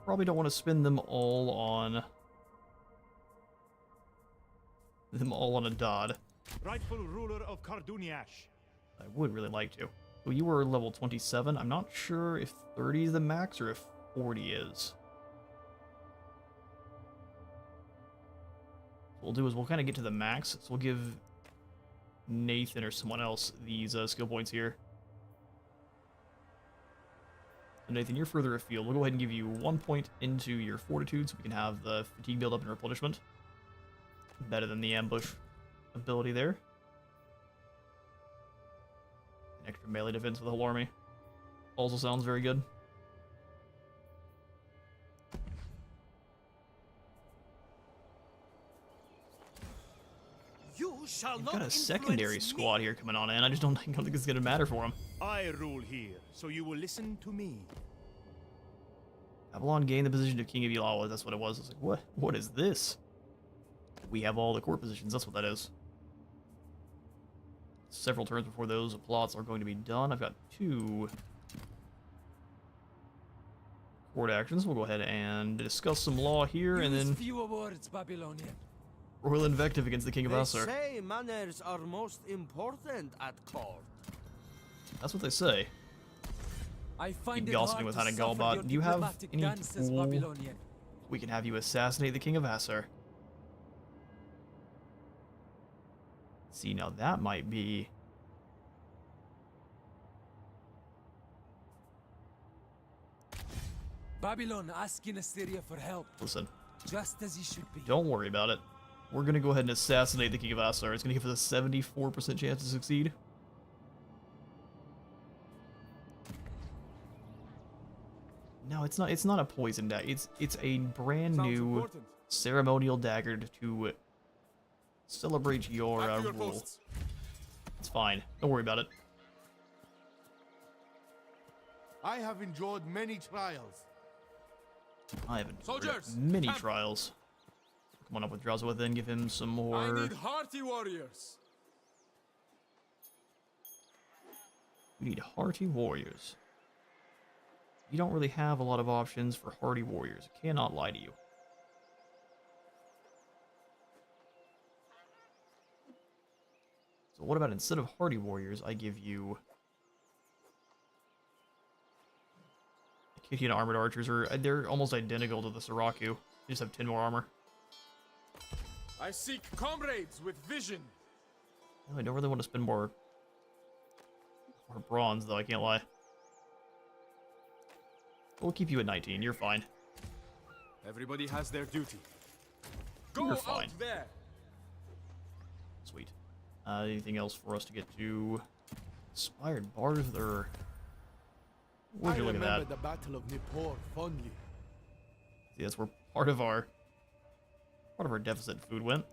Speaker 1: probably don't want to spend them all on Adad.
Speaker 5: Rightful ruler of Karduniash.
Speaker 1: I would really like to. Well, you were level 27. I'm not sure if 30 is the max or if 40 is. What we'll do is we'll kind of get to the max. So we'll give Nathan or someone else these skill points here. So Nathan, you're further afield. We'll go ahead and give you 1 point into your fortitude so we can have the fatigue build up and replenishment. Better than the ambush ability there. An extra melee defense for the whole army. Also sounds very good.
Speaker 3: You shall
Speaker 1: We've
Speaker 3: not
Speaker 1: got a secondary
Speaker 3: influence
Speaker 1: squad
Speaker 3: me.
Speaker 1: here coming on in. I just don't think it's going to matter for them.
Speaker 5: I rule here, so you will listen to me.
Speaker 1: Babylon gained the position of King of Elam. That's what it was. I was like, what? What is this? We have all the court positions. That's what that is. Several turns before those plots are going to be done. I've got 2 court actions. We'll go ahead and discuss some law here, and
Speaker 4: Use
Speaker 1: then
Speaker 4: fewer words, Babylonian.
Speaker 1: royal invective against the King of
Speaker 7: They
Speaker 1: Asur.
Speaker 7: say manners are most important at court.
Speaker 1: That's what they say.
Speaker 4: I find
Speaker 1: Keep
Speaker 4: it
Speaker 1: gossiping
Speaker 4: hard
Speaker 1: with
Speaker 4: to
Speaker 1: Hannah
Speaker 4: suffer
Speaker 1: Galbot.
Speaker 4: your
Speaker 1: Do you have
Speaker 4: diplomatic
Speaker 1: any
Speaker 4: dances,
Speaker 1: tool?
Speaker 4: Babylonian.
Speaker 1: We can have you assassinate the King of Asur. See, now that might be...
Speaker 4: Babylon asking Assyria for help,
Speaker 1: Listen,
Speaker 4: just as he should be.
Speaker 1: don't worry about it. We're going to go ahead and assassinate the King of Asur. It's going to give us a 74% chance to succeed. No, it's not a poison dagger. It's a brand
Speaker 6: Sounds
Speaker 1: new
Speaker 6: important.
Speaker 1: ceremonial dagger to celebrate your
Speaker 6: Back to your
Speaker 1: rule.
Speaker 6: posts.
Speaker 1: It's fine. Don't worry about it.
Speaker 2: I have endured many trials.
Speaker 1: I haven't
Speaker 6: Soldiers,
Speaker 1: many
Speaker 6: camp.
Speaker 1: trials. Come on up with Drowsowith then, give him some
Speaker 6: I
Speaker 1: more.
Speaker 6: need hearty warriors.
Speaker 1: We need hearty warriors. You don't really have a lot of options for hardy warriors. I cannot lie to you. So what about instead of hardy warriors, I give you Kittian armored archers, or they're almost identical to the Siraku. They just have 10 more armor.
Speaker 6: I seek comrades with vision.
Speaker 1: I don't really want to spend more bronze, though, I can't lie. We'll keep you at 19, you're fine.
Speaker 6: Everybody has their duty. Go
Speaker 1: You're
Speaker 6: out
Speaker 1: fine.
Speaker 6: there.
Speaker 1: Sweet. Anything else for us to get to? Inspired bars, or... Would you look at that?
Speaker 2: the Battle of Nippur fondly.
Speaker 1: See, that's where part of our deficit in food went.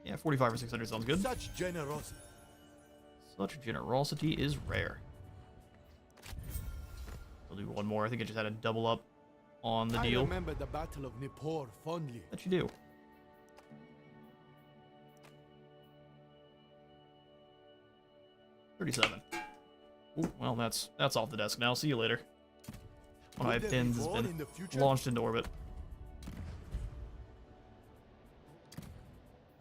Speaker 1: Yeah, 45 or 600 sounds good.
Speaker 2: Such generosity.
Speaker 1: Such generosity is rare. We'll do one more. I think I just had a double up on the
Speaker 2: I
Speaker 1: deal.
Speaker 2: remember the Battle of Nippur fondly.
Speaker 1: That you do. $37. Ooh, well, that's off the desk now. See you later. One of my
Speaker 2: Would there be
Speaker 1: pins has
Speaker 2: war in
Speaker 1: been
Speaker 2: the future?
Speaker 1: launched into orbit.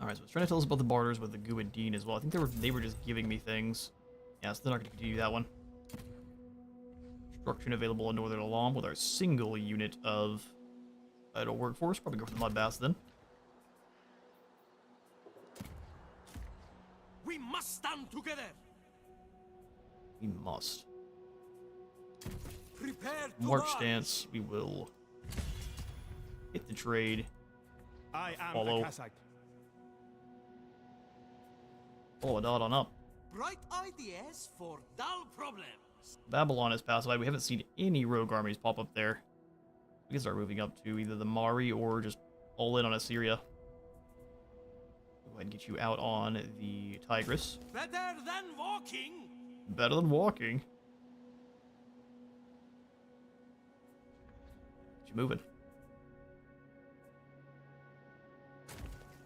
Speaker 1: Alright, so it's trying to tell us about the barters with the Gu and Dean as well. I think they were just giving me things. Yeah, so they're not going to continue that one. Construction available in Northern Elam with our single unit of idle workforce. Probably go for the mud baths then.
Speaker 3: We must stand together.
Speaker 1: We must.
Speaker 3: Prepare to
Speaker 1: March stance. We will hit the trade.
Speaker 5: I am
Speaker 1: Follow.
Speaker 5: a Kassite.
Speaker 1: Follow a dot on up.
Speaker 4: Bright ideas for dull problems.
Speaker 1: Babylon has passed by. We haven't seen any rogue armies pop up there. We can start moving up to either the Mari or just all in on Assyria. Go ahead and get you out on the Tigris.
Speaker 3: Better than walking.
Speaker 1: Better than walking. Get you moving.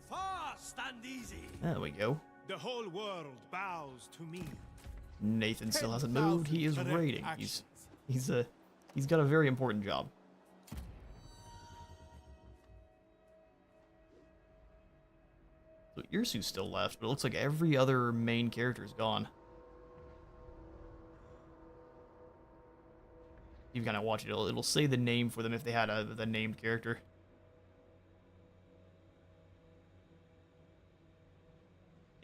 Speaker 3: Fast and easy.
Speaker 1: There we go.
Speaker 5: The whole world bows to me.
Speaker 1: Nathan still hasn't moved. He is
Speaker 2: 10,000 correct
Speaker 1: raiding.
Speaker 2: actions.
Speaker 1: He's got a very important job. Irsu's still left, but it looks like every other main character is gone. You kind of watch it, it'll say the name for them if they had the named character.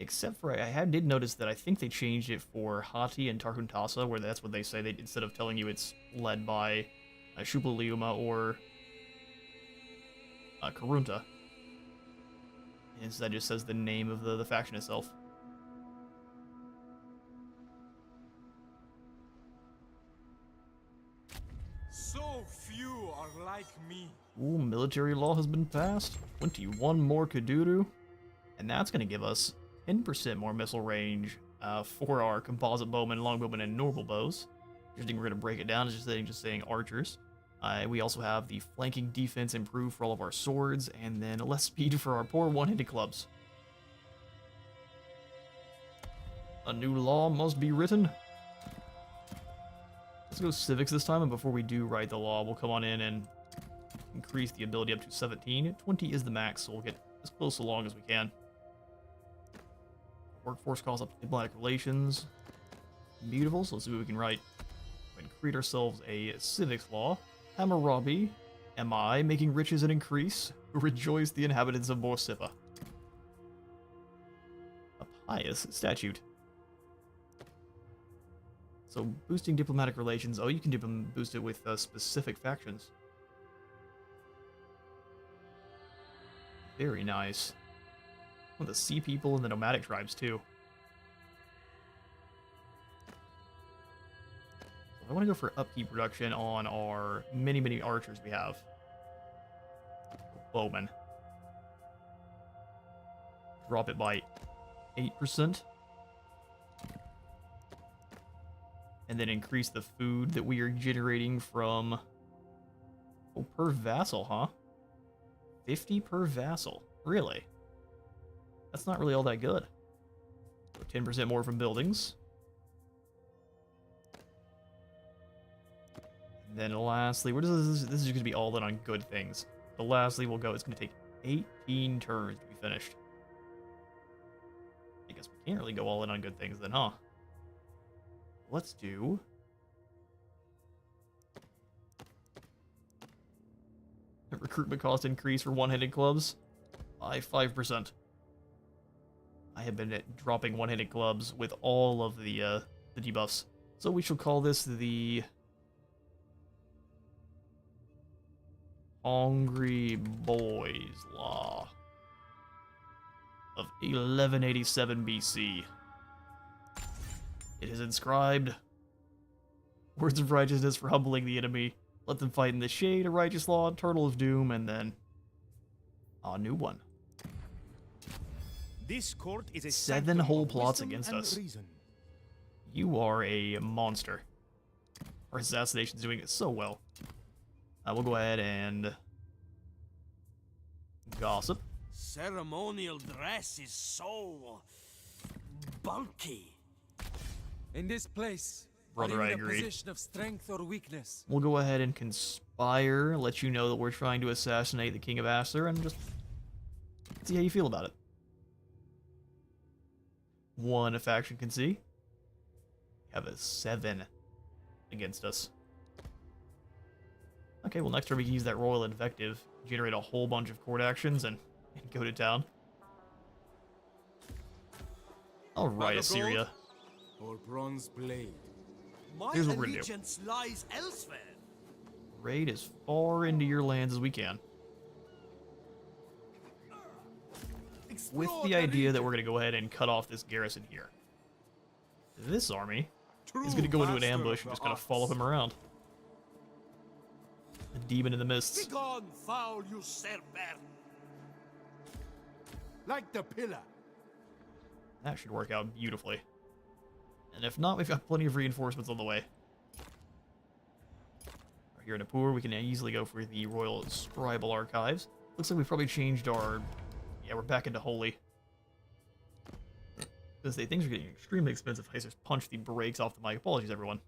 Speaker 1: Except for, did notice that I think they changed it for Hati and Tarhuntasa, where that's what they say. They, instead of telling you it's led by Shupaliuma or Karunta, instead just says the name of the faction itself.
Speaker 6: So few are like me.
Speaker 1: Ooh, military law has been passed. 21 more Kaduru. And that's going to give us 10% more missile range for our composite bowmen, longbowmen, and normal bows. We're going to break it down as just saying archers. We also have the flanking defense improved for all of our swords, and then less speed for our poor one-handed clubs. A new law must be written. Let's go civics this time, and before we do write the law, we'll come on in and increase the ability up to 17. 20 is the max, so we'll get as close along as we can. Workforce calls up diplomatic relations. Beautiful, so let's see what we can write. We can create ourselves a civics law. Hammurabi, am I making riches and increase? Rejoice the inhabitants of Borsippa. A pious statute. So boosting diplomatic relations. Oh, you can boost it with specific factions. Very nice. Well, the sea people and the nomadic tribes too. I want to go for upkeep reduction on our many archers we have. Bowmen. Drop it by 8%. And then increase the food that we are generating from... Oh, per vassal, huh? 50 per vassal. Really? That's not really all that good. So 10% more from buildings. And then lastly, where does this is going to be all in on good things. But lastly, we'll go, it's going to take 18 turns to be finished. I guess we can't really go all in on good things then, huh? Let's do... recruitment cost increase for one-handed clubs by 5%. I have been dropping one-handed clubs with all of the debuffs. So we shall call this the... Hungry Boys Law of 1187 BC. It is inscribed, words of righteousness for humbling the enemy. Let them fight in the shade, a righteous law, turtle of doom, and then a new one.
Speaker 5: This court is a
Speaker 1: 7 whole plots
Speaker 5: wisdom
Speaker 1: against
Speaker 5: and
Speaker 1: us.
Speaker 5: reason.
Speaker 1: You are a monster. Our assassination's doing it so well. We'll go ahead and gossip.
Speaker 4: Ceremonial dress is so bulky.
Speaker 6: In this place,
Speaker 1: Brother,
Speaker 6: are
Speaker 1: I
Speaker 6: you in a
Speaker 1: agree.
Speaker 6: position of strength or weakness?
Speaker 1: We'll go ahead and conspire, let you know that we're trying to assassinate the King of Asur, and just see how you feel about it. One faction can see. We have a 7 against us. Okay, well next turn we can use that Royal Invective, generate a whole bunch of court actions, and go to town. Alright, Assyria.
Speaker 6: Or bronze blade?
Speaker 4: My
Speaker 1: Here's what we're gonna do.
Speaker 4: allegiance lies elsewhere.
Speaker 1: Raid as far into your lands as we can. With the idea that we're going to go ahead and cut off this garrison here. This army is going to go into an ambush and just kind of follow him around. A demon in the mists.
Speaker 4: Begone, foul usurper!
Speaker 2: Like the pillar.
Speaker 1: That should work out beautifully. And if not, we've got plenty of reinforcements on the way. Here in Apur, we can easily go for the Royal Scribal Archives. Looks like we've probably changed our... Yeah, we're back into Holy. Because things are getting extremely expensive. I just punched the brakes off the mic. Apologies, everyone.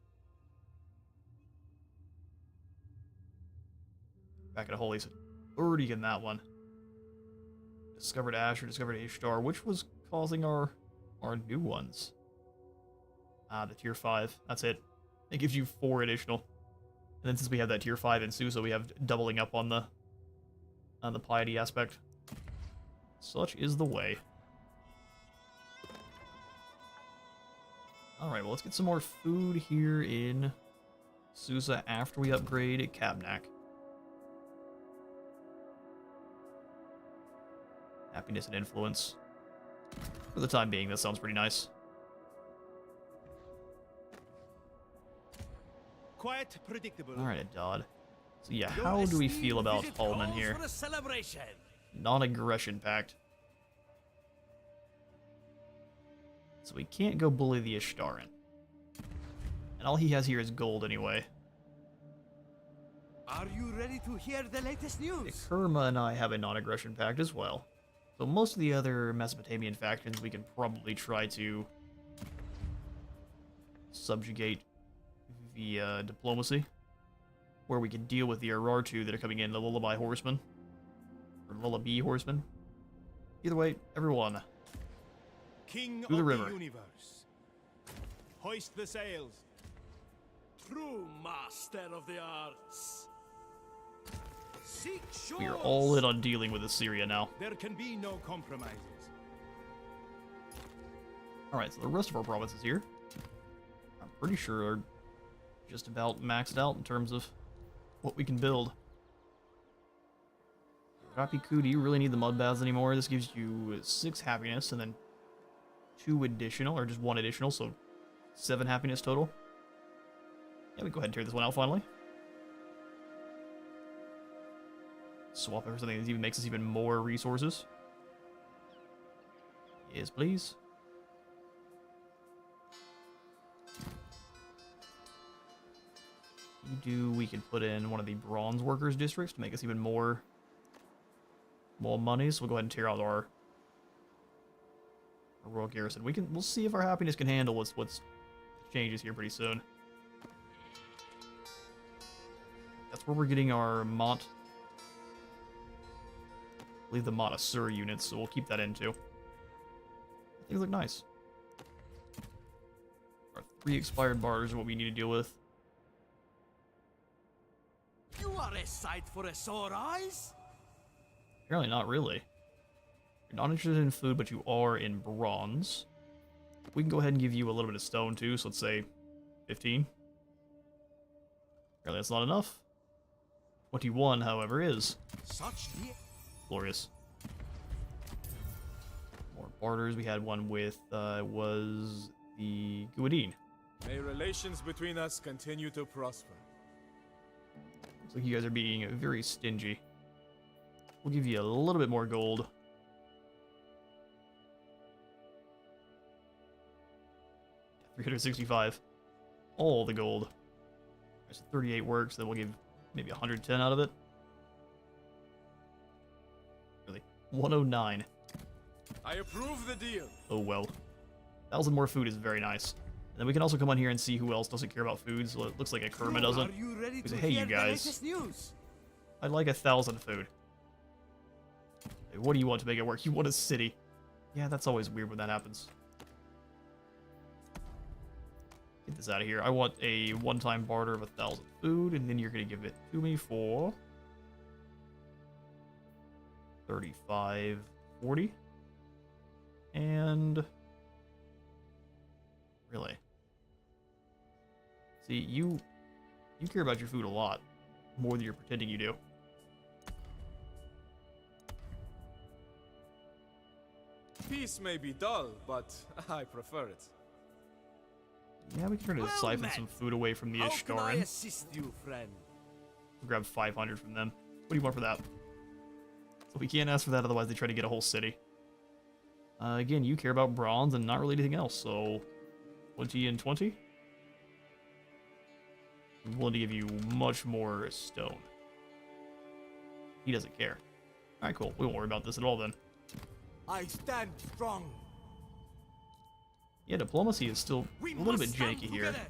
Speaker 1: Back into Holy, so already in that one. Discovered Asher, discovered Ishtar. Which was causing our new ones? Ah, the tier 5. That's it. It gives you 4 additional. And then since we have that tier 5 in Susa, we have doubling up on the piety aspect. Such is the way. Alright, well, let's get some more food here in Susa after we upgrade Kabnak. Happiness and influence. For the time being, that sounds pretty nice.
Speaker 2: Quite predictable.
Speaker 1: Alright, Adad. So yeah, how do we feel about Hallman here?
Speaker 3: For a celebration.
Speaker 1: Non-aggression pact. So we can't go bully the Ishtaran. And all he has here is gold anyway.
Speaker 4: Are you ready to hear the latest news?
Speaker 1: Kerma and I have a non-aggression pact as well. So most of the other Mesopotamian factions we can probably try to subjugate via diplomacy. Where we can deal with the Urartu that are coming in, the Lullaby Horsemen. Or Lullaby Horsemen. Either way, everyone.
Speaker 2: King
Speaker 1: To the
Speaker 2: of
Speaker 1: river.
Speaker 2: the universe. Hoist the sails.
Speaker 3: True master of the arts. Seek shores.
Speaker 1: We are all in on dealing with Assyria now.
Speaker 2: There can be no compromises.
Speaker 1: Alright, so the rest of our provinces here, I'm pretty sure are just about maxed out in terms of what we can build. Rapiku, do you really need the mud baths anymore? This gives you 6 happiness and then 2 additional, or just 1 additional, so 7 happiness total. Yeah, we can go ahead and tear this one out finally. Swap it for something that even makes us even more resources. Yes, please. We can put in one of the bronze workers districts to make us even more money. So we'll go ahead and tear out our royal garrison. We'll see if our happiness can handle what's changes here pretty soon. That's where we're getting our Mont. I believe the Mont Asur units, so we'll keep that in too. Things look nice. Our 3 expired barters are what we need to deal with.
Speaker 3: You are a sight for a sore eyes.
Speaker 1: Apparently not really. You're not interested in food, but you are in bronze. We can go ahead and give you a little bit of stone too, so let's say 15. Apparently that's not enough. 21, however, is.
Speaker 4: Such
Speaker 1: Glorious. More barters. We had one with, was the Guadine.
Speaker 6: May relations between us continue to prosper.
Speaker 1: Looks like you guys are being very stingy. We'll give you a little bit more gold. 365. All the gold. There's 38 works, then we'll give maybe 110 out of it. Really? 109.
Speaker 6: I approve the deal.
Speaker 1: Oh well. 1,000 more food is very nice. And then we can also come on here and see who else doesn't care about food, so it looks like a Kerma doesn't.
Speaker 4: Are you ready
Speaker 1: We
Speaker 4: to
Speaker 1: say, hey,
Speaker 4: hear
Speaker 1: you
Speaker 4: the
Speaker 1: guys.
Speaker 4: latest news?
Speaker 1: I'd like 1,000 food. Hey, what do you want to make it work? You want a city. Yeah, that's always weird when that happens. Get this out of here. I want a one-time barter of 1,000 food, and then you're going to give it to me for 35.40. And really, see, you care about your food a lot more than you're pretending you do.
Speaker 6: Peace may be dull, but I prefer it.
Speaker 1: Yeah, we can try to
Speaker 3: Well
Speaker 1: siphon
Speaker 3: met.
Speaker 1: some food away from the
Speaker 4: How can I
Speaker 1: Ishtaran.
Speaker 4: assist you, friend?
Speaker 1: We'll grab 500 from them. What do you want for that? So we can't ask for that, otherwise they try to get a whole city. Again, you care about bronze and not really anything else, so 20 and 20? I'm willing to give you much more stone. He doesn't care. Alright, cool. We won't worry about this at all then.
Speaker 4: I stand strong.
Speaker 1: Yeah, diplomacy is still
Speaker 3: We
Speaker 1: a little bit
Speaker 3: must stand
Speaker 1: janky here.
Speaker 3: together.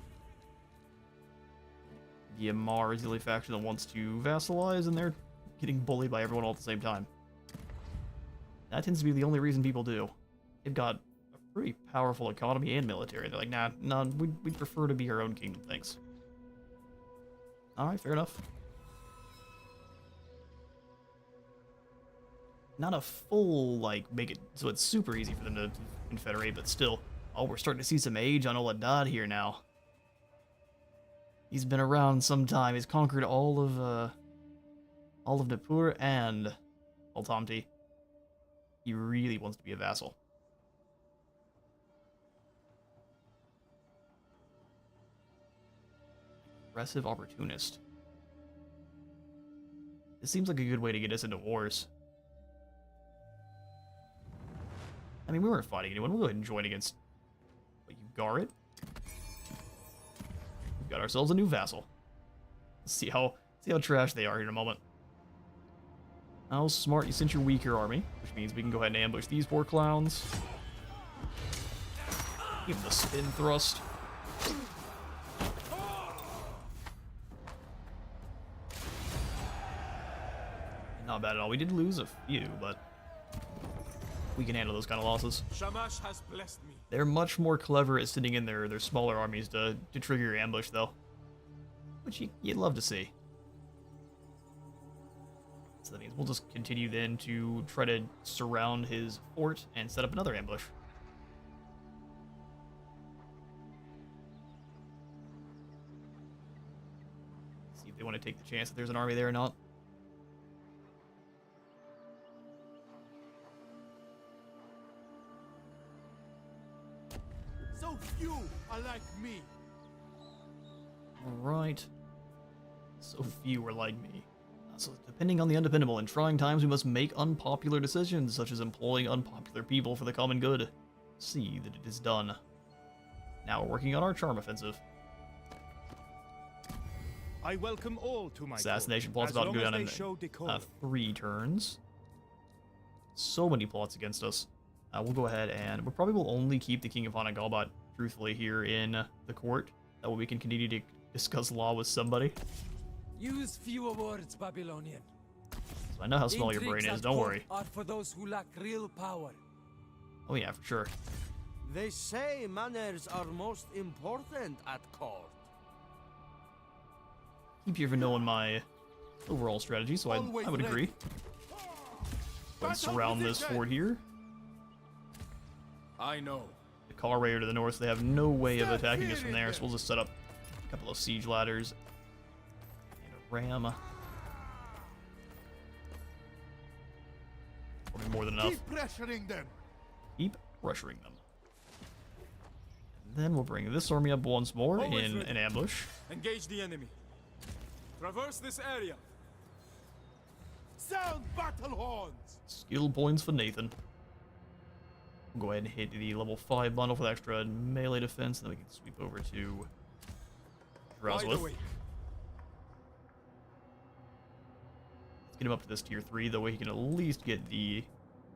Speaker 1: The Amar is the only faction that wants to vassalize, and they're getting bullied by everyone all at the same time. That tends to be the only reason people do. They've got a pretty powerful economy and military. They're like, nah, we'd prefer to be our own kingdom, thanks. Alright, fair enough. Not a full, like, make it so it's super easy for them to confederate, but still. Oh, we're starting to see some age on old Adad here now. He's been around some time. He's conquered all of Nippur and Altamti. He really wants to be a vassal. Aggressive opportunist. This seems like a good way to get us into wars. I mean, we weren't fighting anyone. We'll go ahead and join against... What, you Garrett? We've got ourselves a new vassal. Let's see how trash they are here in a moment. How smart, you sent your weaker army, which means we can go ahead and ambush these poor clowns. Give them the spin thrust. Not bad at all. We did lose a few, but we can handle those kind of losses.
Speaker 6: Shamash has blessed me.
Speaker 1: They're much more clever at sitting in their smaller armies to trigger your ambush, though. Which you'd love to see. So that means we'll just continue then to try to surround his fort and set up another ambush. See if they want to take the chance that there's an army there or not.
Speaker 2: So few are like me.
Speaker 1: Alright. So few are like me. So depending on the undependable, in trying times we must make unpopular decisions, such as employing unpopular people for the common good. See that it is done. Now we're working on our charm offensive.
Speaker 5: I welcome all to my
Speaker 1: Assassination plot's about to go down in 3 turns. So many plots against us. We'll go ahead and we probably will only keep the King of Hanagalbat, truthfully, here in the court. That way we can continue to discuss law with somebody.
Speaker 4: Use fewer words, Babylonian.
Speaker 1: So I know how small your brain is, don't worry.
Speaker 4: Are for those who lack real power.
Speaker 1: Oh yeah, for sure.
Speaker 7: They say manners are most important at court.
Speaker 1: Keep you from knowing my overall strategy, so I would agree. Let's surround this fort here.
Speaker 6: I know.
Speaker 1: The Car Raider to the north, they have no way of attacking us from there, so we'll just set up a couple of siege ladders. And a ram. Probably more than enough.
Speaker 2: Keep pressuring them.
Speaker 1: Keep pressuring them. And then we'll bring this army up once more in an ambush.
Speaker 6: Engage the enemy. Traverse this area.
Speaker 2: Sound battle horns.
Speaker 1: Skill points for Nathan. We'll go ahead and hit the level 5 bundle for the extra melee defense, and then we can sweep over to
Speaker 6: Wide
Speaker 1: Droswith.
Speaker 6: awake.
Speaker 1: Let's get him up to this tier 3, that way he can at least get the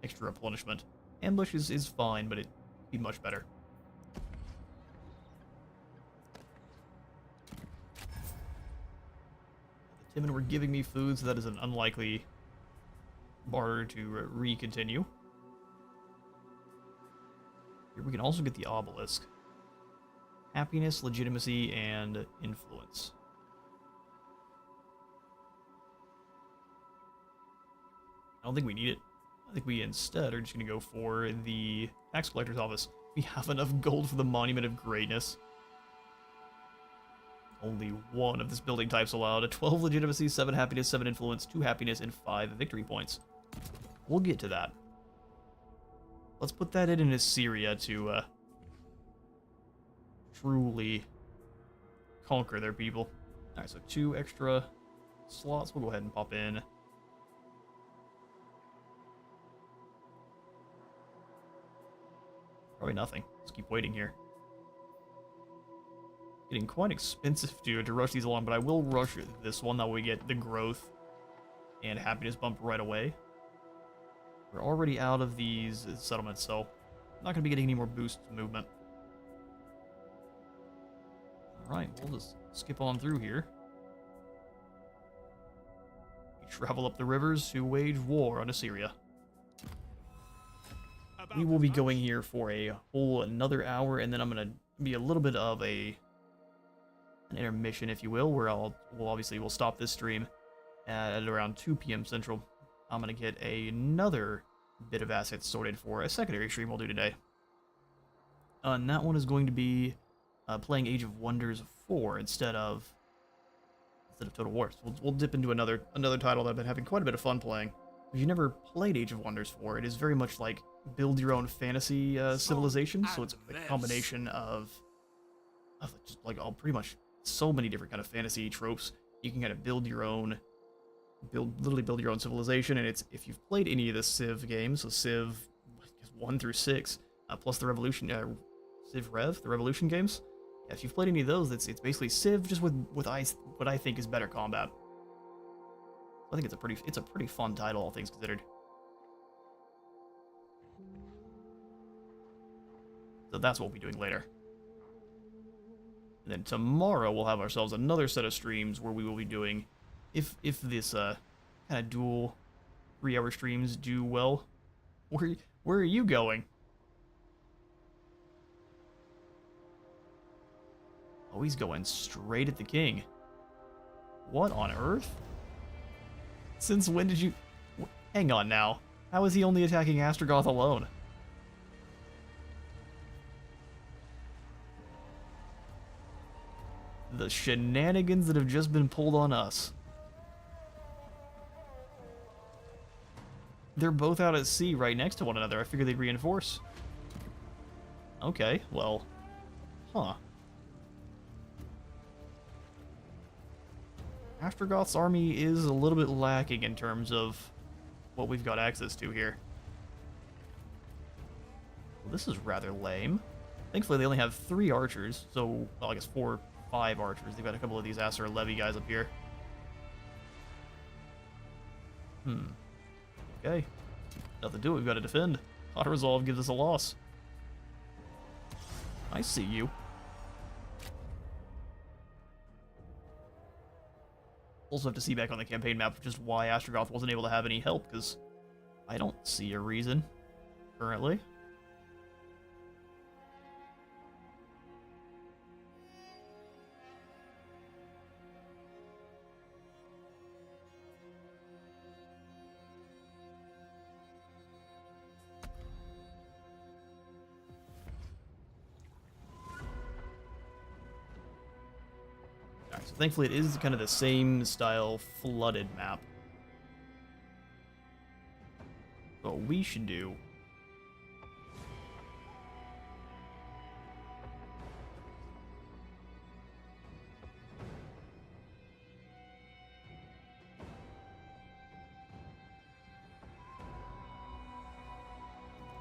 Speaker 1: extra replenishment. Ambush is fine, but it'd be much better. The Timon were giving me food, so that is an unlikely barter to re-continue. Here we can also get the obelisk. Happiness, legitimacy, and influence. I don't think we need it. I think we instead are just going to go for the tax collector's office. We have enough gold for the Monument of Greatness. Only one of this building type's allowed. 12 legitimacy, 7 happiness, 7 influence, 2 happiness, and 5 victory points. We'll get to that. Let's put that in Assyria to truly conquer their people. Alright, so 2 extra slots. We'll go ahead and pop in. Probably nothing. Let's keep waiting here. Getting quite expensive to rush these along, but I will rush this one. That way we get the growth and happiness bump right away. We're already out of these settlements, so I'm not going to be getting any more boosts to movement. Alright, we'll just skip on through here. We travel up the rivers to wage war on Assyria. we will be going here for a whole another hour, and then I'm gonna be a little bit of an intermission, if you will, where we'll stop this stream at around 2 p.m. Central. I'm gonna get another bit of assets sorted for a secondary stream we'll do today. And that one is going to be playing Age of Wonders 4 instead of Total War. So we'll dip into another title that I've been having quite a bit of fun playing. If you never played Age of Wonders 4, it is very much like build your own fantasy civilization. So it's a combination of just like pretty much so many different kind of fantasy tropes. You can kind of literally build your own civilization. And it's, if you've played any of the Civ games, so Civ 1 through 6, plus the Revolution, Civ Rev, the Revolution games. Yeah, if you've played any of those, it's basically Civ just with what I think is better combat. I think it's a pretty fun title, all things considered. So that's what we'll be doing later. And then tomorrow we'll have ourselves another set of streams where we will be doing, if this kind of dual 3-hour streams do well. Where are you going? Oh, he's going straight at the king. What on earth? Since when did you... Hang on now. How is he only attacking Astrogoth alone? The shenanigans that have just been pulled on us. They're both out at sea right next to one another. I figured they'd reinforce. Okay, well... Huh. Astrogoth's army is a little bit lacking in terms of what we've got access to here. Well, this is rather lame. Thankfully, they only have 3 archers, so, well, I guess 4 or 5 archers. They've got a couple of these Asur Levy guys up here. Okay. Nothing to do, we've got to defend. Auto resolve gives us a loss. I see you. Also have to see back on the campaign map just why Astrogoth wasn't able to have any help, because I don't see a reason currently. So thankfully it is kind of the same style flooded map. So what we should do...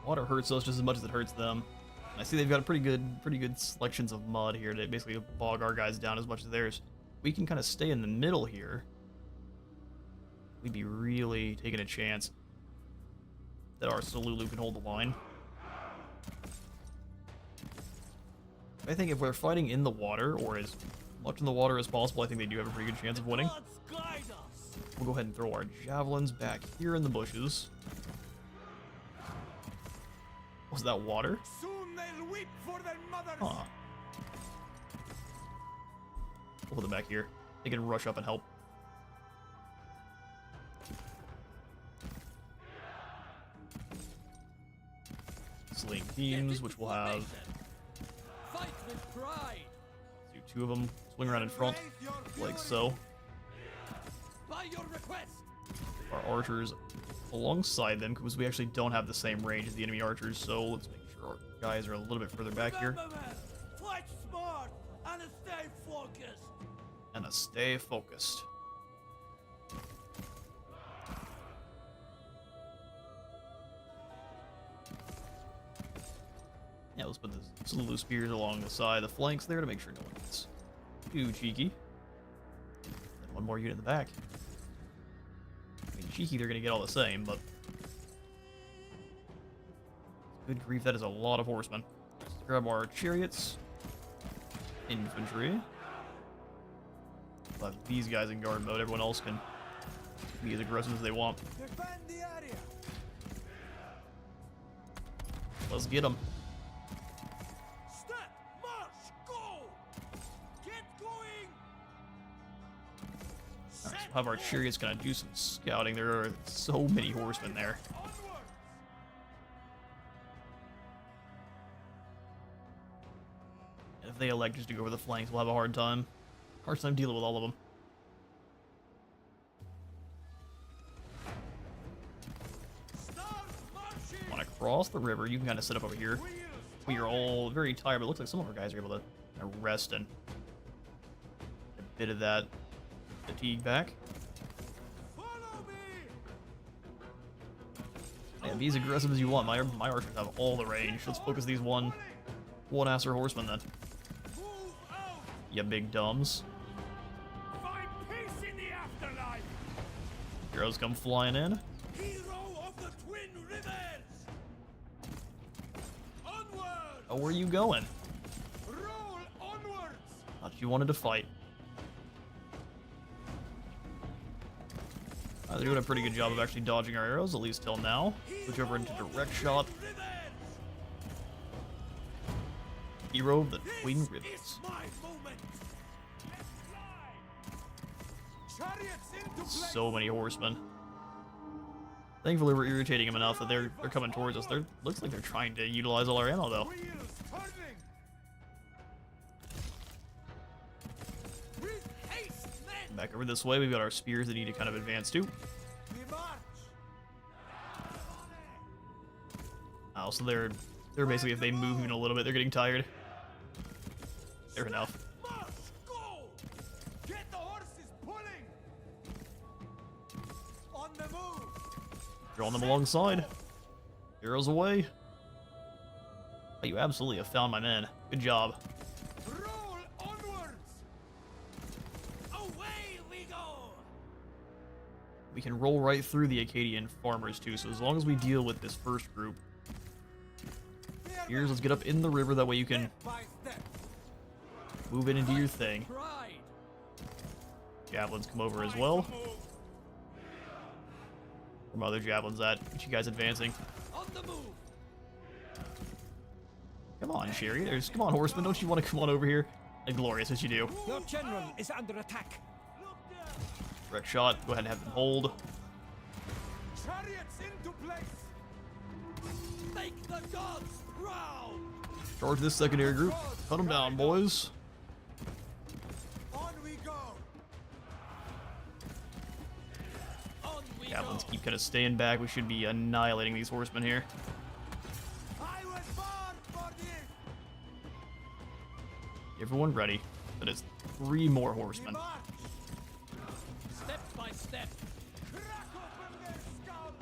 Speaker 1: Water hurts us just as much as it hurts them. I see they've got a pretty good selections of mud here to basically bog our guys down as much as theirs. We can kind of stay in the middle here. We'd be really taking a chance that our Solulu can hold the line. I think if we're fighting in the water, or as much in the water as possible, I think they do have a pretty good chance of winning. We'll go ahead and throw our javelins back here in the bushes. Was that water?
Speaker 2: Soon they'll weep for their mothers.
Speaker 1: Huh. We'll hold them back here. They can rush up and help. Sling teams, which we'll have.
Speaker 4: Fight with pride.
Speaker 1: Do 2 of them. Swing around in front, like so.
Speaker 4: By your request.
Speaker 1: Our archers alongside them, because we actually don't have the same range as the enemy archers, so let's make sure our guys are a little bit further back here.
Speaker 2: Fight smart and stay focused.
Speaker 1: And stay focused. Yeah, let's put the Solulu spears along the side of the flanks there to make sure no one gets too cheeky. And 1 more unit in the back. I mean, cheeky, they're going to get all the same, but... Good grief, that is a lot of horsemen. Let's grab our chariots. Infantry. We'll have these guys in guard mode. Everyone else can be as aggressive as they want.
Speaker 2: Defend the area.
Speaker 1: Let's get them.
Speaker 3: Step, march, go! Get going!
Speaker 1: Alright, so have our chariots gonna do some scouting. There are so many horsemen there. And if they elect just to go over the flanks, we'll have a hard time. Hard time dealing with all of them. Want to cross the river? You can kind of sit up over here. We are all very tired, but it looks like some of our guys are able to rest and get a bit of that fatigue back. Yeah, be as aggressive as you want. My archers have all the range. Let's focus these one-asser horsemen then. You big dumbs.
Speaker 5: Find peace in the afterlife.
Speaker 1: Heroes come flying in.
Speaker 3: Hero of the Twin Rivers! Onward!
Speaker 1: Oh, where are you going?
Speaker 3: Roll onwards!
Speaker 1: Thought you wanted to fight. They're doing a pretty good job of actually dodging our arrows, at least till now. Switch over into direct shot. Hero of the Twin Rivers.
Speaker 3: It's my moment!
Speaker 2: Chariots into place.
Speaker 1: So many horsemen. Thankfully, we're irritating them enough that they're coming towards us. Looks like they're trying to utilize all our ammo, though.
Speaker 2: Wheels turning.
Speaker 3: With haste, men!
Speaker 1: Back over this way, we've got our spears that need to kind of advance too.
Speaker 2: We march.
Speaker 1: Oh, so they're basically, if they move even a little bit, they're getting tired. They're enough.
Speaker 3: March, go!
Speaker 2: Get the horses pulling. On the move.
Speaker 1: Drawing them alongside. Arrows away. Oh, you absolutely have found my men. Good job.
Speaker 2: Roll onwards.
Speaker 3: Away we go!
Speaker 1: We can roll right through the Akkadian farmers too, so as long as we deal with this first group. Here's, let's get up in the river, that way you can
Speaker 2: By step.
Speaker 1: move in and do your thing.
Speaker 3: Pride!
Speaker 1: Javelins come over as well. Where my other javelins at? Get you guys advancing.
Speaker 3: On the move!
Speaker 1: Come on, charioteers. Come on, horsemen. Don't you want to come on over here? And glorious as you do.
Speaker 7: Your general is under attack.
Speaker 1: Direct shot. Go ahead and have them hold.
Speaker 2: Chariots into place.
Speaker 3: Make the gods proud!
Speaker 1: Charge this secondary group. Cut them down, boys.
Speaker 2: On we go.
Speaker 3: On we
Speaker 1: Javelins
Speaker 3: go!
Speaker 1: keep kind of staying back. We should be annihilating these horsemen here.
Speaker 2: I was born for this.
Speaker 1: Everyone ready. That is 3 more
Speaker 2: We
Speaker 1: horsemen.
Speaker 2: march.
Speaker 3: Step by step!
Speaker 2: Crack open their skulls.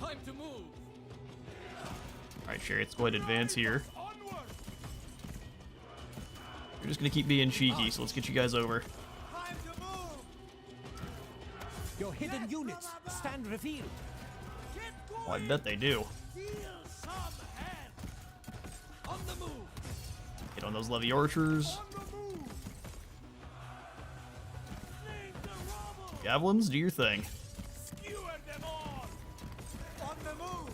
Speaker 3: Time to move!
Speaker 1: Alright, chariots, go ahead and advance here.
Speaker 2: Onward.
Speaker 1: We're just gonna keep being cheeky, so let's get you guys over.
Speaker 2: Time to move.
Speaker 7: Your hidden units stand revealed.
Speaker 3: Get going!
Speaker 1: Oh, I bet they do.
Speaker 3: Deal some hand! On the move!
Speaker 1: Get on those levy archers.
Speaker 2: On the move.
Speaker 3: Leave the rubble!
Speaker 1: Javelins, do your thing.
Speaker 3: Skewer them all!
Speaker 2: On the move.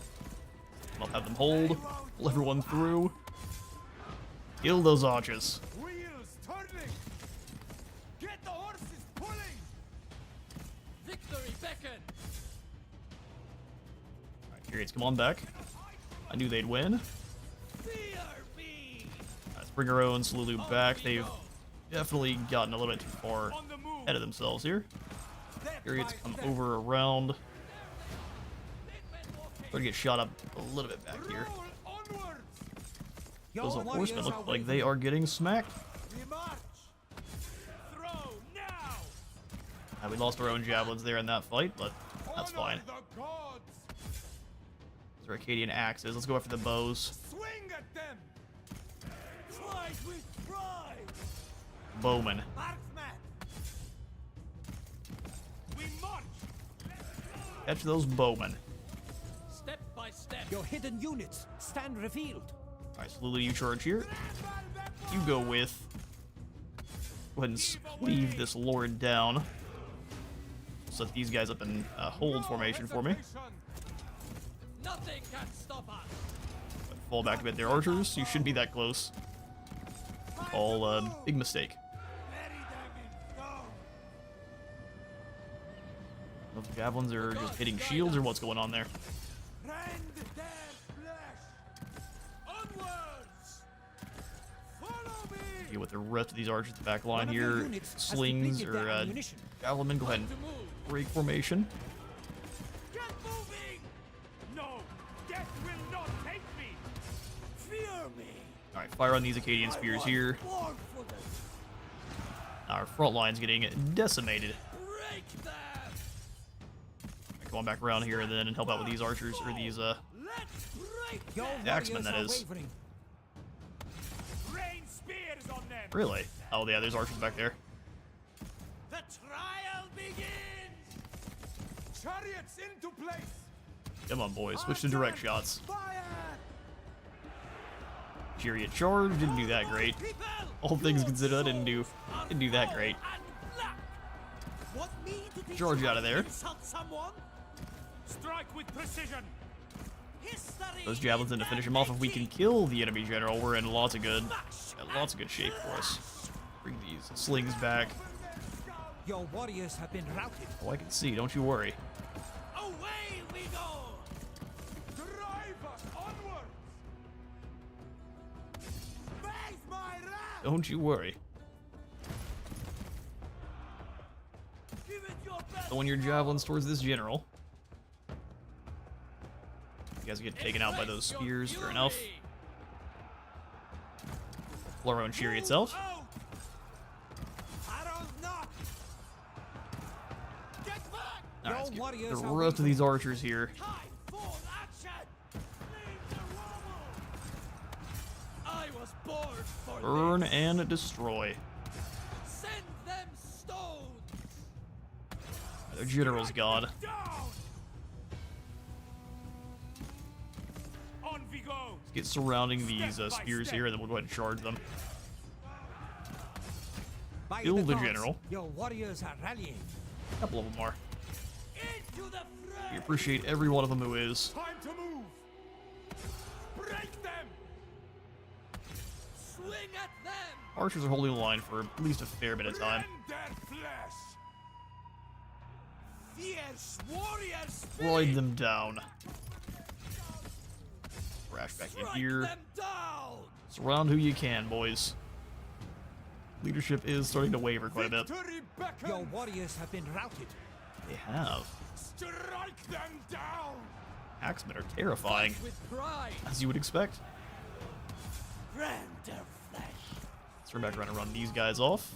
Speaker 1: I'll have them hold. Pull everyone through. Kill those archers.
Speaker 2: Wheels turning. Get the horses pulling.
Speaker 3: Victory beckon!
Speaker 1: Alright, chariots, come on back. I knew they'd win.
Speaker 3: BRB!
Speaker 1: Let's bring our own Salulu back. They've definitely gotten a little bit too far
Speaker 2: On the move.
Speaker 1: ahead of themselves here.
Speaker 2: Step
Speaker 1: Chariots
Speaker 2: by
Speaker 1: come
Speaker 2: step.
Speaker 1: over around. Try to get shot up a little bit back here.
Speaker 2: Roll onwards.
Speaker 7: Your
Speaker 1: Those horsemen
Speaker 7: warriors are
Speaker 1: look like
Speaker 7: waiting.
Speaker 1: they are getting smacked.
Speaker 2: We march.
Speaker 3: Throw now!
Speaker 1: We lost our own javelins there in that fight, but that's
Speaker 2: Honor
Speaker 1: fine.
Speaker 2: the gods.
Speaker 1: Those are Akkadian axes. Let's go after the bows.
Speaker 2: Swing at them.
Speaker 3: Fight with pride!
Speaker 1: Bowmen.
Speaker 2: Marksman.
Speaker 3: We march!
Speaker 1: Catch those bowmen.
Speaker 3: Step by step!
Speaker 7: Your hidden units stand revealed.
Speaker 1: Alright, Salulu, you charge here. You go with. Go ahead and cleave this lord down. Set these guys up in hold formation for me.
Speaker 3: Nothing can stop us.
Speaker 1: Fall back a bit there, archers. You shouldn't be that close. All big mistake.
Speaker 2: Bury them in stone.
Speaker 1: Those javelins are just hitting shields, or what's going on there?
Speaker 2: Rend their flesh.
Speaker 3: Onwards.
Speaker 2: Follow me.
Speaker 1: Get with the rest of these archers at the back line
Speaker 8: One of your
Speaker 1: here.
Speaker 8: units has
Speaker 1: Slings
Speaker 8: depleted
Speaker 1: or
Speaker 8: their ammunition.
Speaker 1: javelin, go ahead and
Speaker 3: To move.
Speaker 1: break formation.
Speaker 3: Get moving.
Speaker 5: No! Death will not take me!
Speaker 2: Fear me.
Speaker 1: Alright, fire on these Acadian spears here.
Speaker 2: War for them.
Speaker 1: Our front line's getting decimated.
Speaker 3: Break them.
Speaker 1: Come on back around here and then help out with these archers, or these,
Speaker 3: Let's break
Speaker 8: Your
Speaker 3: them.
Speaker 1: The axemen,
Speaker 8: warriors
Speaker 1: that
Speaker 8: are
Speaker 1: is.
Speaker 8: wavering.
Speaker 5: Rain spears on them!
Speaker 1: Really? Oh yeah, there's archers back there.
Speaker 3: The trial begins.
Speaker 6: Chariots into place!
Speaker 1: Come on, boys, switch to direct shots.
Speaker 2: Fire.
Speaker 1: Chariot charge, didn't do that great.
Speaker 3: People,
Speaker 1: All things
Speaker 3: your
Speaker 1: considered, didn't do that
Speaker 3: swords are
Speaker 1: great.
Speaker 3: gold and black. Want me to teach
Speaker 1: Charge
Speaker 3: you
Speaker 1: out of
Speaker 3: how to
Speaker 1: there.
Speaker 3: insult someone?
Speaker 5: Strike with precision!
Speaker 3: History
Speaker 1: Those javelins in to
Speaker 3: is
Speaker 1: finish him off. If we can
Speaker 3: making.
Speaker 1: kill the enemy general, we're in lots of good shape for us. Bring these slings back.
Speaker 8: Your warriors have been routed.
Speaker 1: Oh, I can see, don't you worry.
Speaker 3: Away we go.
Speaker 6: Drive us onwards!
Speaker 2: Face my wrath.
Speaker 1: Don't you worry.
Speaker 3: Give it your best.
Speaker 1: Throwing your javelins towards this general. You guys get taken out by those
Speaker 3: Embrace your
Speaker 1: spears, fair enough.
Speaker 3: fury.
Speaker 1: Pharaoh and Cheery itself.
Speaker 3: Out.
Speaker 2: Pharaoh's not.
Speaker 3: Get back.
Speaker 1: Alright, let's
Speaker 8: Your
Speaker 1: get
Speaker 8: warriors
Speaker 1: the
Speaker 8: are
Speaker 1: rest of
Speaker 8: wavering.
Speaker 1: these archers here.
Speaker 3: Time for action. Leave the rubble. I was born for
Speaker 1: Burn
Speaker 3: this.
Speaker 1: and destroy.
Speaker 3: Send them stones.
Speaker 1: Their general's gone.
Speaker 5: Down! On we go!
Speaker 1: Let's get surrounding these spears here, and then we'll go ahead and charge them.
Speaker 8: By
Speaker 1: Kill the
Speaker 8: gods,
Speaker 1: general.
Speaker 8: Your warriors are rallying.
Speaker 1: A couple of them are.
Speaker 3: Into the fray.
Speaker 1: We appreciate every one of them who is.
Speaker 6: Time to move! Break them!
Speaker 3: Swing at them.
Speaker 1: Archers are holding the line for at least a fair bit of time.
Speaker 6: Rend their flesh!
Speaker 3: Fierce warriors.
Speaker 1: Ride them down. Crash back in
Speaker 3: Strike
Speaker 1: here.
Speaker 3: them down.
Speaker 1: Surround who you can, boys. Leadership is starting to waver quite a bit.
Speaker 6: Victory beckons!
Speaker 8: Your warriors have been routed.
Speaker 1: They have.
Speaker 6: Strike them down!
Speaker 1: Axemen are terrifying,
Speaker 3: With pride.
Speaker 1: as you would expect.
Speaker 3: Rend their flesh.
Speaker 1: Let's turn back around and run these guys off.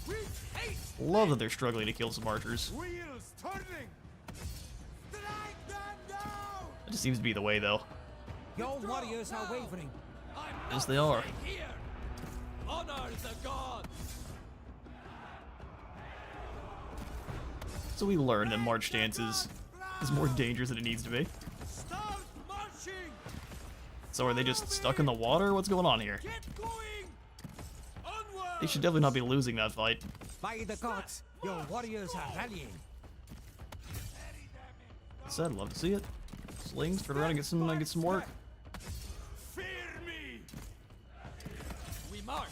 Speaker 3: With haste.
Speaker 1: Love that they're struggling to kill some archers.
Speaker 6: Wheels turning!
Speaker 2: Strike them down.
Speaker 1: That just seems to be the way, though.
Speaker 8: Your warriors are wavering.
Speaker 3: I'm
Speaker 1: Yes,
Speaker 3: not
Speaker 1: they are.
Speaker 3: staying here. Honor the gods.
Speaker 1: So we learned that march stance is more dangerous than it needs to be.
Speaker 3: Start marching.
Speaker 1: So are they just stuck in the water? What's going on here?
Speaker 3: Get going. Onward.
Speaker 1: They should definitely not be losing that fight.
Speaker 8: By the gods, your warriors are rallying.
Speaker 1: Like I said, love to see it. Slings, turn around and get some work.
Speaker 6: Fear me!
Speaker 3: We march.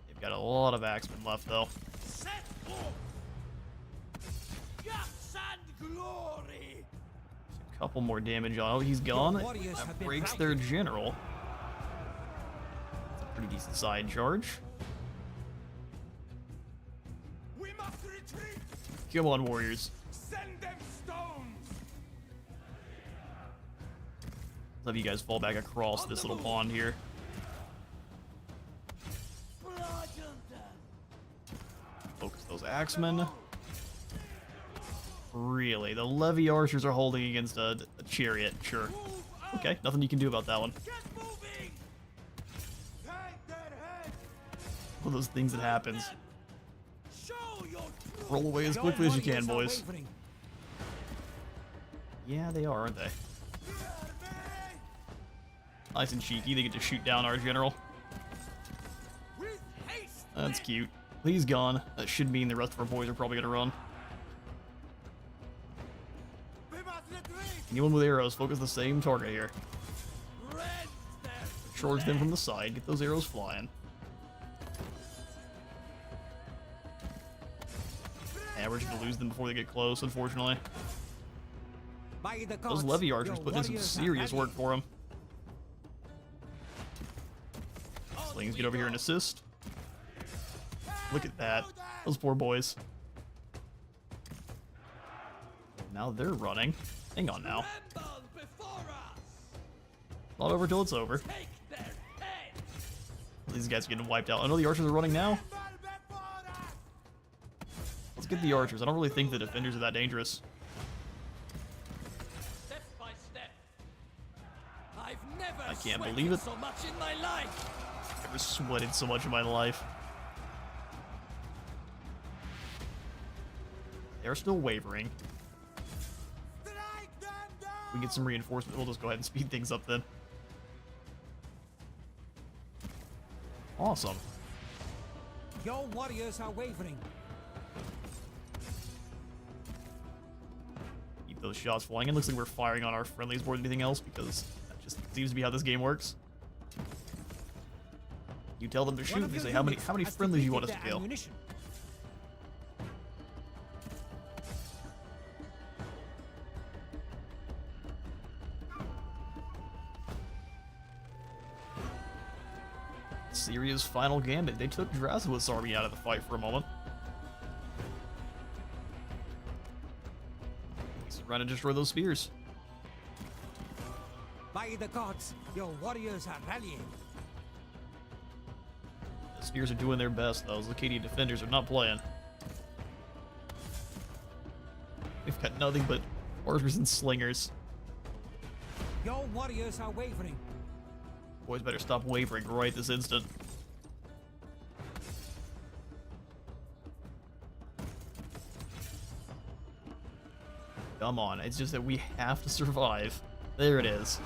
Speaker 1: They've got a lot of axemen left, though.
Speaker 3: Set forth. Guts and glory.
Speaker 1: Couple more damage on. Oh, he's gone.
Speaker 8: warriors have
Speaker 1: That
Speaker 8: been
Speaker 1: breaks
Speaker 8: routed.
Speaker 1: their general. It's a pretty decent side charge.
Speaker 6: We must retreat!
Speaker 1: Come on, warriors.
Speaker 6: Send them stones!
Speaker 1: Let's have you guys fall back across this little pond here.
Speaker 3: Bludgeon them.
Speaker 1: Focus those axemen. Really, the levy archers are holding against a chariot. Sure.
Speaker 3: Move up.
Speaker 1: Okay, nothing you can do about that one.
Speaker 3: Get moving.
Speaker 2: Take their heads.
Speaker 1: One of those things that happens.
Speaker 3: Show your true.
Speaker 1: Roll away as
Speaker 8: Your
Speaker 1: quickly as you
Speaker 8: warriors
Speaker 1: can,
Speaker 8: are
Speaker 1: boys.
Speaker 8: wavering.
Speaker 1: Yeah, they are, aren't they?
Speaker 2: Fear me.
Speaker 1: Nice and cheeky. They get to shoot down our general.
Speaker 3: With haste.
Speaker 1: That's cute. He's gone. That should mean the rest of our boys are probably gonna run.
Speaker 2: We must retreat.
Speaker 1: Anyone with arrows, focus the same target here.
Speaker 3: Rend them.
Speaker 1: Charge them from the side, get those arrows flying. Yeah, we're just gonna lose them before they get close, unfortunately.
Speaker 8: By the
Speaker 1: Those
Speaker 8: gods,
Speaker 1: levy archers
Speaker 8: your
Speaker 1: put in some
Speaker 8: warriors are
Speaker 1: serious
Speaker 8: ready.
Speaker 1: work for him. Slings get over here and assist. Look at that. Those poor boys. Now they're running. Hang on now.
Speaker 3: Tremble before us.
Speaker 1: Not over till it's over.
Speaker 3: Take their head.
Speaker 1: These guys are getting wiped out. I know the archers are running now. Let's get the archers. I don't really think the defenders are that dangerous.
Speaker 3: Step by step. I've never
Speaker 1: I can't
Speaker 3: sweated
Speaker 1: believe it.
Speaker 3: so much in my life.
Speaker 1: I've never sweated so much in my life. They're still wavering.
Speaker 2: Strike them down!
Speaker 1: We get some reinforcement. We'll just go ahead and speed things up then. Awesome.
Speaker 8: Your warriors are wavering.
Speaker 1: Keep those shots flying. It looks like we're firing on our friendlies more than anything else because that just seems to be how this game works. You tell them to
Speaker 8: One
Speaker 1: shoot,
Speaker 8: of
Speaker 1: they
Speaker 8: your
Speaker 1: say how many
Speaker 8: units has
Speaker 1: friendlies you want us
Speaker 8: depleted
Speaker 1: to
Speaker 8: their
Speaker 1: kill.
Speaker 8: ammunition.
Speaker 1: Syria's final gambit. They took Drazu's army out of the fight for a moment. He's trying to destroy those spears.
Speaker 8: By the gods, your warriors are rallying.
Speaker 1: The spears are doing their best, though. Those Lacadian defenders are not playing. We've got nothing but archers and slingers.
Speaker 8: Your warriors are wavering.
Speaker 1: Boys better stop wavering right this instant. Come on, it's just that we have to survive. There it is.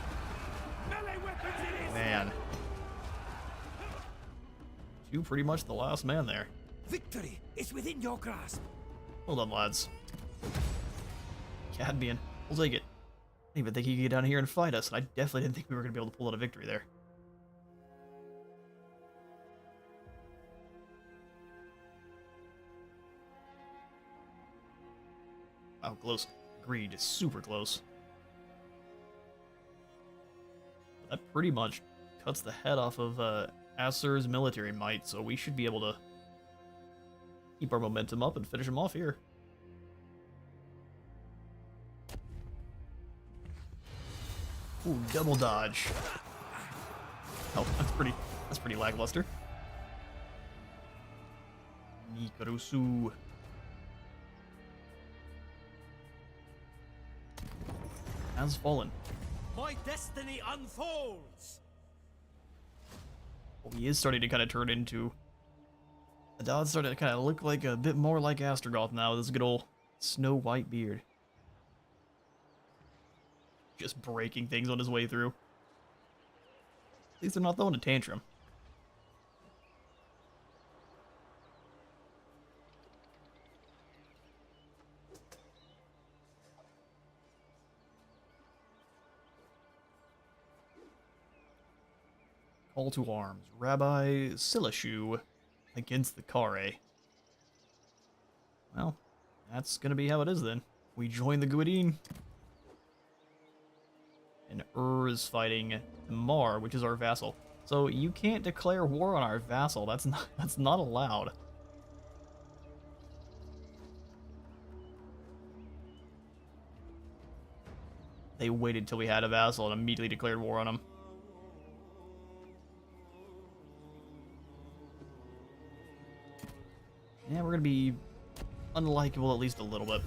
Speaker 5: Melee weapons it is!
Speaker 1: Man. You pretty much the last man there.
Speaker 8: Victory is within your grasp.
Speaker 1: Well done, lads. Cadmian, we'll take it. I didn't even think he could get down here and fight us, and I definitely didn't think we were going to be able to pull out a victory there. Wow, close. Agreed, it's super close. That pretty much cuts the head off of Asur's military might, so we should be able to keep our momentum up and finish him off here. Ooh, double dodge. Oh, that's pretty lackluster. Nikarusu. Has fallen.
Speaker 3: My destiny unfolds.
Speaker 1: Well, he is starting to kind of turn into... Adad's starting to kind of look like a bit more like Astrogoth now with his good old snow white beard. Just breaking things on his way through. At least they're not throwing a tantrum. Call to arms. Rabbi Silashu against the Kare. Well, that's gonna be how it is then. We join the Guadine. And is fighting Mar, which is our vassal. So you can't declare war on our vassal. That's not allowed. They waited till we had a vassal and immediately declared war on him. Yeah, we're gonna be unlikable at least a little bit.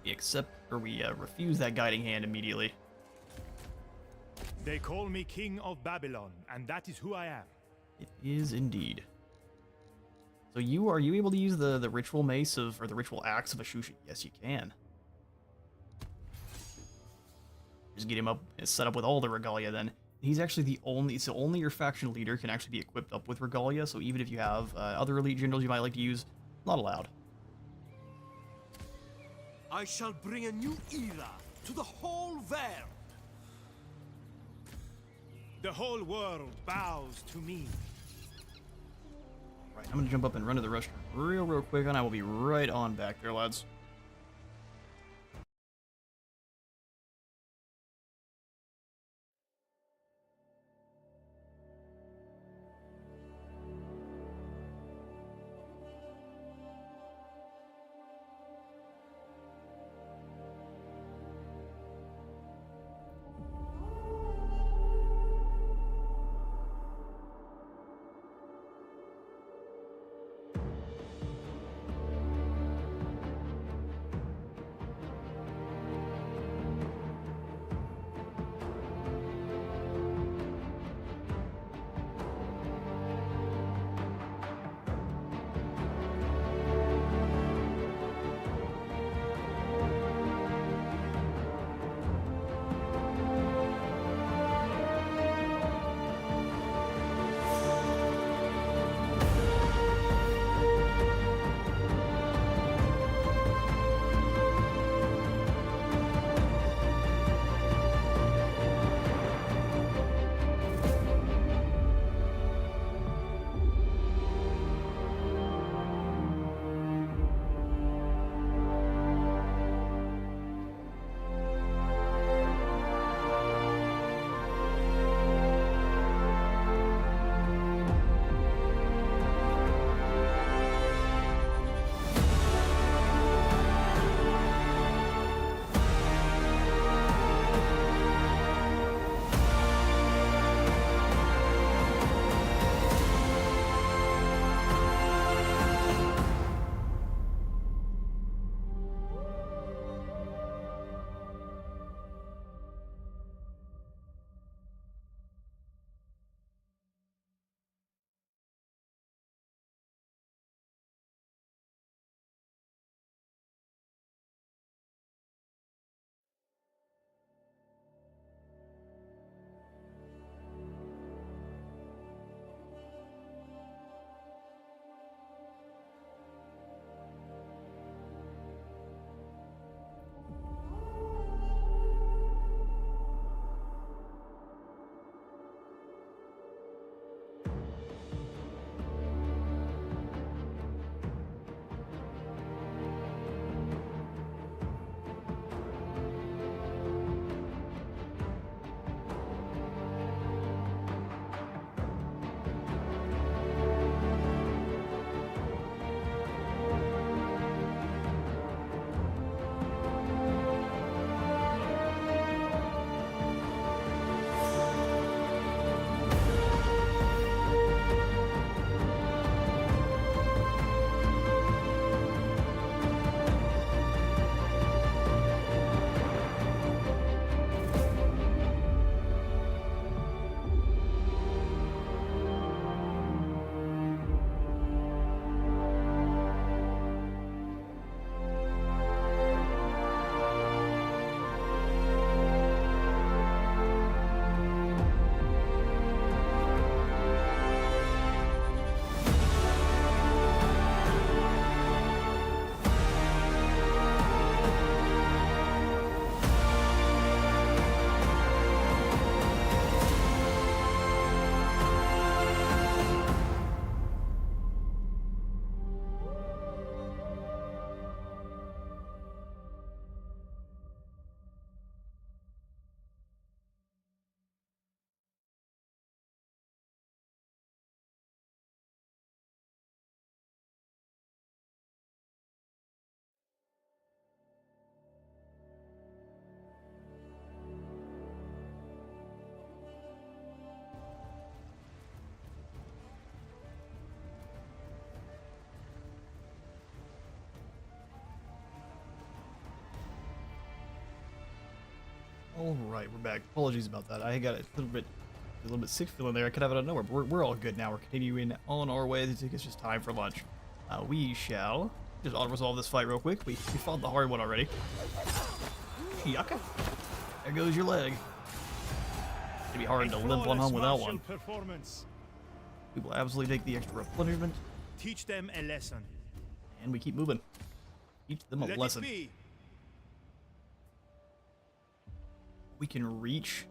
Speaker 1: We accept, or we refuse that guiding hand immediately.
Speaker 5: They call me King of Babylon, and that is who I am.
Speaker 1: It is indeed. So are you able to use the ritual mace of, or the ritual axe of Ashusha? Yes, you can. Just get him up, set up with all the regalia then. He's actually the only, so only your faction leader can actually be equipped up with regalia, so even if you have other elite generals you might like to use, not allowed.
Speaker 4: I shall bring a new era to the whole world.
Speaker 5: The whole world bows to me.
Speaker 1: Right, I'm gonna jump up and run to the restaurant real quick, and I will be right on back there, lads. Alright, we're back. Apologies about that. I got a little bit sick feeling there. I could have it out of nowhere, but we're all good now. We're continuing on our way. I think it's just time for lunch. We shall just auto-resolve this fight real quick. We fought the hard one already. Yucca. There goes your leg. It'd be hard to limp on home without one. We will absolutely take the extra replenishment.
Speaker 5: Teach them a lesson.
Speaker 1: And we keep moving. Teach them a
Speaker 5: Let
Speaker 1: lesson.
Speaker 5: it be.
Speaker 1: we can reach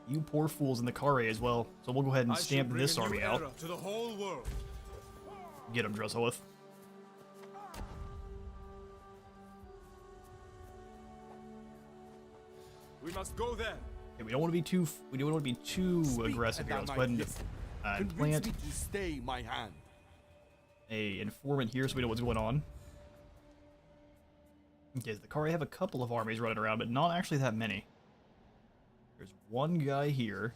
Speaker 1: you poor fools in the Kare as well. So we'll go ahead and
Speaker 6: I shall
Speaker 1: stamp
Speaker 6: bring
Speaker 1: this
Speaker 6: a new
Speaker 1: army
Speaker 6: era
Speaker 1: out.
Speaker 6: to the whole world.
Speaker 1: Get him, Drusselith.
Speaker 6: We must go there.
Speaker 1: Okay, we don't want to be too aggressive here. Let's go ahead and plant
Speaker 2: me to stay my hand.
Speaker 1: a informant here so we know what's going on. Okay, the Kare have a couple of armies running around, but not actually that many. There's one guy here,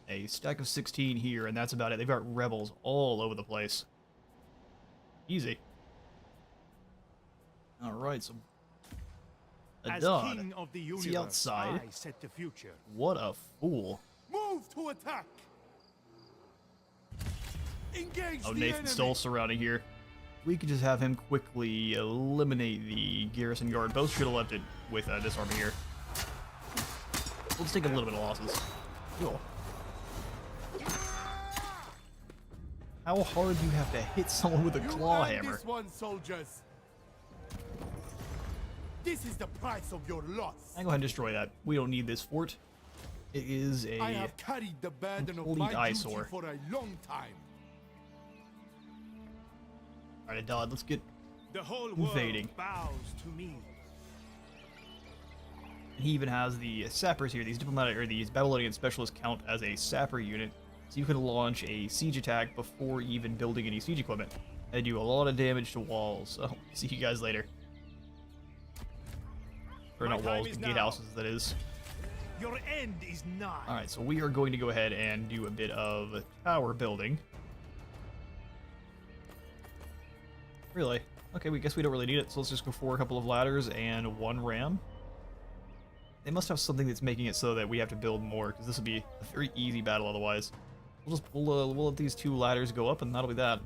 Speaker 1: a stack of 16 here, and that's about it. They've got rebels all over the place. Easy. Alright, so
Speaker 5: As
Speaker 1: Adad,
Speaker 5: king of the
Speaker 1: see
Speaker 5: universe,
Speaker 1: outside.
Speaker 5: I set the future.
Speaker 1: What a fool.
Speaker 2: Move to attack. Engage
Speaker 1: Oh,
Speaker 2: the
Speaker 1: Nathan's
Speaker 2: enemy.
Speaker 1: still surrounding here. We could just have him quickly eliminate the garrison guard. Both should have left it with this army here. Let's take a little bit of losses. Cool. How hard do you have to hit someone with a
Speaker 2: You
Speaker 1: claw
Speaker 2: earned
Speaker 1: hammer?
Speaker 2: this one, soldiers. This is the price of your loss.
Speaker 1: I go ahead and destroy that. We don't need this fort. It is a
Speaker 2: I have carried the burden of
Speaker 1: complete
Speaker 2: my duty
Speaker 1: eyesore.
Speaker 2: for a long time.
Speaker 1: Alright, Adad, let's get
Speaker 5: The whole
Speaker 1: invading.
Speaker 5: world bows to me.
Speaker 1: And he even has the sappers here. These diplomatic or these Babylonian specialists count as a sapper unit, so you can launch a siege attack before even building any siege equipment. They do a lot of damage to walls. So see you guys later. Or
Speaker 5: My
Speaker 1: not
Speaker 5: time
Speaker 1: walls,
Speaker 5: is
Speaker 1: but
Speaker 5: now.
Speaker 1: gatehouses, that is.
Speaker 5: Your end is nigh.
Speaker 1: All right, so we are going to go ahead and do a bit of tower building. Really? Okay, we guess we don't really need it, so let's just go for a couple of ladders and one ram. They must have something that's making it so that we have to build more, because this will be a very easy battle otherwise. We'll let these two ladders go up, and that'll be that.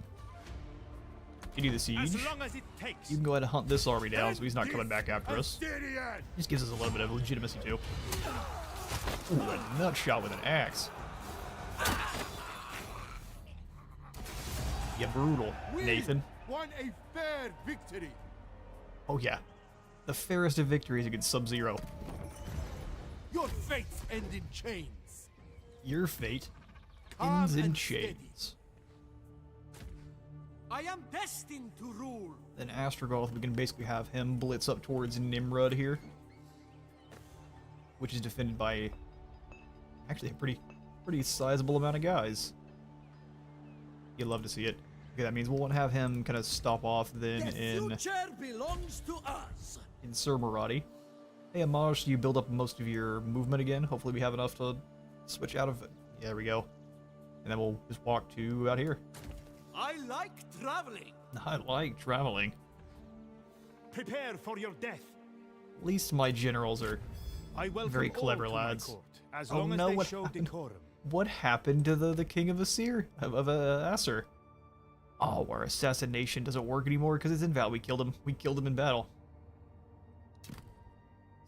Speaker 1: You do the siege.
Speaker 5: As long as it takes.
Speaker 1: You can go ahead and hunt this army down, so he's not coming back after us.
Speaker 2: Assyrian!
Speaker 1: Just gives us a little bit of legitimacy too. Ooh, a nut shot with an axe. Yeah, brutal,
Speaker 2: We
Speaker 1: Nathan.
Speaker 2: won a fair victory.
Speaker 1: Oh yeah, the fairest of victories against Sub-Zero.
Speaker 2: Your fates end in chains.
Speaker 1: Your fate
Speaker 2: Calm
Speaker 1: ends in
Speaker 2: and steady.
Speaker 1: chains.
Speaker 4: I am destined to rule.
Speaker 1: Then Astrogoth, we can basically have him blitz up towards Nimrod here, which is defended by actually a pretty sizable amount of guys. You'd love to see it. Okay, that means we'll want to have him kind of stop off then
Speaker 4: The
Speaker 1: in
Speaker 4: future belongs to us.
Speaker 1: Sir Maradi. Hey, Amaj, do you build up most of your movement again? Hopefully we have enough to switch out of it. Yeah, there we go. And then we'll just walk to out here.
Speaker 4: I like traveling.
Speaker 1: I like traveling.
Speaker 5: Prepare for your death.
Speaker 1: At least my generals are...
Speaker 5: I welcome
Speaker 1: Very
Speaker 5: all
Speaker 1: clever
Speaker 5: to my
Speaker 1: lads.
Speaker 5: court, as
Speaker 1: Oh,
Speaker 5: long as
Speaker 1: no,
Speaker 5: they
Speaker 1: what
Speaker 5: show
Speaker 1: happened?
Speaker 5: decorum.
Speaker 1: What happened to the king of Asir? Of Asur? Oh, our assassination doesn't work anymore because it's invalid. We killed him. We killed him in battle.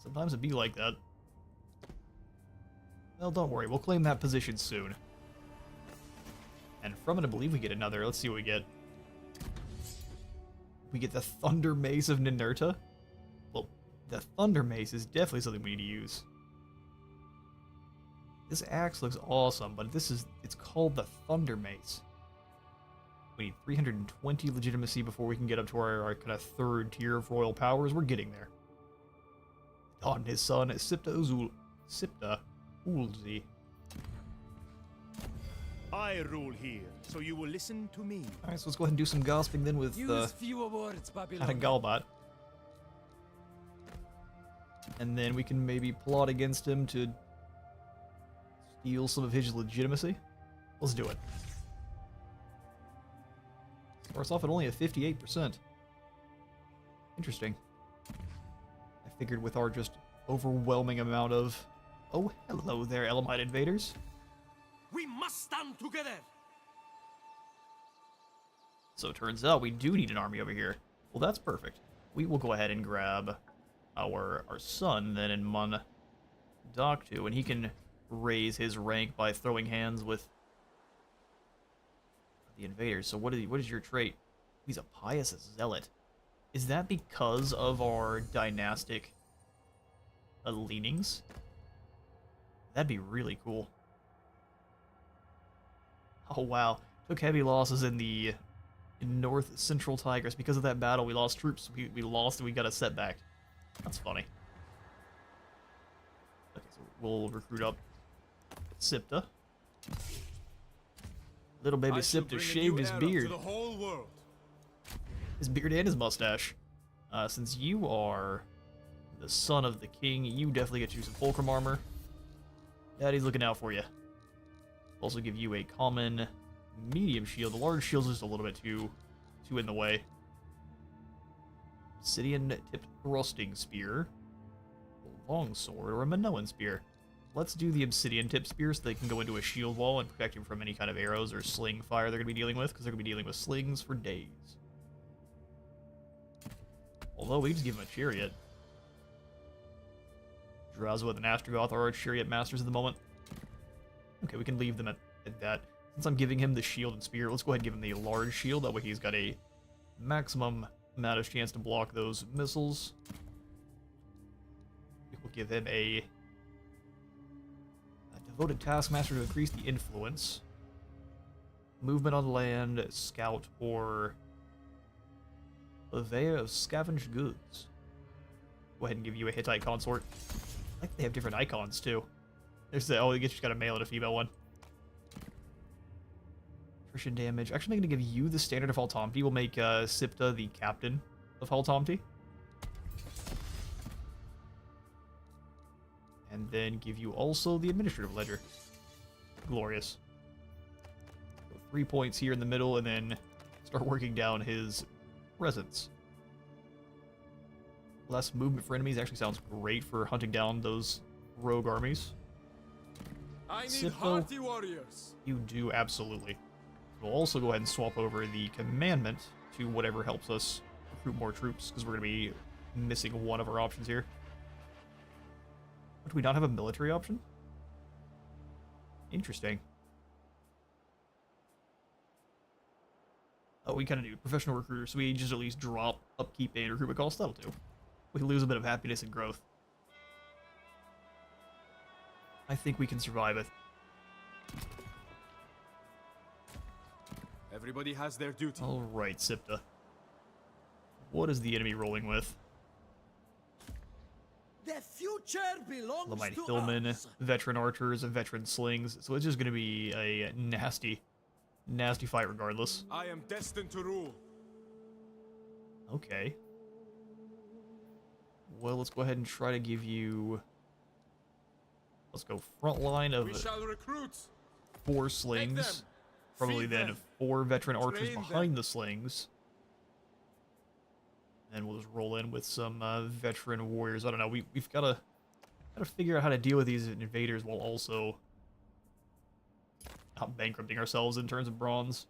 Speaker 1: Sometimes it'd be like that. Well, don't worry. We'll claim that position soon. And from it, I believe we get another. Let's see what we get. We get the Thunder Mace of Ninurta. Well, the Thunder Mace is definitely something we need to use. This axe looks awesome, but it's called the Thunder Mace. We need 320 legitimacy before we can get up to our kind of third tier of royal powers. We're getting there. Don and his son, Sipta Ulzi.
Speaker 5: I rule here, so you will listen to me.
Speaker 1: Alright, so let's go ahead and do some gossiping then with
Speaker 8: fewer words, Babylon.
Speaker 1: Galbat. And then we can maybe plot against him to steal some of his legitimacy. Let's do it. Starts off at only a 58%. Interesting. I figured with our just overwhelming amount of... Oh, hello there, Elamite invaders.
Speaker 4: We must stand together.
Speaker 1: So it turns out we do need an army over here. Well, that's perfect. We will go ahead and grab our son then in Mun Doctu, and he can raise his rank by throwing hands with the invaders. So what is your trait? He's a pious zealot. Is that because of our dynastic leanings. That'd be really cool. Oh wow, took heavy losses in the North Central Tigris. Because of that battle, we lost troops. We lost and we got a setback. That's funny. Okay, so we'll recruit up Sipta. Little baby Sipta shaved his beard.
Speaker 6: To the whole world.
Speaker 1: His beard and his mustache. Since you are the son of the king, you definitely get you some fulcrum armor. Daddy's looking out for you. Also give you a common medium shield. The large shield's just a little bit too in the way. Obsidian tipped thrusting spear, a long sword, or a Minoan spear. Let's do the obsidian tip spear so they can go into a shield wall and protect him from any kind of arrows or sling fire they're going to be dealing with, because they're going to be dealing with slings for days. Although we just give him a chariot. Drowswood and Astrogoth are our chariot masters at the moment. Okay, we can leave them at that. Since I'm giving him the shield and spear, let's go ahead and give him the large shield. That way he's got a maximum amount of chance to block those missiles. We'll give him a devoted taskmaster to increase the influence. Movement on land, scout, or purveyor of scavenged goods. Go ahead and give you a Hittite consort. I think they have different icons too. There's the, oh, you just got a male and a female one. Attrition damage. Actually, I'm going to give you the standard of Haltomti. We'll make Sipta the captain of Haltomti. And then give you also the administrative ledger. Glorious. So 3 points here in the middle, and then start working down his presence. Less movement for enemies actually sounds great for hunting down those rogue armies.
Speaker 6: I need
Speaker 1: Sipto,
Speaker 6: hearty warriors.
Speaker 1: you do, absolutely. We'll also go ahead and swap over the commandment to whatever helps us recruit more troops, because we're going to be missing one of our options here. Do we not have a military option? Interesting. Oh, we kind of do professional recruiter, so we just at least drop upkeep and recruitment costs. That'll do. We lose a bit of happiness and growth. I think we can survive it.
Speaker 6: Everybody has their duty.
Speaker 1: Alright, Sipta. What is the enemy rolling with?
Speaker 4: The future belongs
Speaker 1: Lamite
Speaker 4: to
Speaker 1: Hillman,
Speaker 4: us.
Speaker 1: veteran archers, and veteran slings. So it's just going to be a nasty fight regardless.
Speaker 6: I am destined to rule.
Speaker 1: Okay. Well, let's go ahead and try to give you... Let's go front line of
Speaker 6: We shall recruit.
Speaker 1: 4 slings. Probably
Speaker 6: feed
Speaker 1: then
Speaker 6: them,
Speaker 1: 4 veteran archers
Speaker 6: train
Speaker 1: behind the slings. And we'll just roll in with some veteran warriors. I don't know. We've got to figure out how to deal with these invaders while also not bankrupting ourselves in terms of bronze.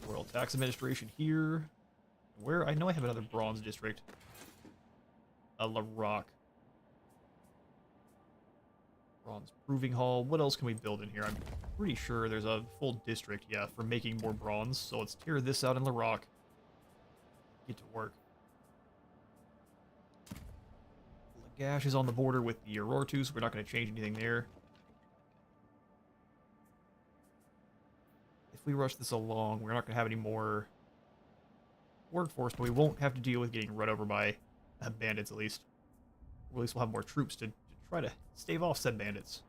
Speaker 1: Royal Tax Administration here. Where? I know I have another bronze district. La Rock. Bronze Proving Hall. What else can we build in here? I'm pretty sure there's a full district, yeah, for making more bronze. So let's tear this out in La Rock. Get to work. Lagash is on the border with the Urartu, so we're not going to change anything there. If we rush this along, we're not going to have any more workforce, but we won't have to deal with getting run over by bandits, at least. Or at least we'll have more troops to try to stave off said bandits.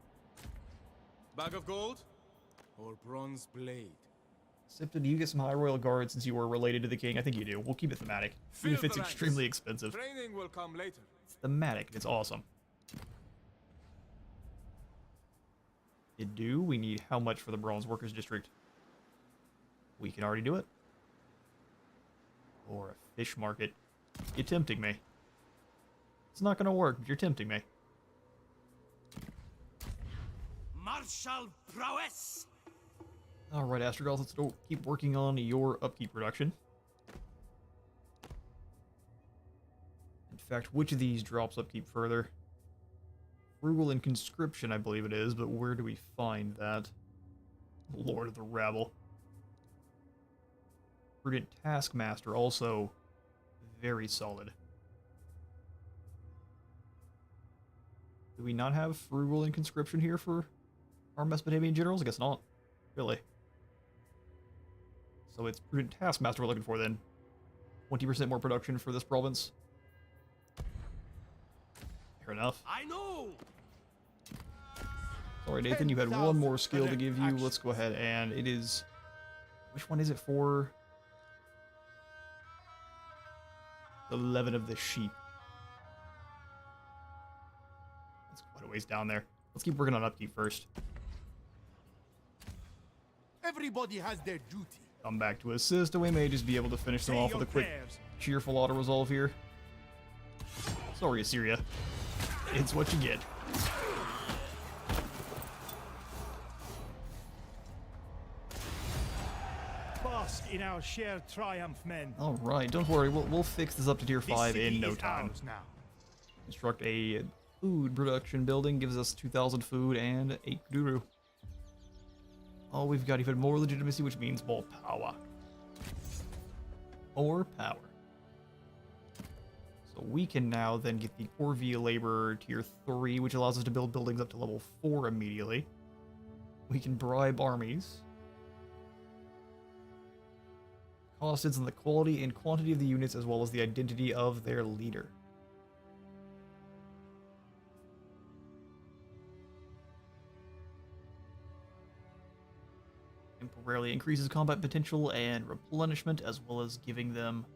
Speaker 6: Bag of gold or bronze blade?
Speaker 1: Sipta, do you get some High Royal Guard since you are related to the king? I think you do. We'll keep it thematic, even if
Speaker 6: Fill
Speaker 1: it's
Speaker 6: the ranks.
Speaker 1: extremely expensive.
Speaker 6: Training will come later.
Speaker 1: It's thematic. It's awesome. We need how much for the Bronze Workers District? We can already do it. Or a fish market. You're tempting me. It's not going to work, but you're tempting me.
Speaker 3: Martial prowess!
Speaker 1: Alright, Astrogoth, let's go keep working on your upkeep reduction. In fact, which of these drops upkeep further? Frugal and Conscription, I believe it is, but where do we find that? Lord of the Rabble. Prudent Taskmaster, also very solid. Do we not have frugal and conscription here for our Mesopotamian generals? I guess not. Really. So it's prudent taskmaster we're looking for then. 20% more production for this province. Fair enough.
Speaker 3: I know.
Speaker 1: Sorry, Nathan, you had one more skill to give you. Let's go ahead and it is... Which one is it for? 11 of the sheep. That's quite a ways down there. Let's keep working on upkeep first.
Speaker 2: Everybody has their duty.
Speaker 1: Come back to assist, and we may just be able to finish them off with a quick, cheerful auto-resolve here. Sorry, Assyria. It's what you get.
Speaker 5: Bask in our shared triumph, men.
Speaker 1: Alright, don't worry, we'll fix this up to tier 5 in no time.
Speaker 5: Now.
Speaker 1: Construct a food production building, gives us 2,000 food and 8 Kuduru. Oh, we've got even more legitimacy, which means more power. More power. So we can now then get the Orvia Laborer tier 3, which allows us to build buildings up to level 4 immediately. We can bribe armies. Cost is in the quality and quantity of the units as well as the identity of their leader. Temporarily increases combat potential and replenishment, as well as giving them...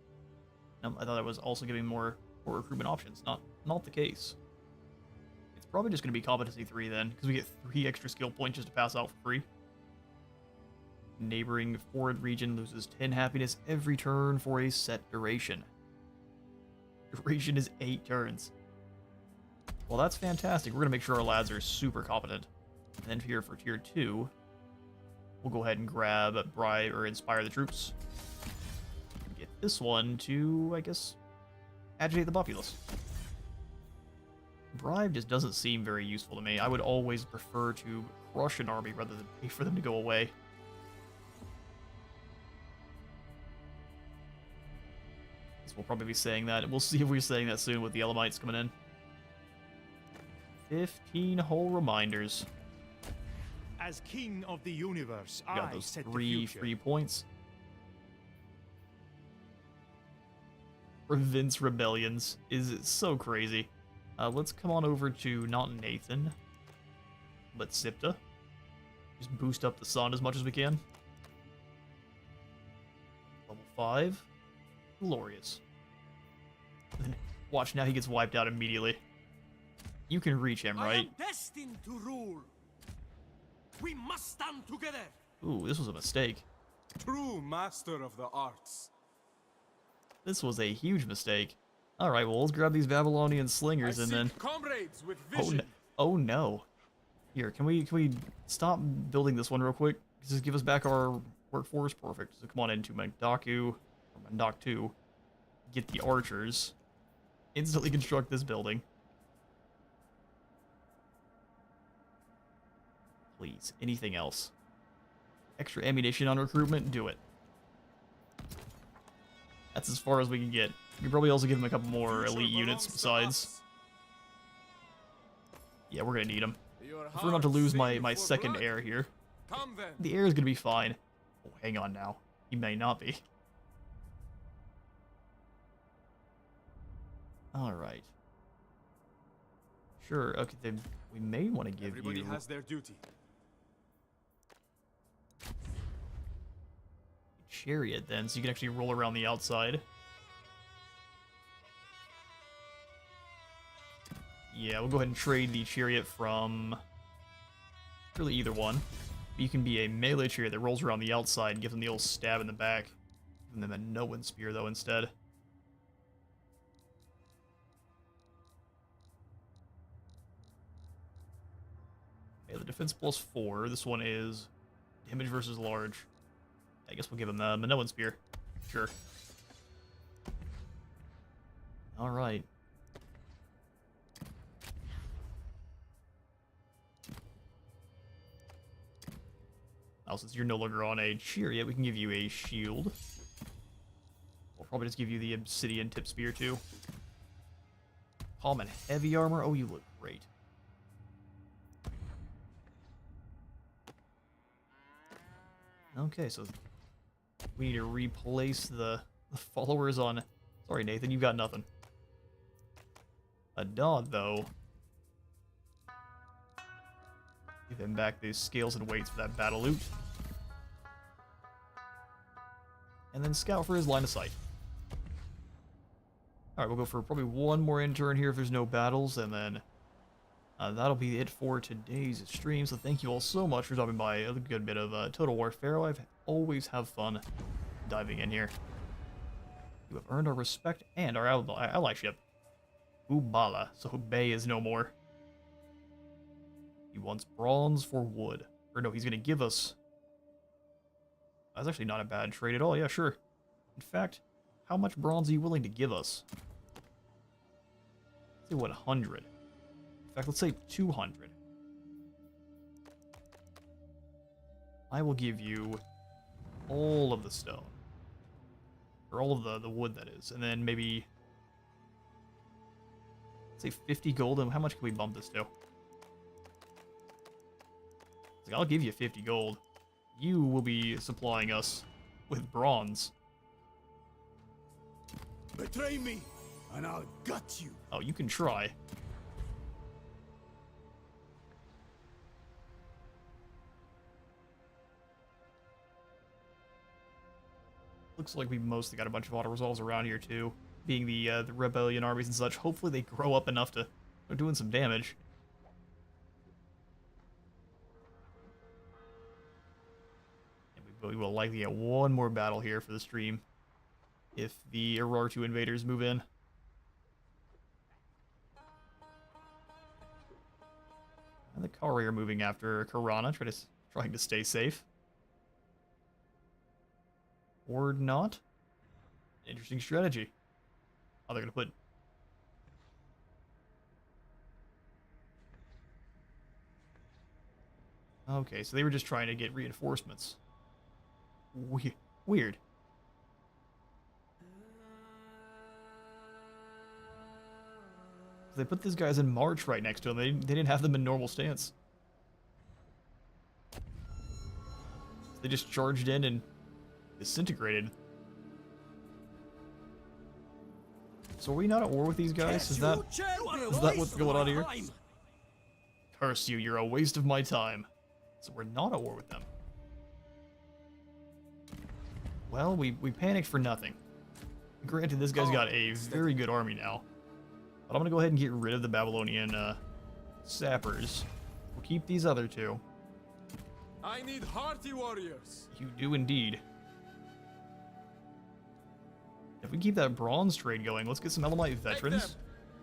Speaker 1: I thought it was also giving more recruitment options. Not the case. It's probably just going to be competency 3 then, because we get 3 extra skill points just to pass out for free. Neighboring forward region loses 10 happiness every turn for a set duration. Duration is 8 turns. Well, that's fantastic. We're going to make sure our lads are super competent. And then here for tier 2... we'll go ahead and grab, bribe, or inspire the troops. Get this one to, I guess, agitate the populace. Bribe just doesn't seem very useful to me. I would always prefer to crush an army rather than pay for them to go away. So we'll probably be saying that. We'll see if we're saying that soon with the Elamites coming in. 15 whole reminders.
Speaker 5: As king of the universe,
Speaker 1: Got
Speaker 5: I
Speaker 1: those
Speaker 5: set the
Speaker 1: 3
Speaker 5: future.
Speaker 1: free points. Prevents rebellions is so crazy. Let's come on over to not Nathan, but Sipta. Just boost up the sun as much as we can. Level 5. Glorious. Then watch, now he gets wiped out immediately. You can reach him,
Speaker 4: I
Speaker 1: right?
Speaker 4: am destined to rule. We must stand together.
Speaker 1: Ooh, this was a mistake.
Speaker 6: True master of the arts.
Speaker 1: This was a huge mistake. Alright, well, let's grab these Babylonian slingers and then...
Speaker 6: comrades with
Speaker 1: Oh
Speaker 6: vision.
Speaker 1: no. Oh no. Here, can we stop building this one real quick? Just give us back our workforce. Perfect. So come on into Mandaku, or Mandak 2. Get the archers. Instantly construct this building. Please, anything else? Extra ammunition on recruitment? Do it. That's as far as we can get. We could probably also give them a couple more
Speaker 6: Future
Speaker 1: elite units
Speaker 6: belongs to
Speaker 1: besides.
Speaker 6: us.
Speaker 1: Yeah, we're gonna need them.
Speaker 6: Your
Speaker 1: If we're not to lose my
Speaker 6: heart sing
Speaker 1: second
Speaker 6: for
Speaker 1: heir here.
Speaker 6: blood. Come then.
Speaker 1: The heir is gonna be fine. Oh, hang on now. He may not be. Alright. Sure, okay, then we may want to give
Speaker 6: Everybody
Speaker 1: you...
Speaker 6: has their duty.
Speaker 1: Chariot then, so you can actually roll around the outside. Yeah, we'll go ahead and trade the chariot from really either one. You can be a melee chariot that rolls around the outside and gives them the old stab in the back. Giving them a no-win spear though instead. Okay, the defense +4. This one is damage versus large. I guess we'll give him the Minoan Spear. Sure. Alright. Now, since you're no longer on a chariot, we can give you a shield. We'll probably just give you the obsidian tip spear, too. Palm and heavy armor. Oh, you look great. Okay, so we need to replace the followers on... Sorry, Nathan, you got nothing. Adad, though. Give him back these scales and weights for that battle loot. And then scout for his line of sight. Alright, we'll go for probably one more intern here if there's no battles, and then that'll be it for today's stream. So thank you all so much for stopping by a good bit of Total War Pharaoh. I've always have fun diving in here. You have earned our respect and our allyship. Ubala, so Bay is no more. He wants bronze for wood. Or no, he's going to give us... That's actually not a bad trade at all. Yeah, sure. In fact, how much bronze are you willing to give us? Let's say 100. In fact, let's say 200. I will give you all of the stone. Or all of the wood, that is. And then maybe... let's say 50 gold. And how much can we bump this to? Like, I'll give you 50 gold. You will be supplying us with bronze.
Speaker 2: Betray me, and I'll gut you.
Speaker 1: Oh, you can try. Looks like we mostly got a bunch of auto resolves around here too, being the rebellion armies and such. Hopefully they grow up enough to start doing some damage. And we will likely get one more battle here for the stream if the Urartu invaders move in. And the Kari are moving after Karana, trying to stay safe. Or not. Interesting strategy. Oh, they're gonna put... Okay, so they were just trying to get reinforcements. Weird. They put these guys in march right next to them. They didn't have them in normal stance. They just charged in and disintegrated. So are we not at war with these guys? Is that what's going on here? Curse you, you're a waste of my time. So we're not at war with them. Well, we panicked for nothing. Granted, this guy's got a very good army now. But I'm gonna go ahead and get rid of the Babylonian sappers. We'll keep these other two.
Speaker 6: I need hearty warriors.
Speaker 1: You do indeed. If we keep that bronze trade going, let's get some Elamite veterans.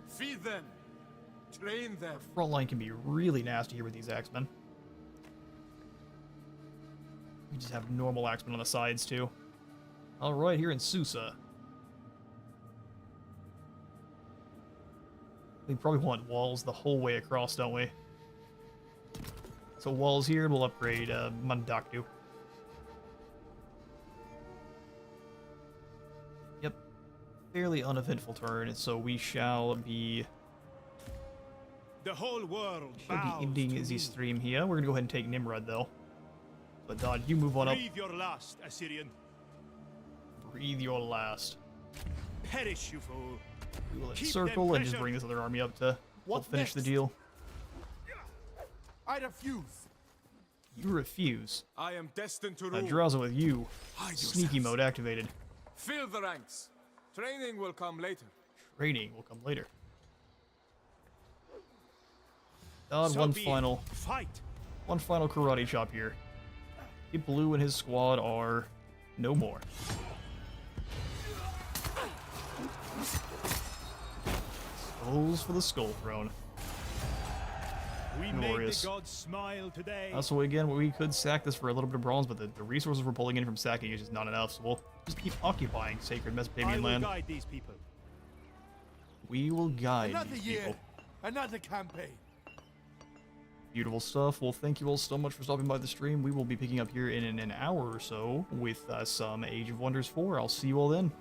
Speaker 6: Feed them. Train them.
Speaker 1: Front line can be really nasty here with these axemen. We just have normal axemen on the sides too. Alright, here in Susa. We probably want walls the whole way across, don't we? So walls here, and we'll upgrade Mandaktu. Yep. Fairly uneventful turn, so we shall be...
Speaker 5: The whole world
Speaker 1: Should be ending the stream here. We're gonna go ahead and take Nimrod, though. But Dodd, you move on up.
Speaker 5: Breathe your last, Assyrian.
Speaker 1: Breathe your last.
Speaker 5: Perish, you fool.
Speaker 1: We will
Speaker 5: Keep
Speaker 1: encircle
Speaker 5: them
Speaker 1: and just
Speaker 5: measured.
Speaker 1: bring this other army up to help finish the
Speaker 2: next?
Speaker 1: deal.
Speaker 2: I refuse.
Speaker 1: You refuse.
Speaker 6: I am destined to rule.
Speaker 1: Draza with you.
Speaker 6: Hide
Speaker 1: Sneaky
Speaker 6: yourselves.
Speaker 1: mode activated.
Speaker 6: Fill the ranks. Training will come later.
Speaker 1: Training will come later. Dodd,
Speaker 5: So
Speaker 1: one
Speaker 5: be it.
Speaker 1: final
Speaker 5: Fight.
Speaker 1: karate chop here. Deep Blue and his squad are no more. Skulls for the Skull Throne.
Speaker 5: We made
Speaker 1: Glorious.
Speaker 5: the gods smile today.
Speaker 1: So again, we could sack this for a little bit of bronze, but the resources we're pulling in from sacking is just not enough, so we'll just keep occupying sacred
Speaker 5: I
Speaker 1: Mesopotamian
Speaker 5: will
Speaker 1: land.
Speaker 5: guide these people.
Speaker 1: We will guide
Speaker 2: Another
Speaker 1: these
Speaker 2: year,
Speaker 1: people.
Speaker 2: another campaign.
Speaker 1: Beautiful stuff. Well, thank you all so much for stopping by the stream. We will be picking up here in an hour or so with some Age of Wonders 4. I'll see you all then.